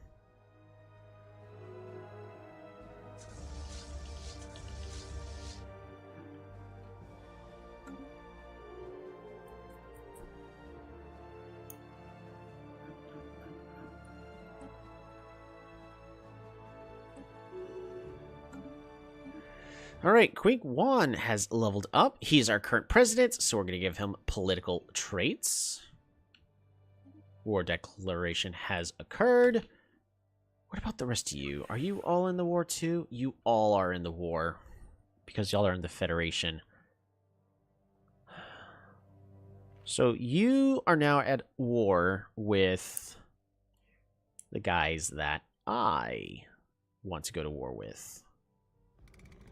Alright, Queen Juan has leveled up. He's our current president, so we're going to give him political traits. War declaration has occurred. What about the rest of you? Are you all in the war too? You all are in the war. Because y'all are in the Federation. So you are now at war with the guys that I want to go to war with.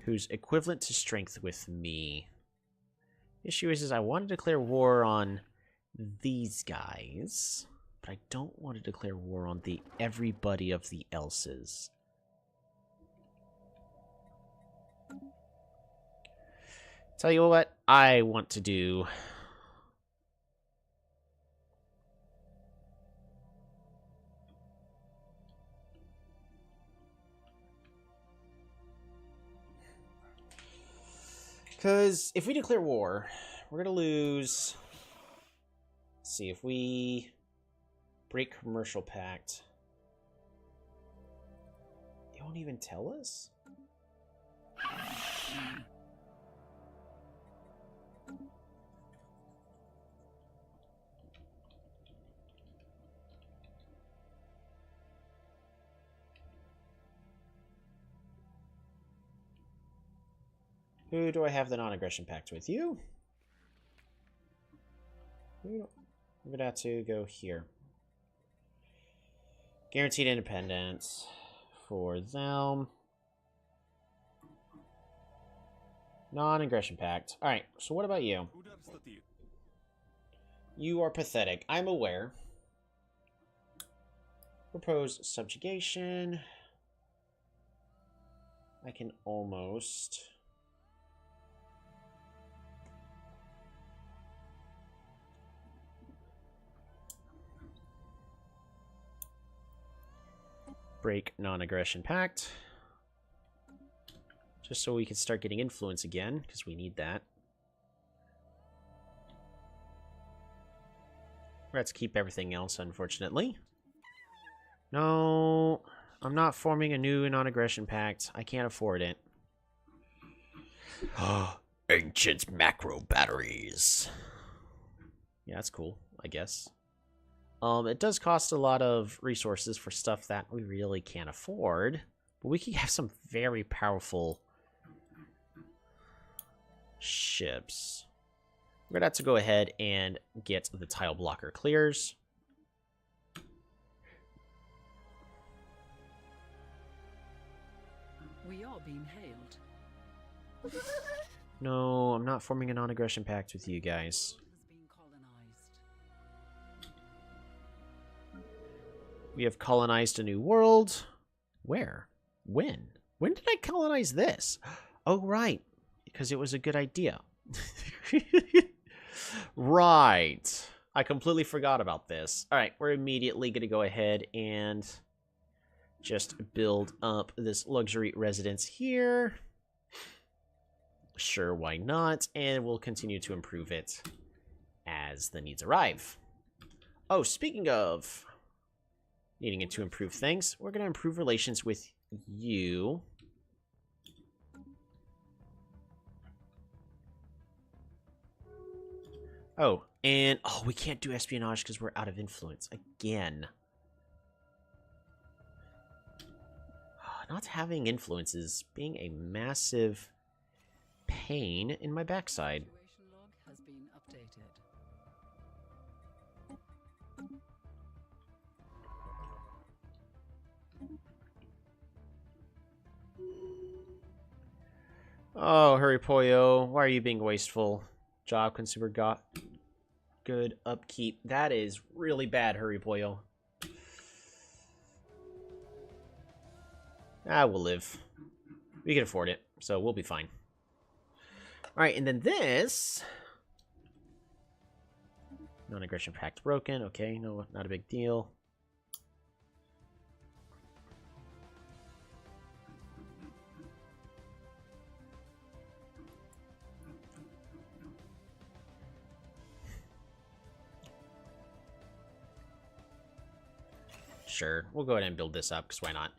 Who's equivalent to strength with me. Issue is I want to declare war on these guys, but I don't want to declare war on the everybody of the else's. Tell you what I want to do. Because if we declare war, we're going to lose... Let's see, if we break commercial pact... They won't even tell us? Who do I have the non-aggression pact with? You? I'm gonna have to go here. Guaranteed independence for them. Non-aggression pact. Alright, so what about you? You are pathetic. I'm aware. Propose subjugation. I can almost... break non-aggression pact. Just so we can start getting influence again, because we need that. Let's keep everything else, unfortunately. No, I'm not forming a new non-aggression pact. I can't afford it. Ancient macro batteries. Yeah, that's cool, I guess. It does cost a lot of resources for stuff that we really can't afford. But we can have some very powerful ships. We're gonna have to go ahead and get the tile blocker clears.
We are being hailed.
No, I'm not forming a non-aggression pact with you guys.
Has been colonized.
We have colonized a new world. Where? When? When did I colonize this? Oh, right. Because it was a good idea. Right. I completely forgot about this. All right, we're immediately going to go ahead and just build up this luxury residence here. Sure, why not? And we'll continue to improve it as the needs arrive. Oh, speaking of needing to improve things, we're going to improve relations with you. Oh, and we can't do espionage because we're out of influence again. Not having influence is being a massive pain in my backside.
Situation log has been updated.
Oh, hurry, Poyo. Why are you being wasteful? Job consumer got good upkeep. That is really bad, hurry, Poyo. We'll live. We can afford it, so we'll be fine. Alright, and then this... Non-aggression pact broken. Okay, no, not a big deal. Sure, we'll go ahead and build this up, because why not?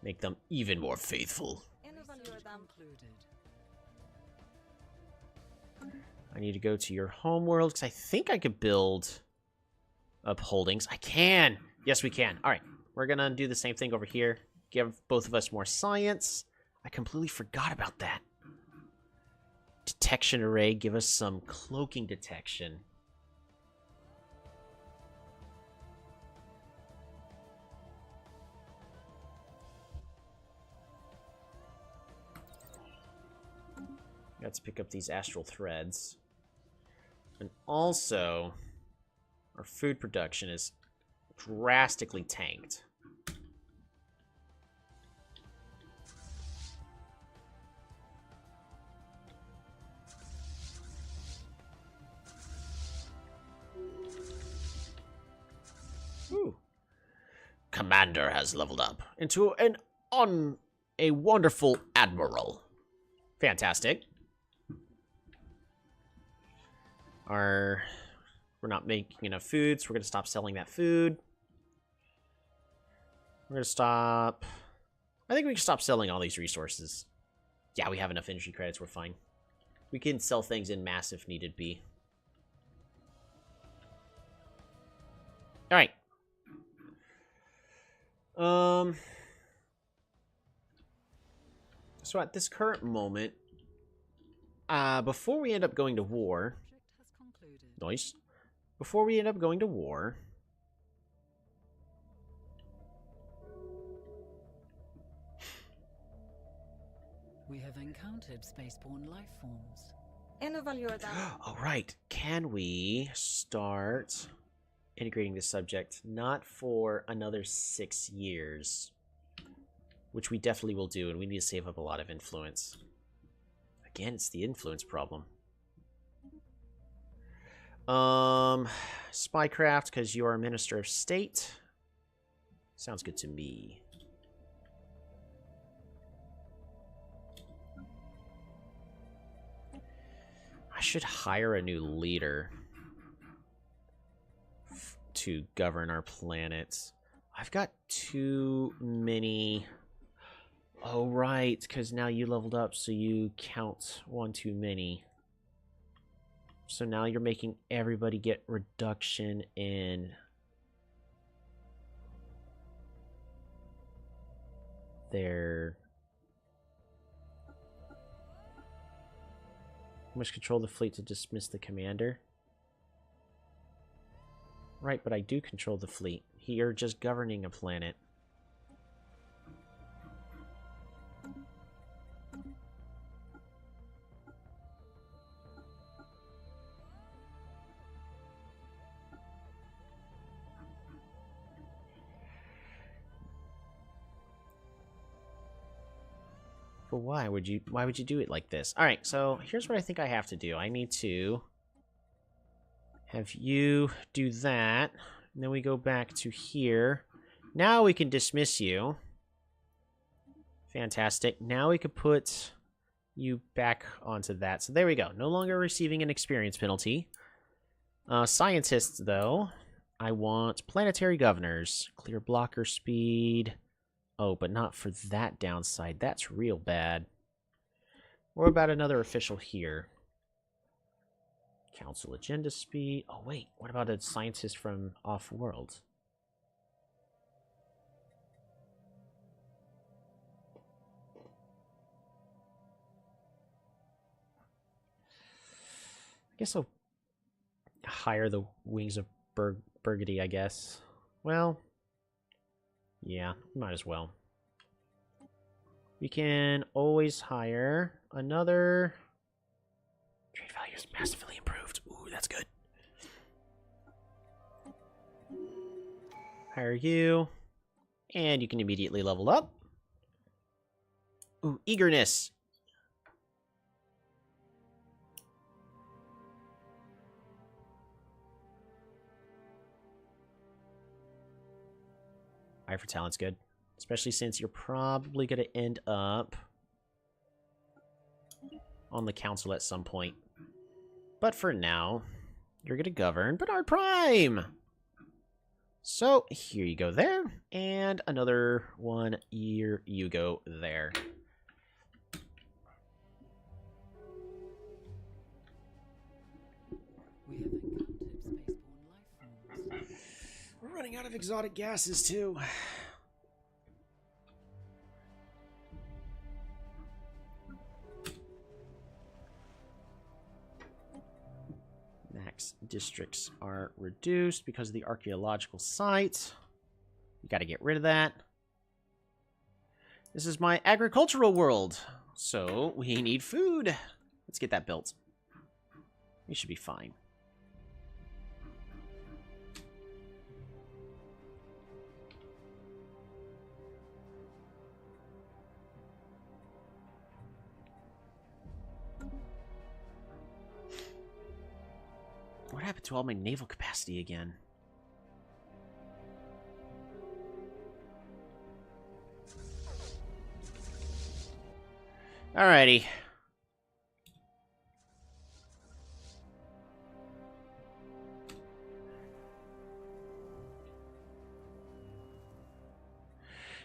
Make them even more faithful. I need to go to your home world, because I think I could build upholdings. I can! Yes, we can. Alright, we're gonna do the same thing over here. Give both of us more science. I completely forgot about that. Detection array, give us some cloaking detection. Let's pick up these astral threads. And also, our food production is drastically tanked. Ooh. Commander has leveled up into a wonderful admiral. Fantastic. We're not making enough food, so we're going to stop selling that food. We're going to stop... I think we can stop selling all these resources. Yeah, we have enough energy credits, we're fine. We can sell things in mass if needed be. Alright. So at this current moment, before we end up going to war... Nice. Before we end up going to war...
We have encountered spaceborne life forms.
All right. Can we start integrating this subject? Not for another 6 years. Which we definitely will do, and we need to save up a lot of influence. Again, it's the influence problem. Spycraft, because you are a Minister of State. Sounds good to me. I should hire a new leader to govern our planets. I've got too many... Oh, right, because now you leveled up, so you count one too many. So now you're making everybody get reduction in... their... You must control the fleet to dismiss the commander. Right, but I do control the fleet. You're just governing a planet. But why would you do it like this? All right, so here's what I think I have to do. I need to have you do that, and then we go back to here. Now we can dismiss you. Fantastic. Now we could put you back onto that. So there we go. No longer receiving an experience penalty. Scientists, though, I want planetary governors. Clear blocker speed. Oh, but not for that downside. That's real bad. What about another official here? Council agenda speed. Oh, wait. What about a scientist from off-world? I guess I'll hire the Wings of Burgundy, I guess. Well... yeah, might as well. We can always hire another... Trade value is massively improved. Ooh, that's good. Hire you. And you can immediately level up. Ooh, eagerness. Eye for talent's good. Especially since you're probably going to end up on the council at some point. But for now, you're going to govern Bernard Prime! So, here you go there. And another one, here you go there.
We have encountered spaceborne life forms.
We're running out of exotic gases, too. Max districts are reduced because of the archaeological site. You got to get rid of that. This is my agricultural world, so we need food. Let's get that built. We should be fine. What happened to all my naval capacity again? Alrighty.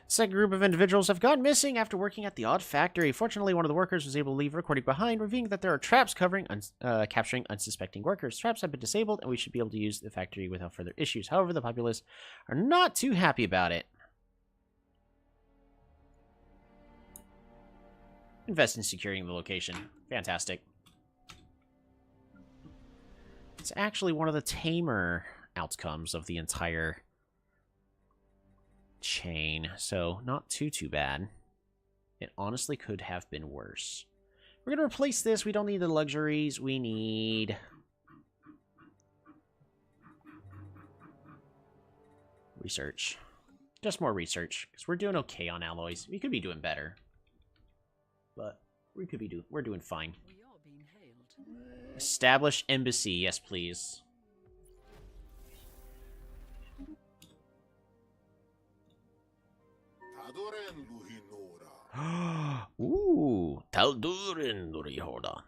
Second group of individuals have gone missing after working at the odd factory. Fortunately, one of the workers was able to leave a recording behind, revealing that there are traps capturing unsuspecting workers. Traps have been disabled, and we should be able to use the factory without further issues. However, the populace are not too happy about it. Invest in securing the location. Fantastic. It's actually one of the tamer outcomes of the entire chain, so not too bad. It honestly could have been worse. We're gonna replace this. We don't need the luxuries. We need research. Just more research, because we're doing okay on alloys. We could be doing better, but we're doing fine.
We are being hailed.
Establish embassy, yes please. Ooh, Taldurin Nurihoda.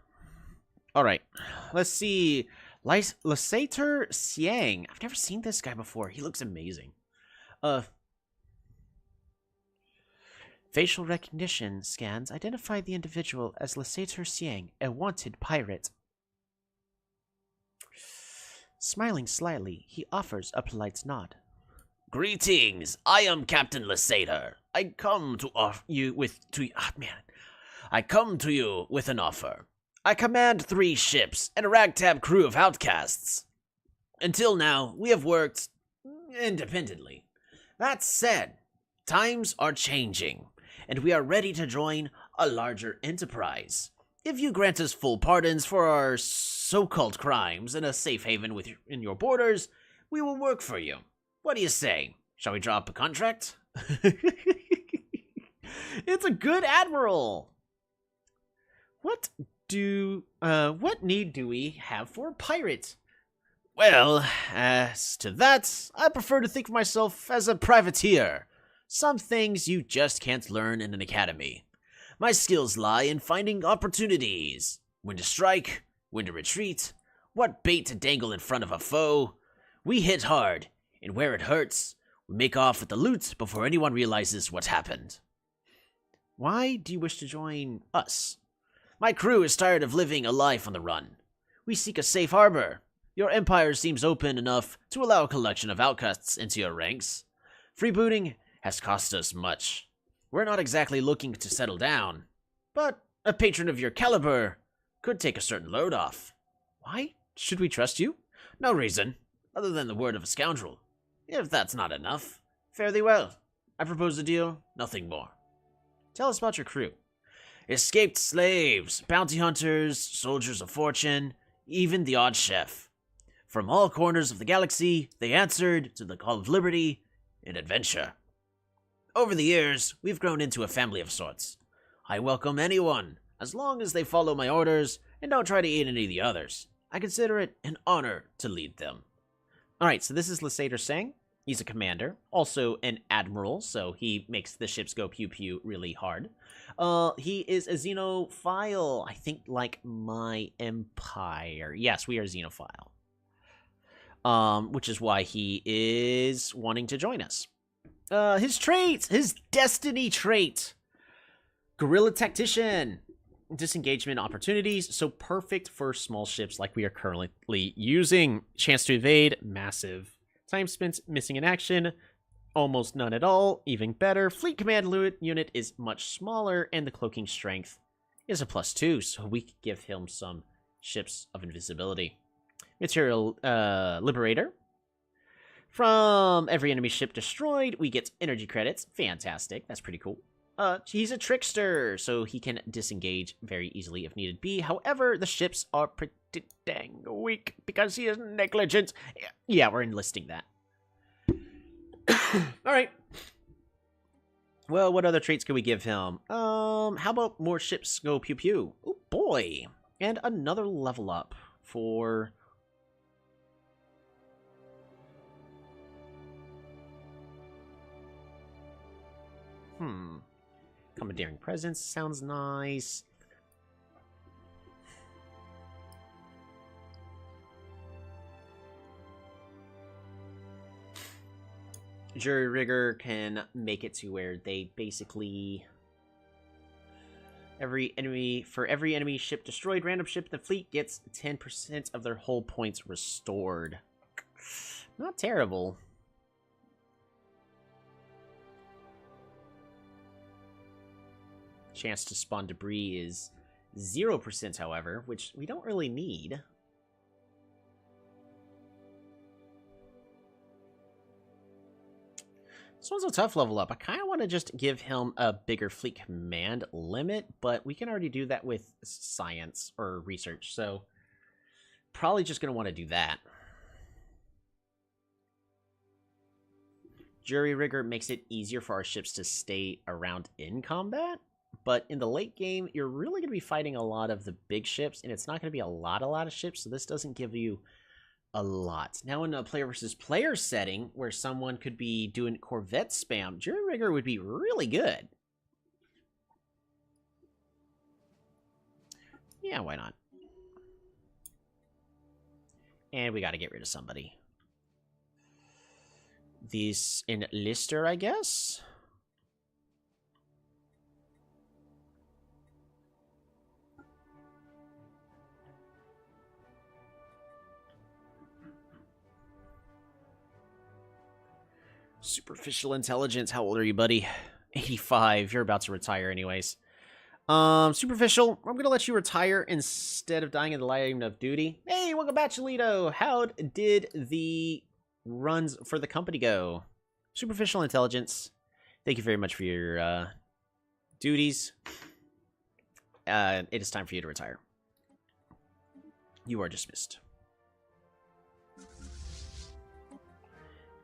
Alright, let's see. Lysator Siang. I've never seen this guy before. He looks amazing. Facial recognition scans identify the individual as Lysator Siang, a wanted pirate. Smiling slyly, he offers a polite nod. Greetings, I am Captain Lysator. I come to you with an offer. I command 3 ships and a ragtag crew of outcasts. Until now, we have worked independently. That said, times are changing, and we are ready to join a larger enterprise. If you grant us full pardons for our so-called crimes and a safe haven within your borders, we will work for you. What do you say? Shall we draw up a contract? It's a good admiral. What need do we have for a pirate? Well, as to that, I prefer to think of myself as a privateer. Some things you just can't learn in an academy. My skills lie in finding opportunities. When to strike, when to retreat, what bait to dangle in front of a foe. We hit hard, and where it hurts, we make off with the loot before anyone realizes what happened. Why do you wish to join us? My crew is tired of living a life on the run. We seek a safe harbor. Your empire seems open enough to allow a collection of outcasts into your ranks. Freebooting has cost us much. We're not exactly looking to settle down, but a patron of your caliber could take a certain load off. Why should we trust you? No reason, other than the word of a scoundrel. If that's not enough, fare thee well. I propose a deal, nothing more. Tell us about your crew. Escaped slaves, bounty hunters, soldiers of fortune, even the odd chef. From all corners of the galaxy, they answered to the call of liberty and adventure. Over the years, we've grown into a family of sorts. I welcome anyone, as long as they follow my orders and don't try to eat any of the others. I consider it an honor to lead them. Alright, so this is Lysator Sang. He's a commander, also an admiral, so he makes the ships go pew-pew really hard. He is a xenophile, I think like my empire. Yes, we are xenophile. Which is why he is wanting to join us. His traits, his destiny trait. Guerrilla Tactician. Disengagement opportunities, so perfect for small ships like we are currently using. Chance to evade, massive. Time spent missing in action, almost none at all, even better. Fleet command unit is much smaller, and the cloaking strength is a +2, so we could give him some ships of invisibility. Material Liberator. From every enemy ship destroyed, we get energy credits. Fantastic, that's pretty cool. He's a trickster, so he can disengage very easily if needed be. However, the ships are pretty dang weak because he is negligent. Yeah, we're enlisting that. Alright. Well, what other traits can we give him? How about more ships go pew-pew? Oh, boy. And another level up for... Commandeering presence sounds nice. Jury Rigger can make it to where they basically... For every enemy ship destroyed, random ship in the fleet gets 10% of their hull points restored. Not terrible. Chance to spawn debris is 0%, however, which we don't really need. This one's a tough level up. I kind of want to just give him a bigger fleet command limit, but we can already do that with science or research, so probably just going to want to do that. Jury Rigger makes it easier for our ships to stay around in combat. But in the late game, you're really going to be fighting a lot of the big ships, and it's not going to be a lot of ships, so this doesn't give you a lot. Now in a player versus player setting, where someone could be doing Corvette spam, Jury Rigger would be really good. Yeah, why not? And we got to get rid of somebody. This enlister, I guess? Superficial intelligence. How old are you, buddy? 85. You're about to retire anyways. Superficial, I'm gonna let you retire instead of dying in the line of duty. Hey, welcome back, Cholito. How did the runs for the company go? Superficial intelligence, thank you very much for your duties. It is time for you to retire. You are dismissed.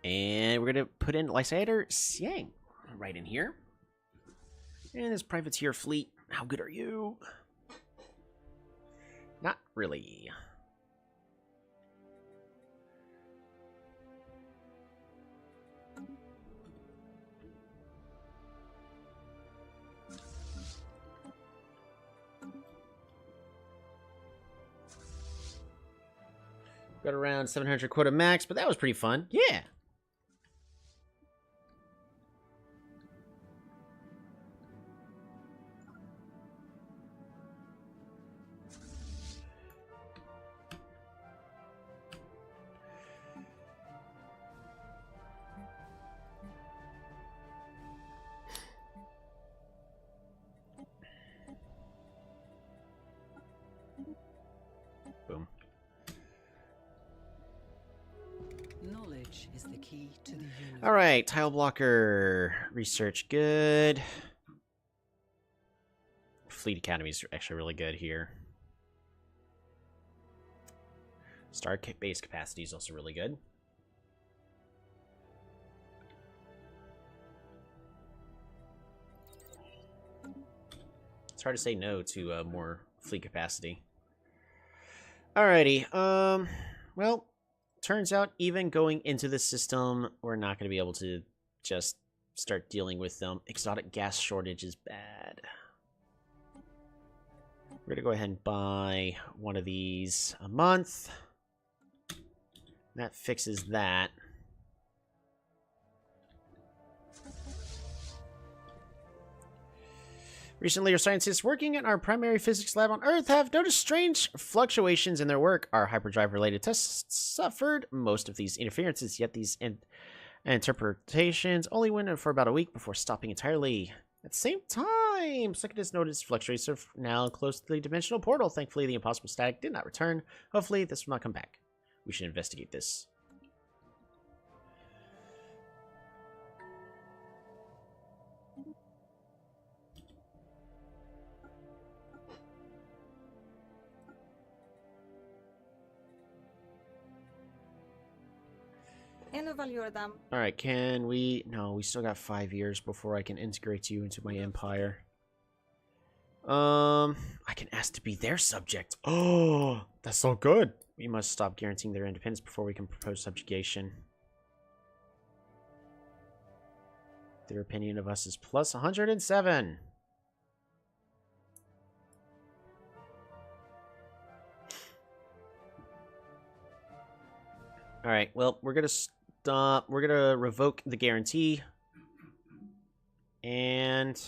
And we're gonna put in Lysander Siang right in here. And this privateer fleet. How good are you? Not really. Got around 700 quota max, but that was pretty fun. Yeah. Boom.
Knowledge is the key to the universe.
All right, tile blocker research good. Fleet Academy is actually really good here. Star base capacity is also really good. It's hard to say no to more fleet capacity. Alrighty, well, turns out even going into the system, we're not going to be able to just start dealing with them. Exotic gas shortage is bad. We're going to go ahead and buy one of these a month. That fixes that. Recently, our scientists working in our primary physics lab on Earth have noticed strange fluctuations in their work. Our hyperdrive-related tests suffered most of these interferences, yet these interpretations only went for about a week before stopping entirely. At the same time, scientists noticed fluctuations are now close to the dimensional portal. Thankfully, the impossible static did not return. Hopefully, this will not come back. We should investigate this. Alright, can we... No, we still got 5 years before I can integrate you into my empire. I can ask to be their subject. Oh, that's so good. We must stop guaranteeing their independence before we can propose subjugation. Their opinion of us is plus 107. Alright, well, we're gonna stop. We're gonna revoke the guarantee. And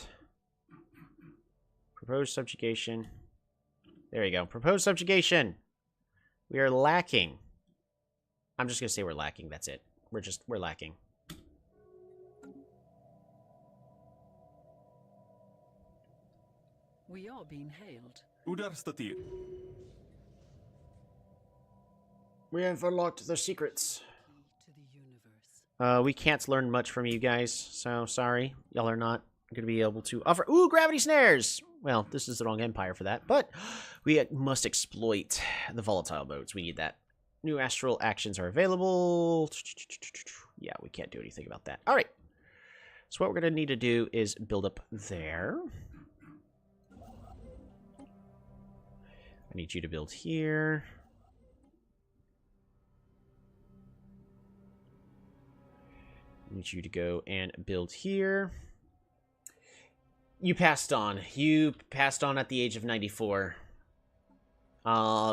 propose subjugation. There you go. Propose subjugation. We are lacking. I'm just gonna say we're lacking. That's it. We're lacking.
We are being hailed.
We have unlocked their secrets.
Key to the universe.
We can't learn much from you guys, so sorry. Y'all are not going to be able to offer... Ooh, gravity snares! Well, this is the wrong empire for that, but we must exploit the volatile modes. We need that. New astral actions are available. Yeah, we can't do anything about that. All right. So what we're going to need to do is build up there. I need you to build here. Need you to go and build here. You passed on. You passed on at the age of 94.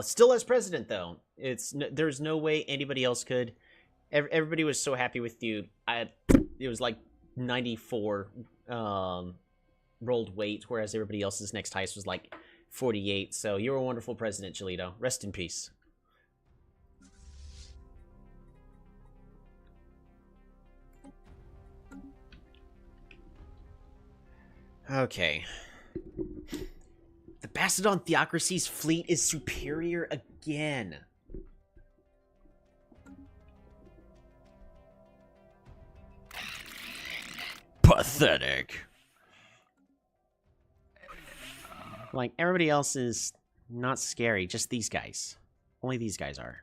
Still as president, though. There's no way anybody else could. Everybody was so happy with you. It was like 94 rolled weight, whereas everybody else's next highest was like 48. So you're a wonderful president, Cholito. Rest in peace. Okay. The Bastodon Theocracy's fleet is superior again. Pathetic. Like, everybody else is not scary, just these guys. Only these guys are.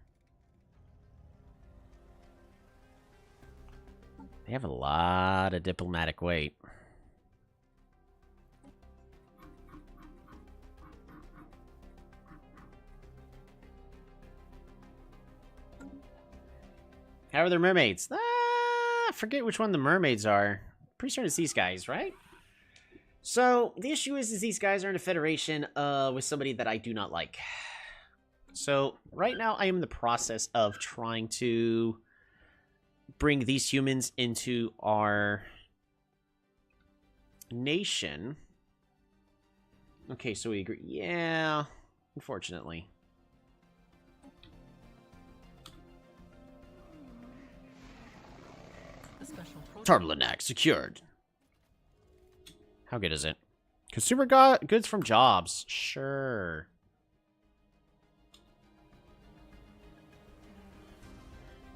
They have a lot of diplomatic weight. How are their mermaids? I forget which one the mermaids are. Pretty sure it's these guys, right? So, the issue is these guys are in a federation with somebody that I do not like. So, right now I am in the process of trying to bring these humans into our nation. Okay, so we agree. Yeah, unfortunately. Tartalanak secured. How good is it? Consumer goods from jobs. Sure.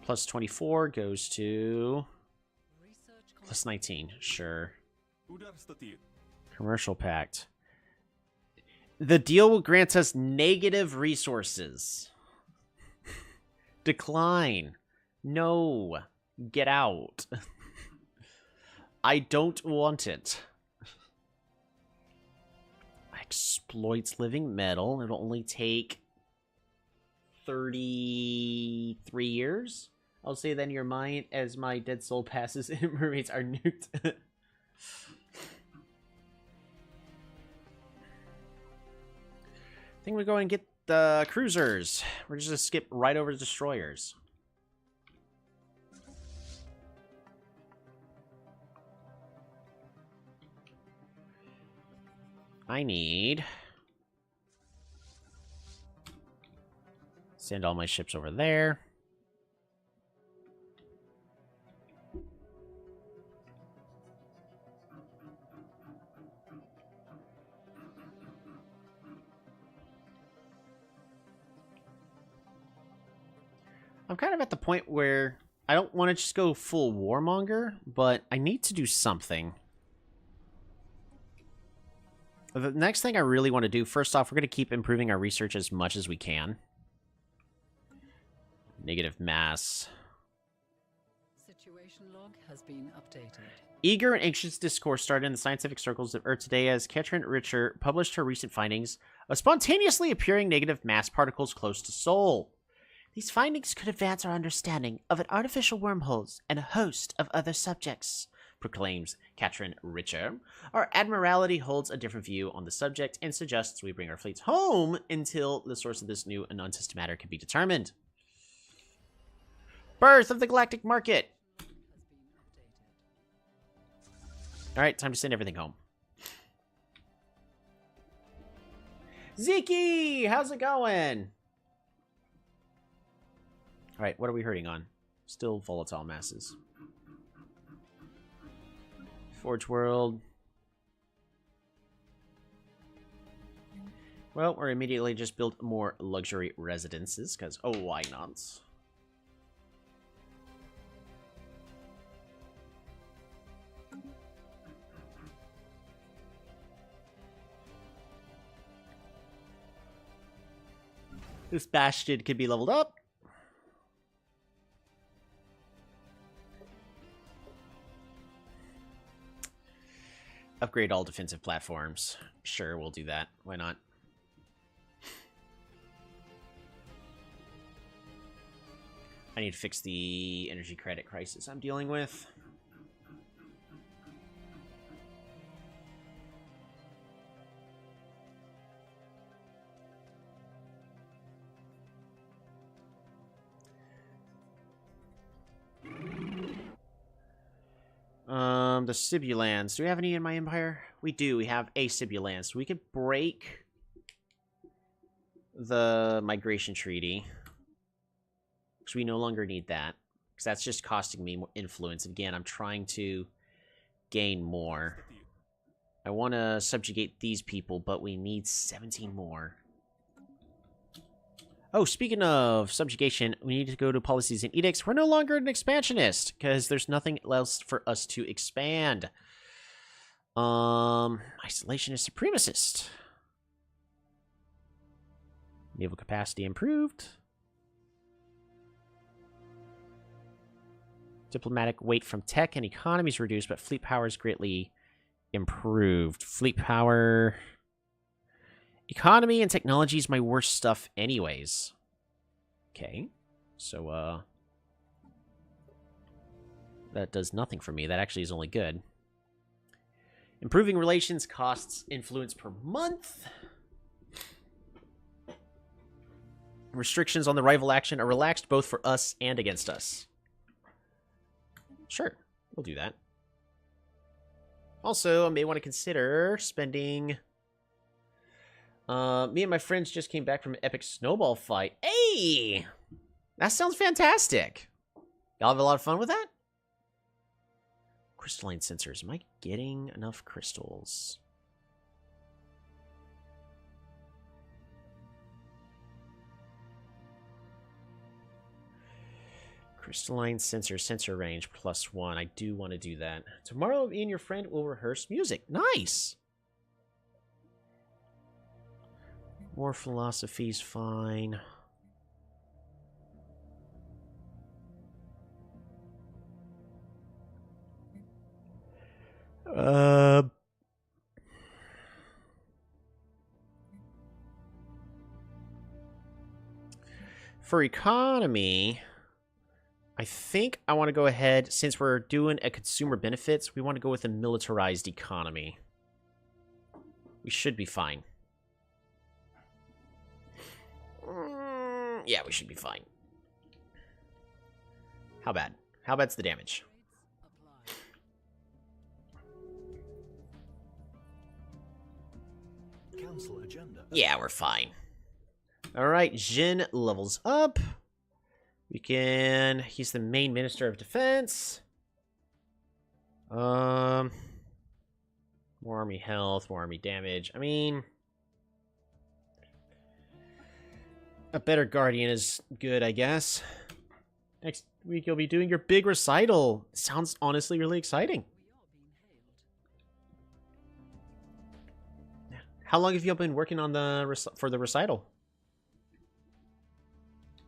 Plus 24 goes to plus 19. Sure. Commercial pact. The deal will grant us negative resources. Decline. No. Get out. I don't want it. Exploits living metal. It'll only take 33 years. I'll say that in your mind as my dead soul passes and mermaids are nuked. I think we go and get the cruisers. We're just gonna skip right over to destroyers. I need... send all my ships over there. I'm kind of at the point where I don't want to just go full warmonger, but I need to do something. The next thing I really want to do, first off, we're going to keep improving our research as much as we can. Negative mass.
Situation log has been updated.
Eager and anxious discourse started in the scientific circles of Earth today as Katrin Richer published her recent findings of spontaneously appearing negative mass particles close to Sol. These findings could advance our understanding of an artificial wormholes and a host of other subjects, proclaims Katrin Richer. Our Admiralty holds a different view on the subject and suggests we bring our fleets home until the source of this new and untested matter can be determined. Birth of the Galactic Market. Alright, time to send everything home. Ziki! How's it going? Alright, what are we hurting on? Still volatile masses. Forge World. Well, we're immediately just build more luxury residences, because, oh, why not? This Bastion could be leveled up. Upgrade all defensive platforms. Sure, we'll do that. Why not? I need to fix the energy credit crisis I'm dealing with. from the Sibulans. Do we have any in my empire? We do. We have a Sibulan. So we could break the migration treaty. Because we no longer need that. Because that's just costing me more influence. Again, I'm trying to gain more. I want to subjugate these people, but we need 17 more. Oh, speaking of subjugation, we need to go to policies and edicts. We're no longer an expansionist, because there's nothing else for us to expand. Isolationist supremacist. Naval capacity improved. Diplomatic weight from tech and economy is reduced, but fleet power is greatly improved. Fleet power... Economy and technology is my worst stuff anyways. Okay. So, that does nothing for me. That actually is only good. Improving relations costs influence per month. Restrictions on the rival action are relaxed both for us and against us. Sure, we'll do that. Also, I may want to consider spending... me and my friends just came back from an epic snowball fight. Hey! That sounds fantastic. Y'all have a lot of fun with that? Crystalline sensors. Am I getting enough crystals? Crystalline sensor range +1. I do want to do that. Tomorrow, me and your friend will rehearse music. Nice! More philosophy's fine. For economy, I think I want to go ahead, since we're doing a consumer benefits, we want to go with a militarized economy. We should be fine. Yeah, we should be fine. How bad? How bad's the damage?
Council agenda.
Yeah, we're fine. Alright, Jin levels up. We can... He's the main Minister of Defense. More army health, more army damage. I mean... A better Guardian is good, I guess. Next week you'll be doing your big recital. Sounds honestly really exciting. How long have you been working on the for the recital?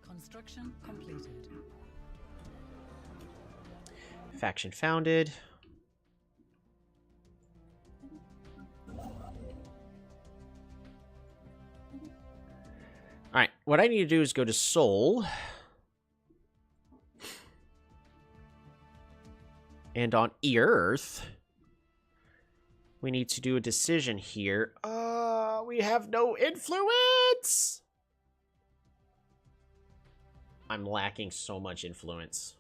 Construction completed.
Faction founded. Alright, what I need to do is go to Seoul. And on Earth, we need to do a decision here. We have no influence! I'm lacking so much influence.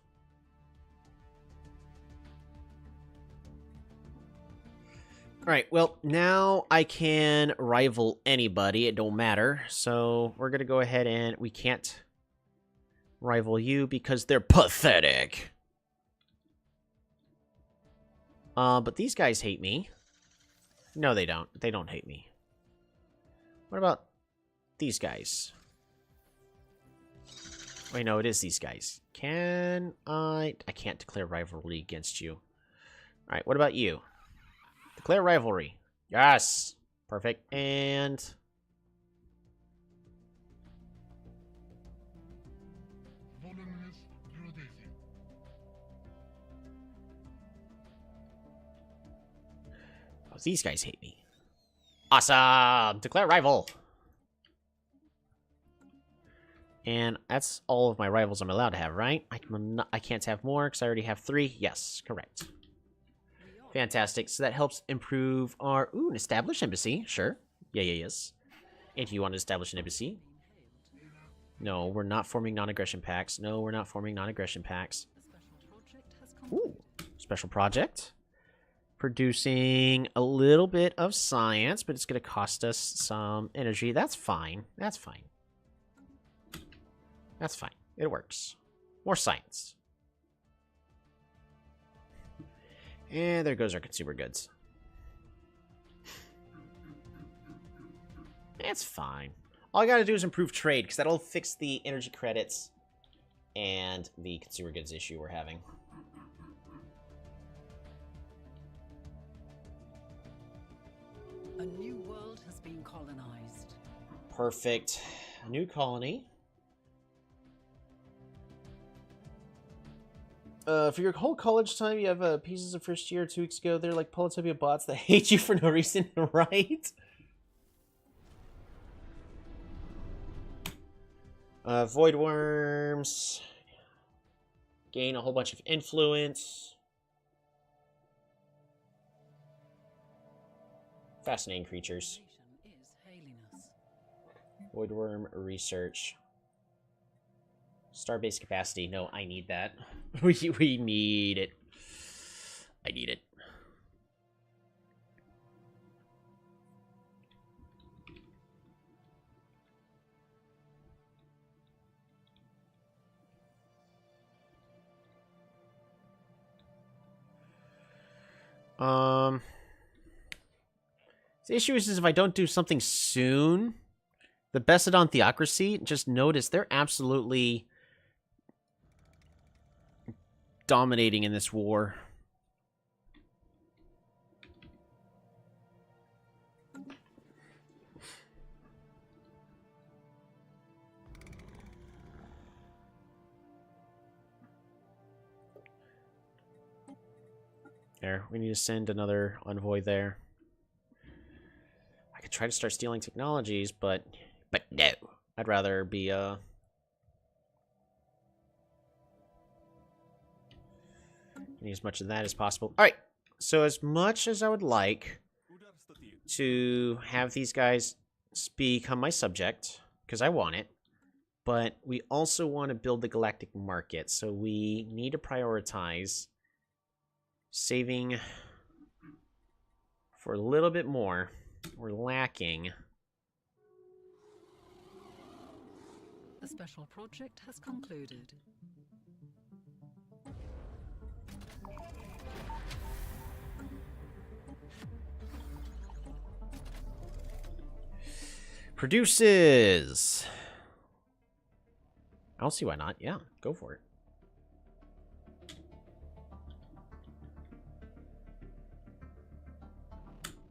Alright, well, now I can rival anybody. It don't matter. So, we're gonna go ahead and... We can't rival you because they're pathetic. But these guys hate me. No, they don't. They don't hate me. What about these guys? Wait, no, it is these guys. Can I... I can't declare rivalry against you. Alright, what about you? Declare rivalry. Yes! Perfect. And... Oh, these guys hate me. Awesome! Declare rival! And that's all of my rivals I'm allowed to have, right? I can't have more because I already have 3. Yes, correct. Fantastic. So that helps improve our... Ooh, an established embassy. Sure. Yeah, yes. And you want to establish an embassy? No, we're not forming non-aggression pacts. No, we're not forming non-aggression pacts. Ooh, special project. producing a little bit of science, but it's going to cost us some energy. That's fine. That's fine. That's fine. It works. More science. And there goes our consumer goods. It's fine. All I gotta do is improve trade, because that'll fix the energy credits and the consumer goods issue we're having.
A new world has been colonized.
Perfect. A new colony. For your whole college time, you have pieces of first year 2 weeks ago. They're like Polytopia bots that hate you for no reason, right? Void worms. Gain a whole bunch of influence. Fascinating creatures.
Is hailiness.
Void worm research. Starbase capacity. No, I need that. We need it. I need it. The issue is if I don't do something soon, the Bessedon Theocracy, just notice they're absolutely dominating in this war. There, we need to send another envoy there. I could try to start stealing technologies, but no. I'd rather be need as much of that as possible. All right. So as much as I would like to have these guys become my subject, because I want it, but we also want to build the galactic market, so we need to prioritize saving for a little bit more. We're lacking.
The special project has concluded.
Produces. I don't see why not. Yeah, go for it.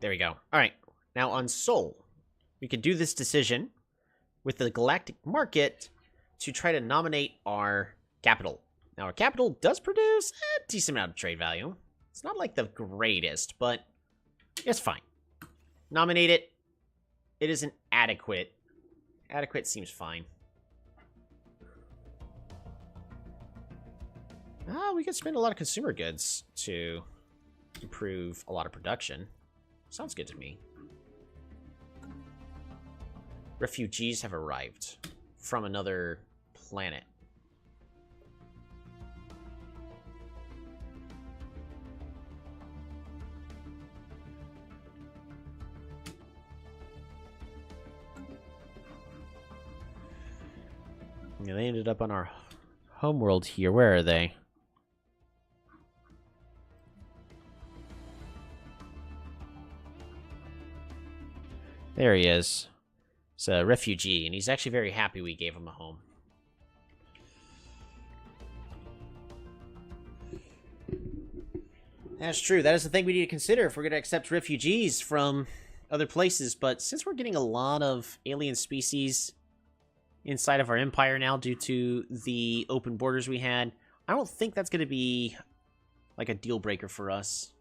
There we go. All right. Now on Sol, we can do this decision with the galactic market to try to nominate our capital. Now our capital does produce a decent amount of trade value. It's not like the greatest, but it's fine. Nominate it. It isn't adequate. Adequate seems fine. We could spend a lot of consumer goods to improve a lot of production. Sounds good to me. Refugees have arrived from another planet. Yeah, they ended up on our homeworld here. Where are they? There he is. He's a refugee, and he's actually very happy we gave him a home. That's true. That is the thing we need to consider if we're going to accept refugees from other places. But since we're getting a lot of alien species inside of our empire now due to the open borders we had, I don't think that's going to be like a deal breaker for us.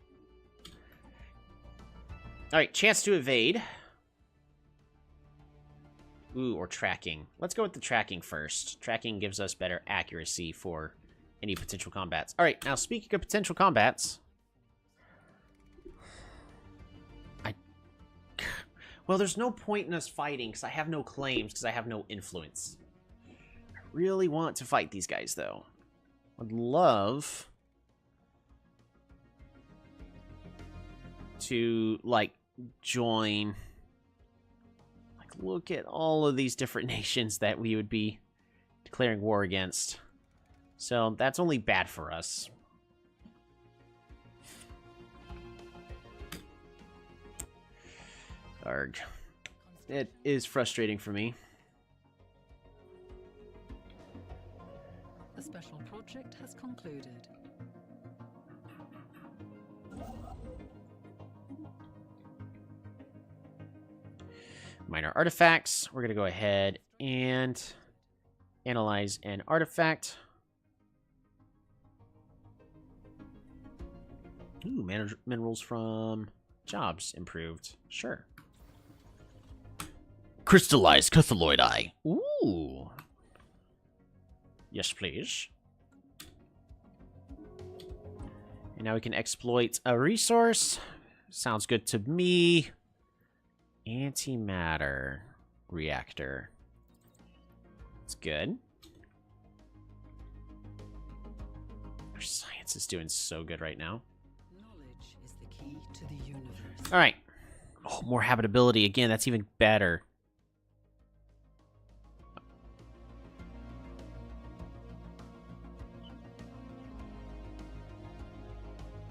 All right, chance to evade. Ooh, or tracking. Let's go with the tracking first. Tracking gives us better accuracy for any potential combats. All right, now speaking of potential combats, well, there's no point in us fighting because I have no claims, because I have no influence. I really want to fight these guys, though. I'd love to, like, join. Like, look at all of these different nations that we would be declaring war against. So that's only bad for us. Arg. It is frustrating for me.
The special project has concluded.
Minor artifacts. We're going to go ahead and analyze an artifact. Ooh, minerals from jobs improved. Sure. Crystallized Cathalloid Eye. Ooh. Yes, please. And now we can exploit a resource. Sounds good to me. Antimatter reactor. It's good. Our science is doing so good right now.
Knowledge is the key to the universe.
All right. Oh, more habitability. Again, that's even better.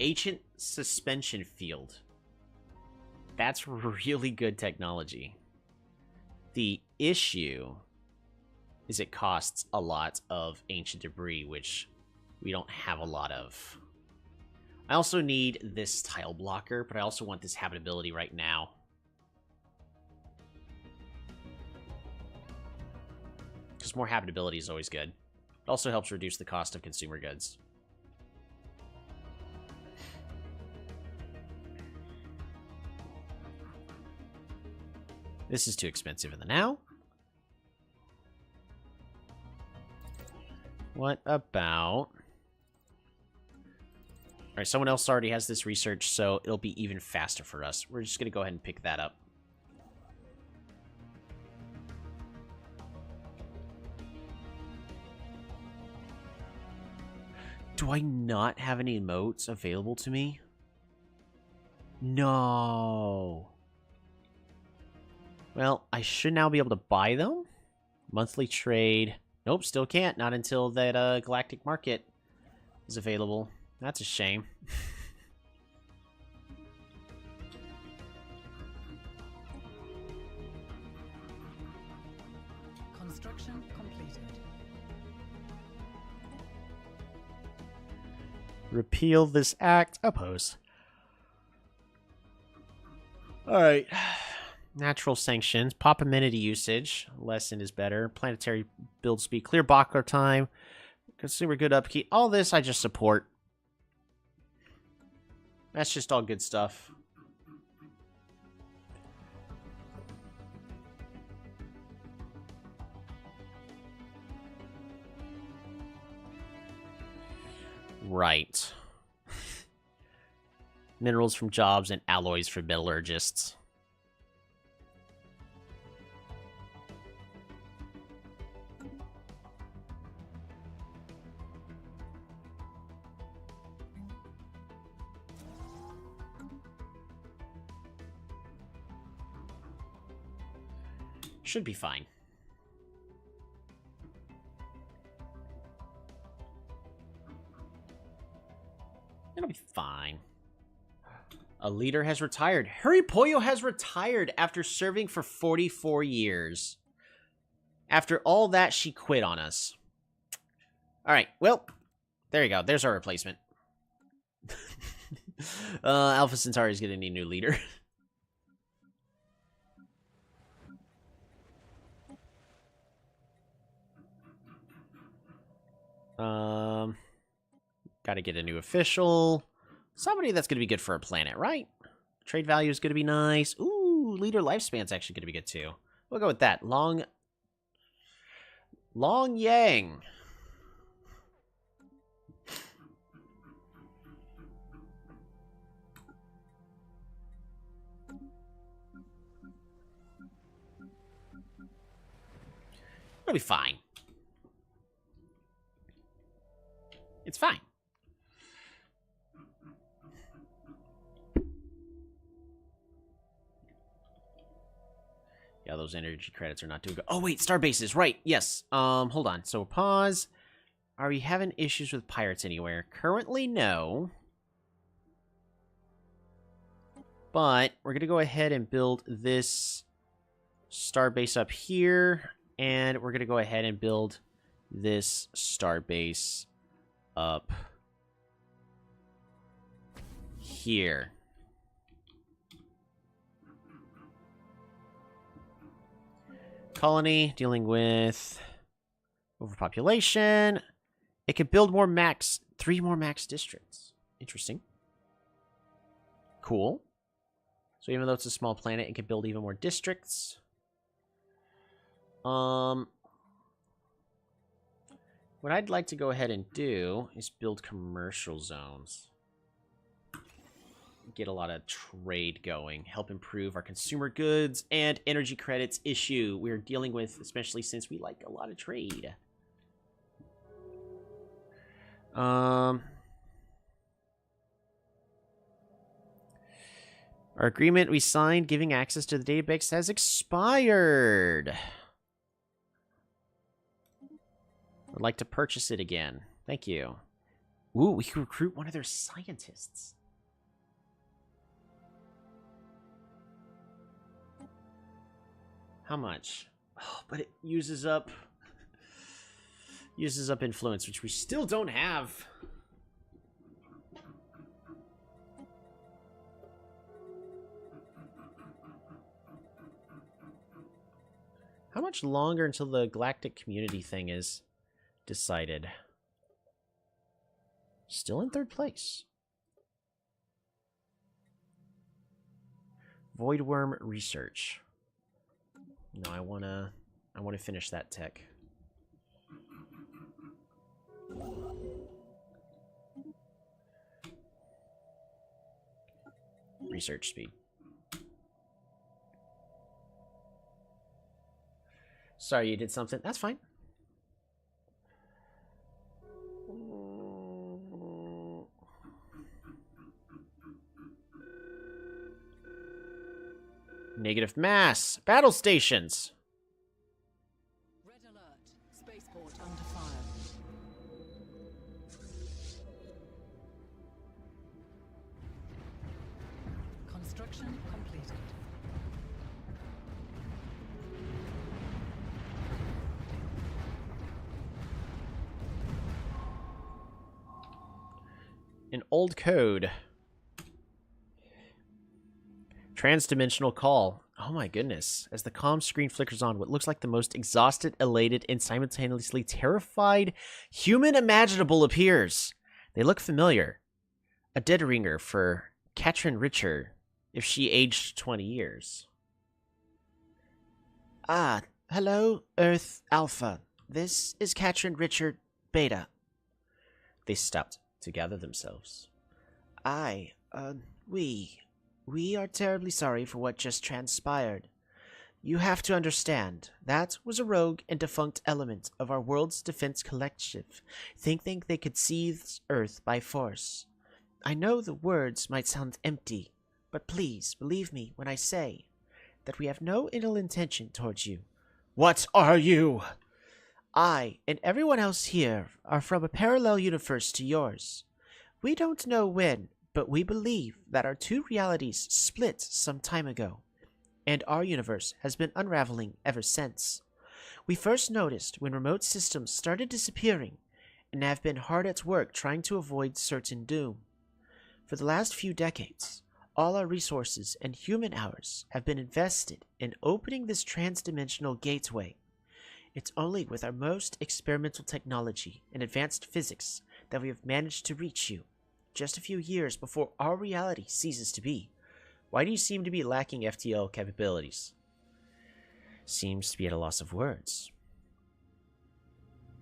Ancient suspension field. That's really good technology. The issue is it costs a lot of ancient debris, which we don't have a lot of. I also need this tile blocker, but I also want this habitability right now. Because more habitability is always good. It also helps reduce the cost of consumer goods. This is too expensive in the now. What about... Alright, someone else already has this research, so it'll be even faster for us. We're just going to go ahead and pick that up. Do I not have any emotes available to me? No. Well, I should now be able to buy them. Monthly trade. Nope, still can't. Not until that galactic market is available. That's a shame.
Construction completed.
Repeal this act. Oppose. Alright. Natural sanctions. Pop amenity usage. Lessen is better. Planetary build speed. Clear Bockler time. Consumer good upkeep. All this I just support. That's just all good stuff. Right. Minerals from jobs and alloys for metallurgists. Should be fine. It'll be fine. A leader has retired. Harry Pollo has retired after serving for 44 years. After all that, she quit on us. Alright, well, there you go. There's our replacement. Alpha Centauri is going to need a new leader. Gotta get a new official. Somebody that's gonna be good for a planet, right? Trade value is gonna be nice. Ooh, leader lifespan's actually gonna be good too. We'll go with that. Long Yang. It'll be fine. It's fine. Yeah, those energy credits are not doing good. Oh, wait, star bases, right, yes. Hold on. So, pause. Are we having issues with pirates anywhere? Currently, no. But we're going to go ahead and build this star base up here. And we're going to go ahead and build this star base up here. Colony, dealing with overpopulation. It could build more max, 3 more max districts. Interesting. Cool. So even though it's a small planet, it can build even more districts. What I'd like to go ahead and do is build commercial zones. Get a lot of trade going. Help improve our consumer goods and energy credits issue we're dealing with, especially since we like a lot of trade. Our agreement we signed giving access to the database has expired. I'd like to purchase it again. Thank you. Ooh, we can recruit one of their scientists. How much? Oh, but it uses up influence, which we still don't have. How much longer until the galactic community thing is decided? Still in 3rd place. Voidworm research. No, I wanna finish that tech. Research speed. Sorry, you did something. That's fine. Negative mass. Battle stations.
Red alert. Spaceport under fire. Construction completed.
An old code. Transdimensional call. Oh my goodness. As the comm screen flickers on, what looks like the most exhausted, elated, and simultaneously terrified human imaginable appears. They look familiar. A dead ringer for Katrin Richer, if she aged 20 years. Ah, hello, Earth Alpha. This is Katrin Richer Beta. They stopped to gather themselves. We are terribly sorry for what just transpired. You have to understand, that was a rogue and defunct element of our world's defense collective, thinking they could seize Earth by force. I know the words might sound empty, but please believe me when I say that we have no ill intention towards you. What are you? I and everyone else here are from a parallel universe to yours. We don't know when, but we believe that our 2 realities split some time ago, and our universe has been unraveling ever since. We first noticed when remote systems started disappearing, and have been hard at work trying to avoid certain doom. For the last few decades, all our resources and human hours have been invested in opening this transdimensional gateway. It's only with our most experimental technology and advanced physics that we have managed to reach you, just a few years before our reality ceases to be. Why do you seem to be lacking FTL capabilities? Seems to be at a loss of words.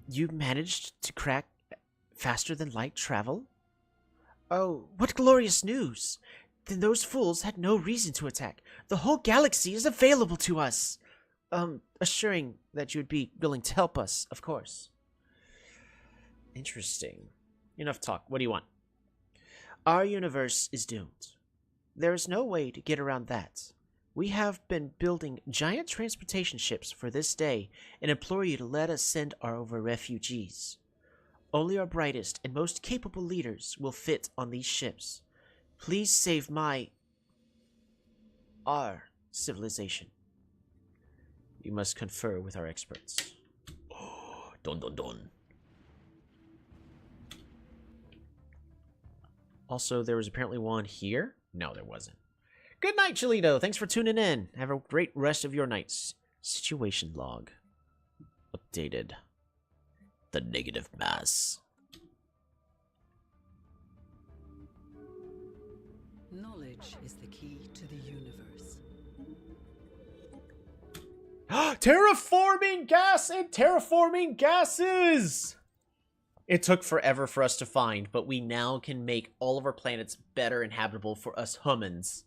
You managed to crack faster than light travel? Oh, what glorious news! Then those fools had no reason to attack. The whole galaxy is available to us. Assuring that you would be willing to help us, of course. Interesting. Enough talk. What do you want? Our universe is doomed. There is no way to get around that. We have been building giant transportation ships for this day and implore you to let us send our refugees. Only our brightest and most capable leaders will fit on these ships. Please save our civilization. You must confer with our experts. Oh, dun dun dun. Also, there was apparently one here. No, there wasn't. Good night, Cholito. Thanks for tuning in. Have a great rest of your nights. Situation log. Updated. The negative mass.
Knowledge is the key to the universe.
Terraforming gas and terraforming gases! It took forever for us to find, but we now can make all of our planets better inhabitable for us humans.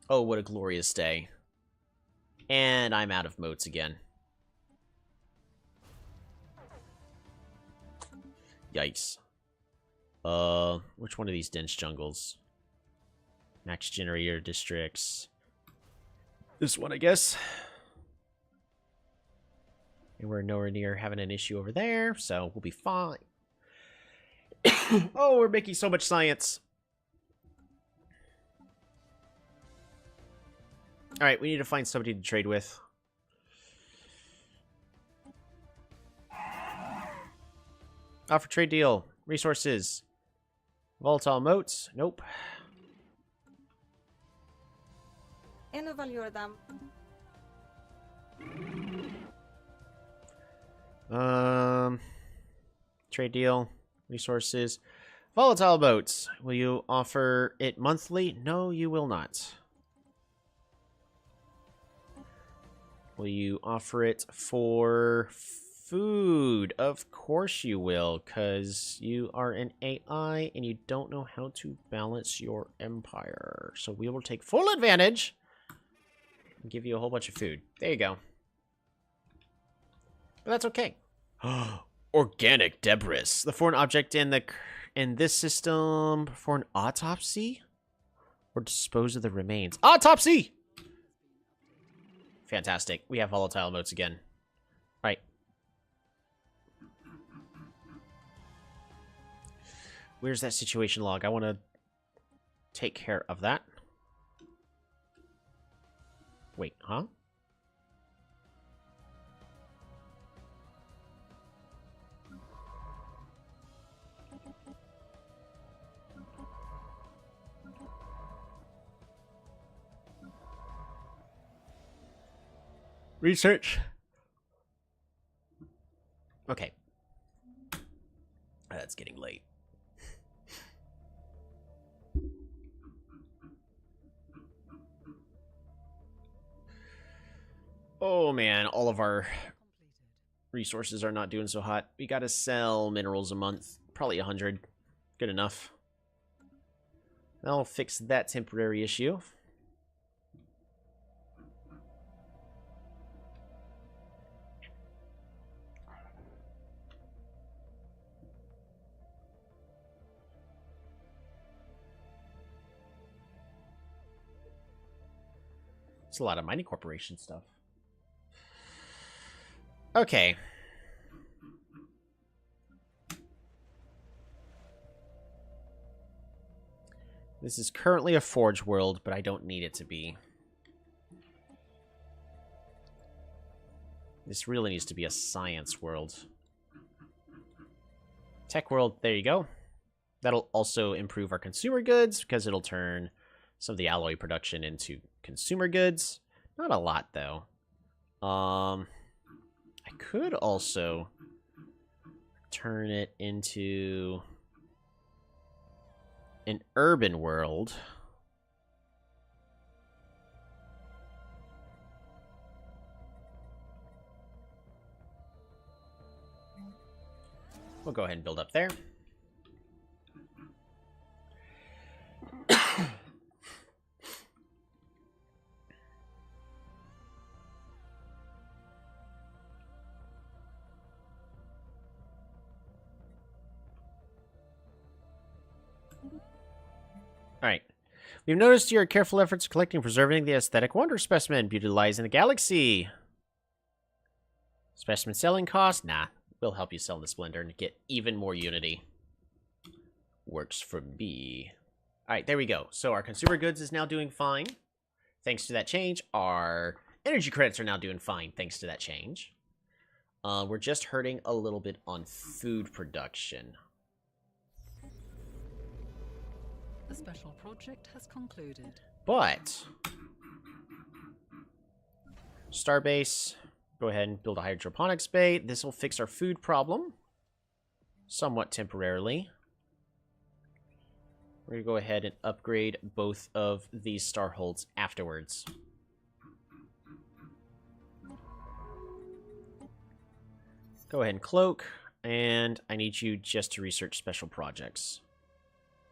Oh, what a glorious day. And I'm out of moats again. Yikes. Which one of these dense jungles? Max generator districts. This one, I guess. And we're nowhere near having an issue over there, so we'll be fine. Oh, we're making so much science. Alright, we need to find somebody to trade with. Offer trade deal. Resources. Volatile moats. Nope. Trade deal. Resources. Volatile boats. Will you offer it monthly? No, you will not. Will you offer it for food? Of course you will, because you are an AI and you don't know how to balance your empire. So we will take full advantage and give you a whole bunch of food. There you go. But that's okay. Organic debris. The foreign object in this system for an autopsy? Or dispose of the remains. Autopsy! Fantastic. We have volatile moats again. Right. Where's that situation log? I want to take care of that. Wait, huh? Research. Okay. That's getting late. Oh man, all of our resources are not doing so hot. We gotta sell minerals a month. Probably 100. Good enough. That'll fix that temporary issue. It's a lot of mining corporation stuff. Okay. This is currently a forge world, but I don't need it to be. This really needs to be a science world. Tech world, there you go. That'll also improve our consumer goods, because it'll turn some of the alloy production into consumer goods. Not a lot, though. I could also turn it into an urban world. We'll go ahead and build up there. Alright. We've noticed your careful efforts collecting and preserving the aesthetic wonder specimen. Beauty lies in the galaxy. Specimen selling cost? Nah. We'll help you sell the Splendor and get even more unity. Works for me. Alright, there we go. So our consumer goods is now doing fine. Thanks to that change. Our energy credits are now doing fine thanks to that change. We're just hurting a little bit on food production.
The special project has concluded.
But Starbase, go ahead and build a hydroponics bay. This will fix our food problem somewhat temporarily. We're going to go ahead and upgrade both of these starholds afterwards. Go ahead and cloak, and I need you just to research special projects.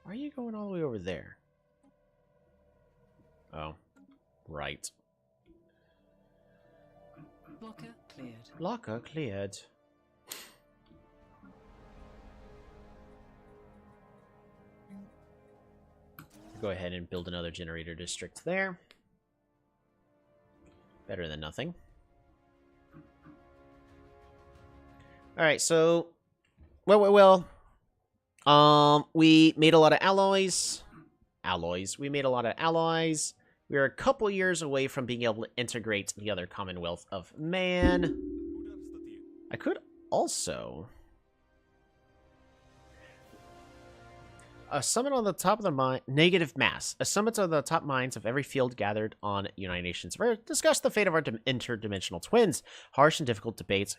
Why are you going all the way over there? Oh, right.
Blocker cleared.
Locker cleared. Go ahead and build another generator district there. Better than nothing. Alright, so... Well. We made a lot of alloys. We made a lot of allies. We are a couple years away from being able to integrate the other Commonwealth of Man. I could also... A summit on the top of the mine... Negative mass. A summit on the top mines of every field gathered on United Nations. Where discuss the fate of our interdimensional twins. Harsh and difficult debates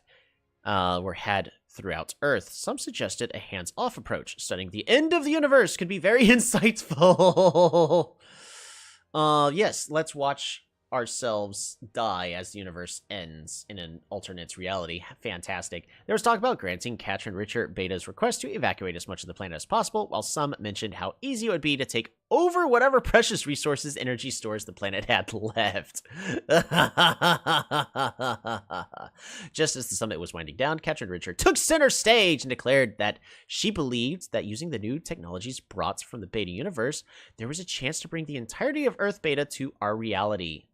were had throughout Earth. Some suggested a hands-off approach. Studying the end of the universe could be very insightful. Yes, let's watch ourselves die as the universe ends in an alternate reality. Fantastic. There was talk about granting Catherine Richard Beta's request to evacuate as much of the planet as possible, while some mentioned how easy it would be to take over whatever precious resources energy stores the planet had left. Just as the summit was winding down, Catherine Richard took center stage and declared that she believed that using the new technologies brought from the Beta universe, there was a chance to bring the entirety of Earth Beta to our reality.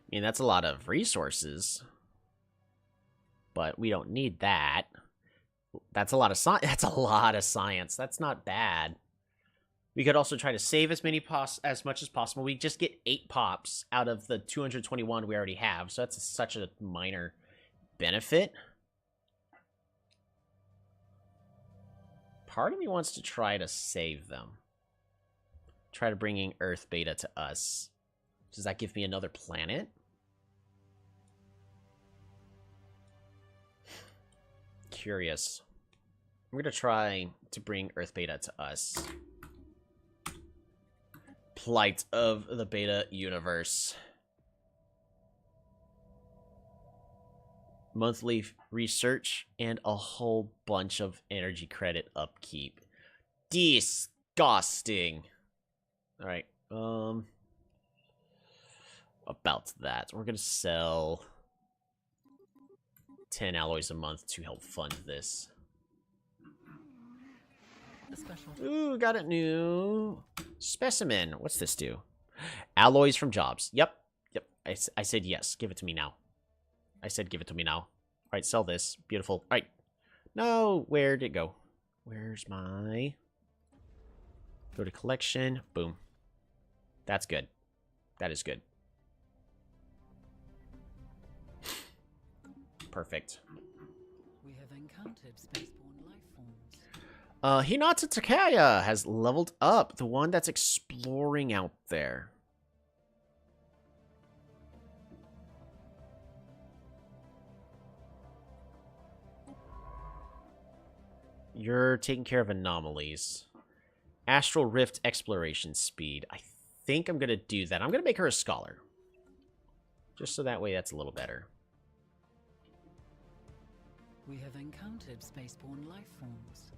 I mean, that's a lot of resources, but we don't need that. That's a lot of science. That's a lot of science. That's not bad. We could also try to save as much as possible. We just get 8 pops out of the 221 we already have, so that's such a minor benefit. Part of me wants to try to save them. Try to bringing Earth Beta to us. Does that give me another planet? Curious. I'm going to try to bring Earth Beta to us. Plight of the Beta universe. Monthly research and a whole bunch of energy credit upkeep. Disgusting. Alright, about that. We're going to sell 10 alloys a month to help fund this. Ooh, got a new specimen. What's this do? Alloys from jobs. Yep. I said yes. Give it to me now. I said give it to me now. All right, sell this. Beautiful. All right. No, where'd it go? Where's my... Go to collection. Boom. That's good. That is good. Perfect.
We have encountered spaceborne life forms.
Hinata Takaya has leveled up, the one that's exploring out there. You're taking care of anomalies. Astral Rift exploration speed. I think I'm going to do that. I'm going to make her a scholar. Just so that way that's a little better.
We have encountered spaceborne life forms.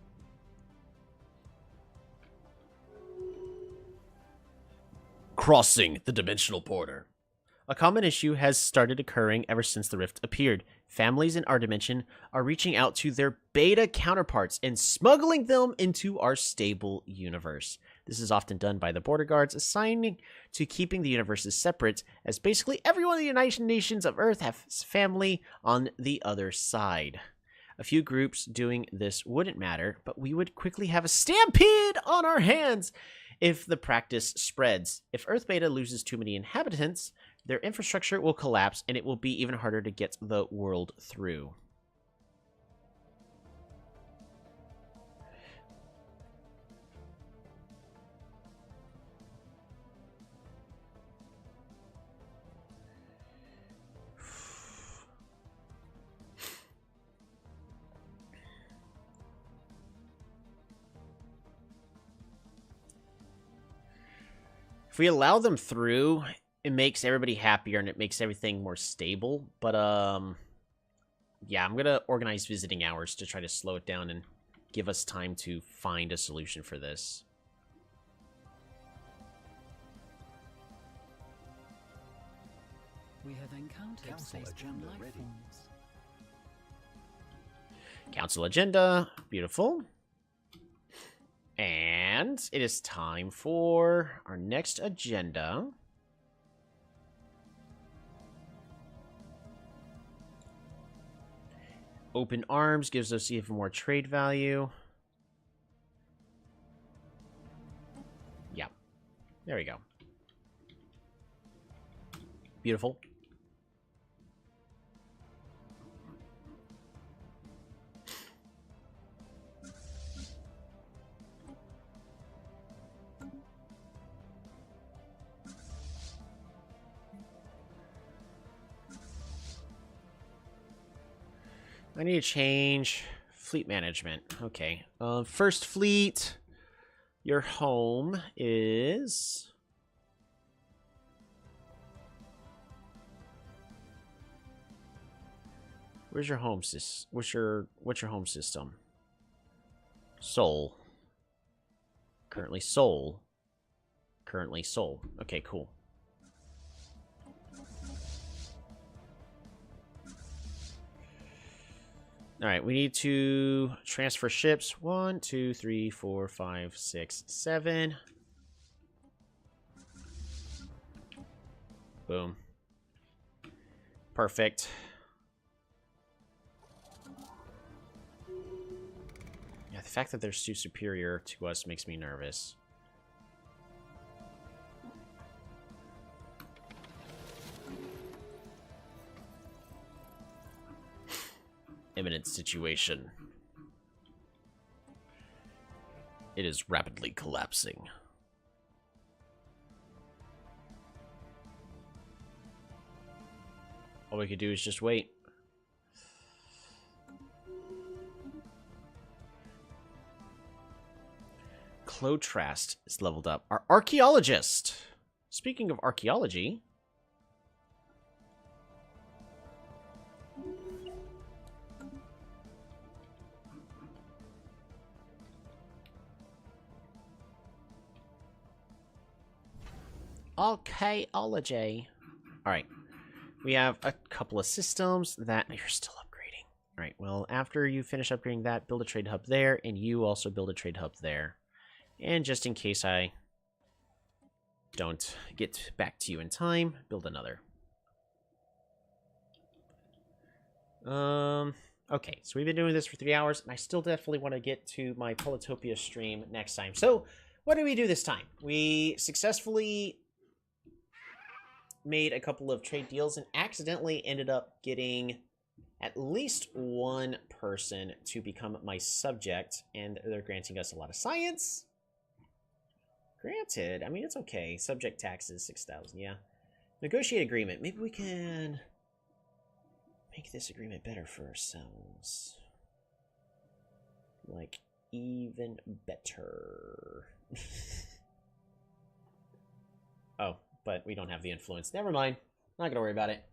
Crossing the dimensional border. A common issue has started occurring ever since the rift appeared. Families in our dimension are reaching out to their beta counterparts and smuggling them into our stable universe. This is often done by the border guards assigned to keeping the universes separate, as basically everyone in the United Nations of Earth has family on the other side. A few groups doing this wouldn't matter, but we would quickly have a stampede on our hands if the practice spreads. If Earth Beta loses too many inhabitants, their infrastructure will collapse, and it will be even harder to get the world through. If we allow them through, it makes everybody happier and it makes everything more stable. But, yeah, I'm going to organize visiting hours to try to slow it down and give us time to find a solution for this.
We have encountered
Council
spaceborne
agenda
life
ready.
forms.
Council agenda. Beautiful. And it is time for our next agenda. Open arms gives us even more trade value. Yeah. There we go. Beautiful. I need to change fleet management. Okay. First fleet, your home is... Where's your home system? What's your home system? Seoul. Currently Seoul. Currently Seoul. Okay, cool. All right, we need to transfer ships. 1, 2, 3, 4, 5, 6, 7. Boom. Perfect. Yeah, the fact that they're too superior to us makes me nervous. Imminent situation. It is rapidly collapsing. All we could do is just wait. Clotrast is leveled up. Our archaeologist. Speaking of archaeology... Archaeology. Alright. We have a couple of systems that you're still upgrading. Alright, well, after you finish upgrading that, build a trade hub there, and you also build a trade hub there. And just in case I don't get back to you in time, build another. Okay, so we've been doing this for 3 hours, and I still definitely want to get to my Polytopia stream next time. So, what did we do this time? We successfully made a couple of trade deals and accidentally ended up getting at least one person to become my subject, and they're granting us a lot of science. Granted, I mean, it's okay. Subject taxes, 6,000, yeah. Negotiate agreement. Maybe we can make this agreement better for ourselves. Like, even better. Oh, but we don't have the influence. Never mind. Not gonna worry about it.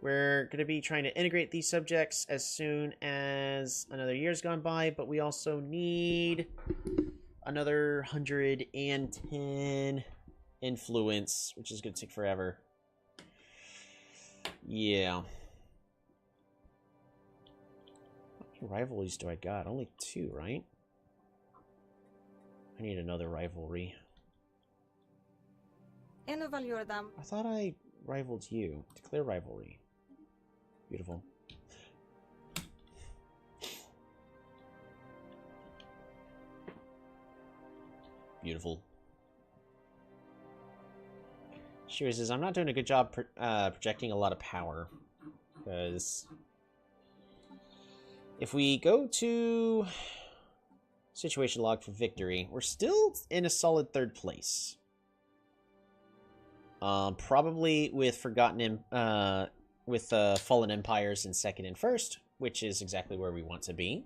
We're gonna be trying to integrate these subjects as soon as another year's gone by, but we also need another 110 influence, which is going to take forever. Yeah. How many rivalries do I got? Only 2, right? I need another rivalry. I thought I rivaled you. Declare rivalry. Beautiful. Beautiful. She says, I'm not doing a good job projecting a lot of power. Because if we go to situation log for victory, we're still in a solid 3rd place. Probably with Fallen Empires in 2nd and 1st, which is exactly where we want to be.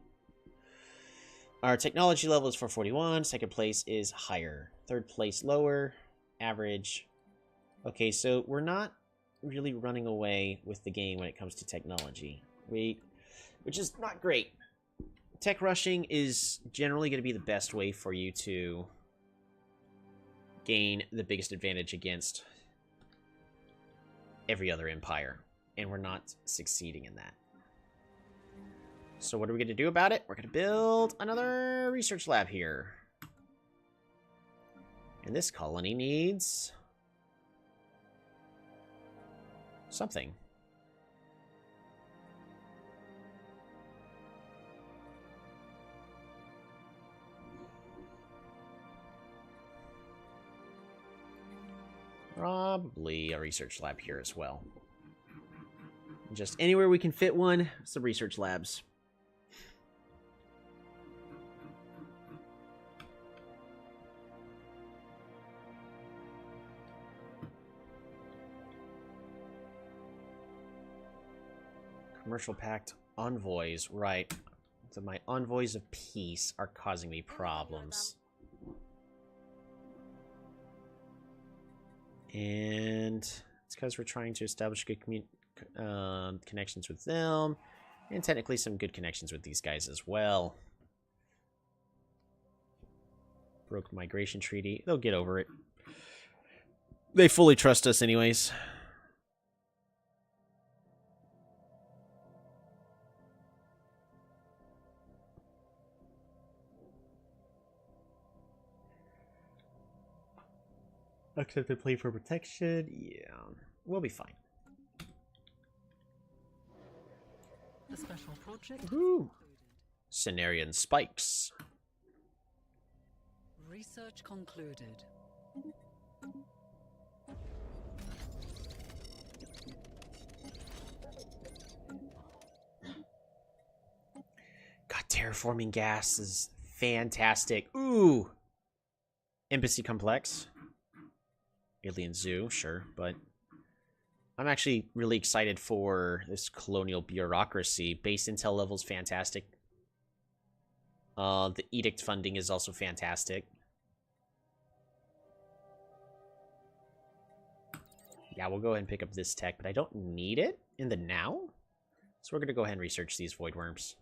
Our technology level is 441. 2nd place is higher. 3rd place lower. Average. Okay, so we're not really running away with the game when it comes to technology. Which is not great. Tech rushing is generally going to be the best way for you to gain the biggest advantage against every other empire. And we're not succeeding in that. So what are we going to do about it? We're going to build another research lab here. And this colony needs something. Probably a research lab here as well. Just anywhere we can fit one, some research labs. Commercial pact envoys, right. So my envoys of peace are causing me problems. And it's because we're trying to establish good connections with them. And technically some good connections with these guys as well. Broke migration treaty. They'll get over it. They fully trust us anyways. Accepted plea for protection. Yeah, we'll be fine.
The special project.
Woo! Cenarian spikes.
Research concluded.
God, terraforming gas is fantastic. Ooh! Embassy complex. Alien zoo, sure, but I'm actually really excited for this colonial bureaucracy. Base intel level's fantastic. The edict funding is also fantastic. Yeah, we'll go ahead and pick up this tech, but I don't need it in the now. So we're going to go ahead and research these void worms.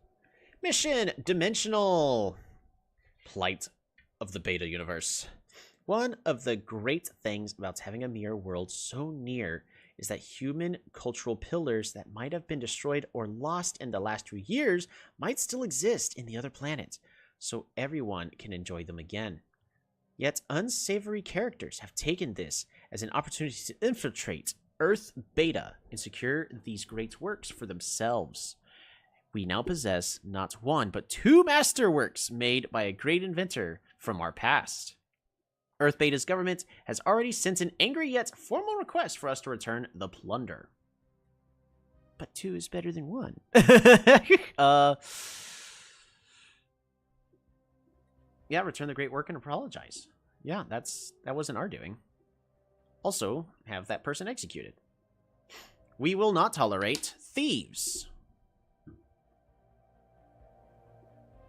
Mission Dimensional. Plight of the Beta Universe. One of the great things about having a mirror world so near is that human cultural pillars that might have been destroyed or lost in the last few years might still exist in the other planets, so everyone can enjoy them again. Yet unsavory characters have taken this as an opportunity to infiltrate Earth Beta and secure these great works for themselves. We now possess not one, but 2 masterworks made by a great inventor from our past. Earth Beta's government has already sent an angry yet formal request for us to return the plunder. But 2 is better than 1. Yeah, return the great work and apologize. Yeah, that wasn't our doing. Also, have that person executed. We will not tolerate thieves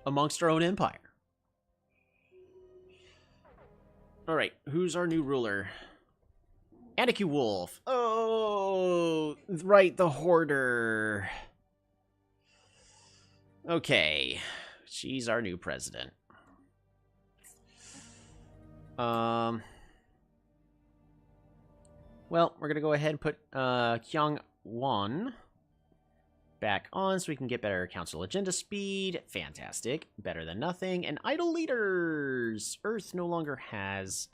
amongst our own empire. Alright, who's our new ruler? Anarchy Wolf. Oh, right, the Hoarder. Okay, she's our new president. Well, we're gonna go ahead and put Kyung Won back on so we can get better council agenda speed. Fantastic. Better than nothing. And idle leaders! Earth no longer has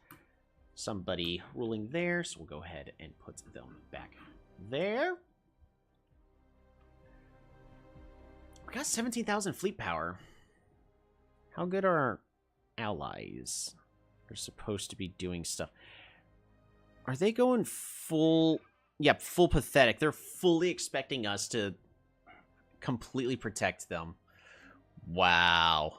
somebody ruling there, so we'll go ahead and put them back there. We got 17,000 fleet power. How good are our allies? They're supposed to be doing stuff. Are they going full... Yeah, full pathetic. They're fully expecting us to completely protect them. Wow.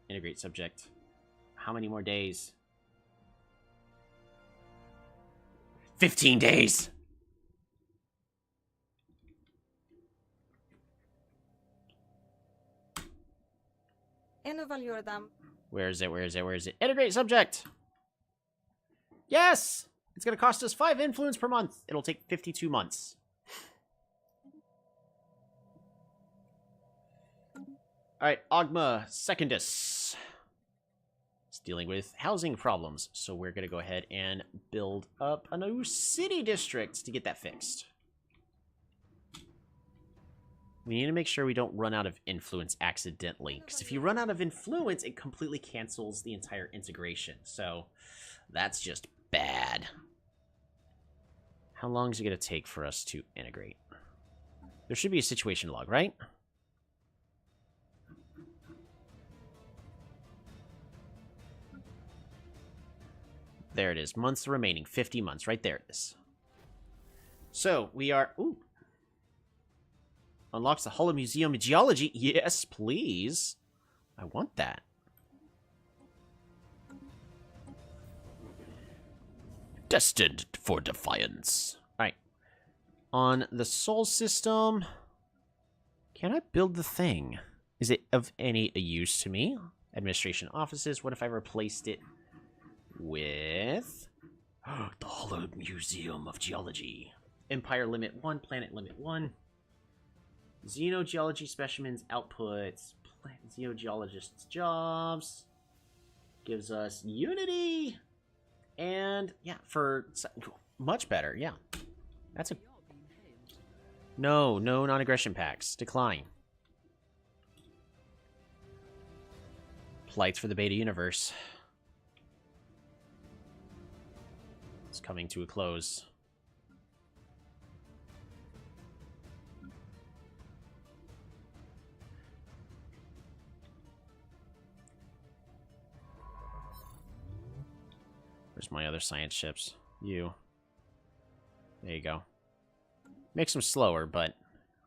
Integrate subject. How many more days? 15 days! Where is it? Where is it? Where is it? Integrate subject! Yes! It's going to cost us 5 influence per month. It'll take 52 months. Alright, Ogma Secundus. It's dealing with housing problems, so we're going to go ahead and build up a new city district to get that fixed. We need to make sure we don't run out of influence accidentally, because if you run out of influence, it completely cancels the entire integration, so that's just bad. How long is it going to take for us to integrate? There should be a situation log, right? There it is. Months remaining. 50 months. Right there it is. So, we are... Ooh. Unlocks the Holo Museum of Geology. Yes, please. I want that. Destined for defiance. Alright. On the Sol system... Can I build the thing? Is it of any use to me? Administration offices. What if I replaced it with the Holo Museum of Geology? Empire limit 1, planet limit 1. Xenogeology specimens outputs. Xenogeologists jobs. Gives us unity. And yeah, for much better. Yeah. That's a... No non-aggression packs. Decline. Plights for the beta universe. It's coming to a close. Where's my other science ships? You. There you go. Makes them slower, but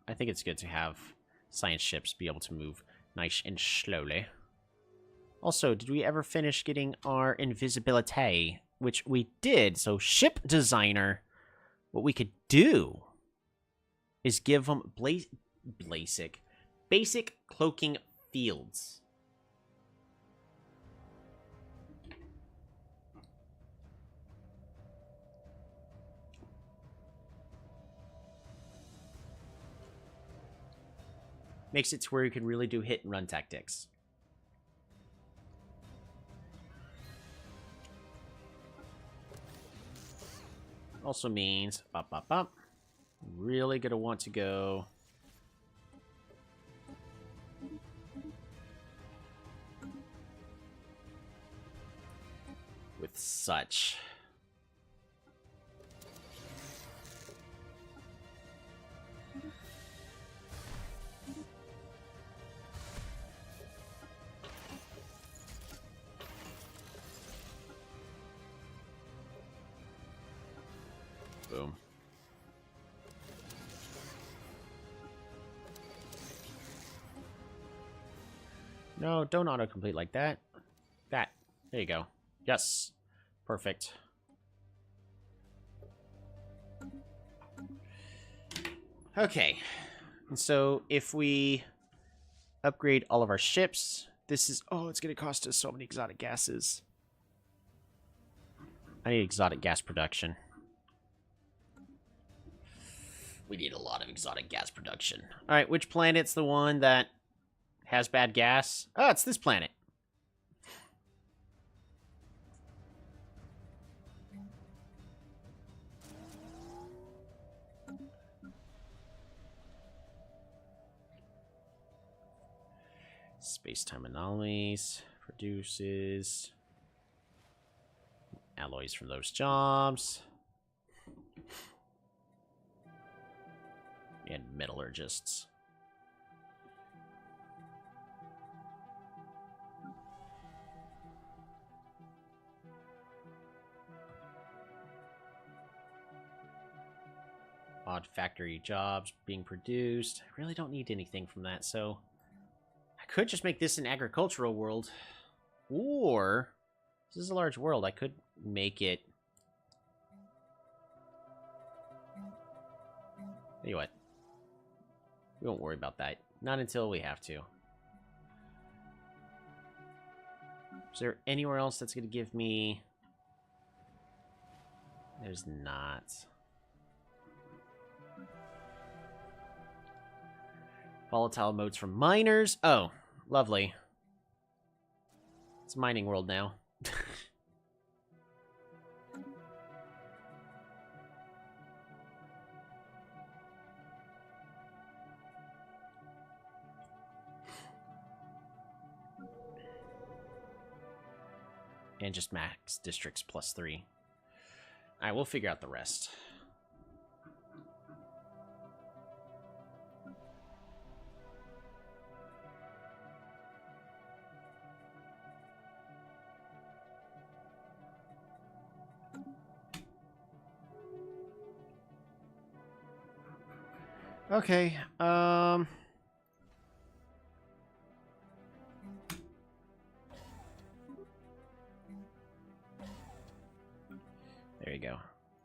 I think it's good to have science ships be able to move nice and slowly. Also, did we ever finish getting our invisibility? Which we did. So, ship designer, what we could do is give them basic cloaking fields. Makes it to where you can really do hit and run tactics. Also means, really gonna want to go with such. Boom. No, don't autocomplete like that. That. There you go. Yes. Perfect. Okay. And so, if we upgrade all of our ships, this is... Oh, it's going to cost us so many exotic gases. I need exotic gas production. We need a lot of exotic gas production. Alright, which planet's the one that has bad gas. Oh, it's this planet. Space-time anomalies produces alloys from those jobs. And metallurgists. Odd factory jobs being produced. I really don't need anything from that, so I could just make this an agricultural world. Or, this is a large world, I could make it... Tell you what. We won't worry about that. Not until we have to. Is there anywhere else that's going to give me... There's not. Volatile modes from miners. Oh, lovely. It's a mining world now. And just max districts +3. Alright, we'll figure out the rest. Okay, there you go.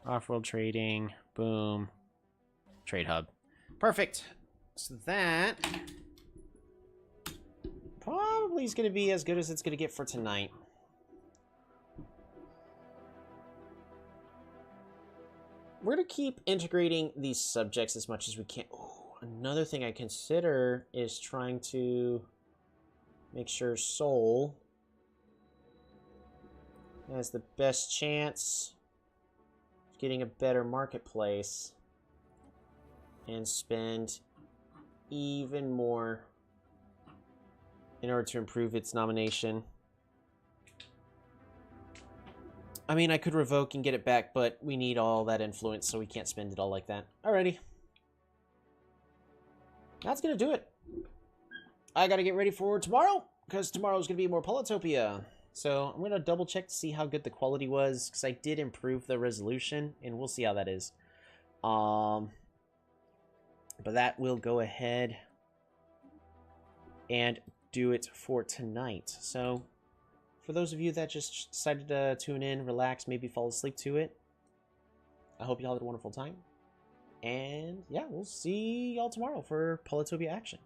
Off-world trading. Boom. Trade hub. Perfect. So that probably is going to be as good as it's going to get for tonight. We're going to keep integrating these subjects as much as we can. Ooh, another thing I consider is trying to make sure Soul has the best chance of getting a better marketplace and spend even more in order to improve its nomination. I mean, I could revoke and get it back, but we need all that influence, so we can't spend it all like that. Alrighty. That's gonna do it. I gotta get ready for tomorrow, because tomorrow's gonna be more Polytopia. So I'm gonna double check to see how good the quality was, because I did improve the resolution, and we'll see how that is. But that will go ahead and do it for tonight. So for those of you that just decided to tune in, relax, maybe fall asleep to it, I hope y'all had a wonderful time. And yeah, we'll see y'all tomorrow for Polytopia action.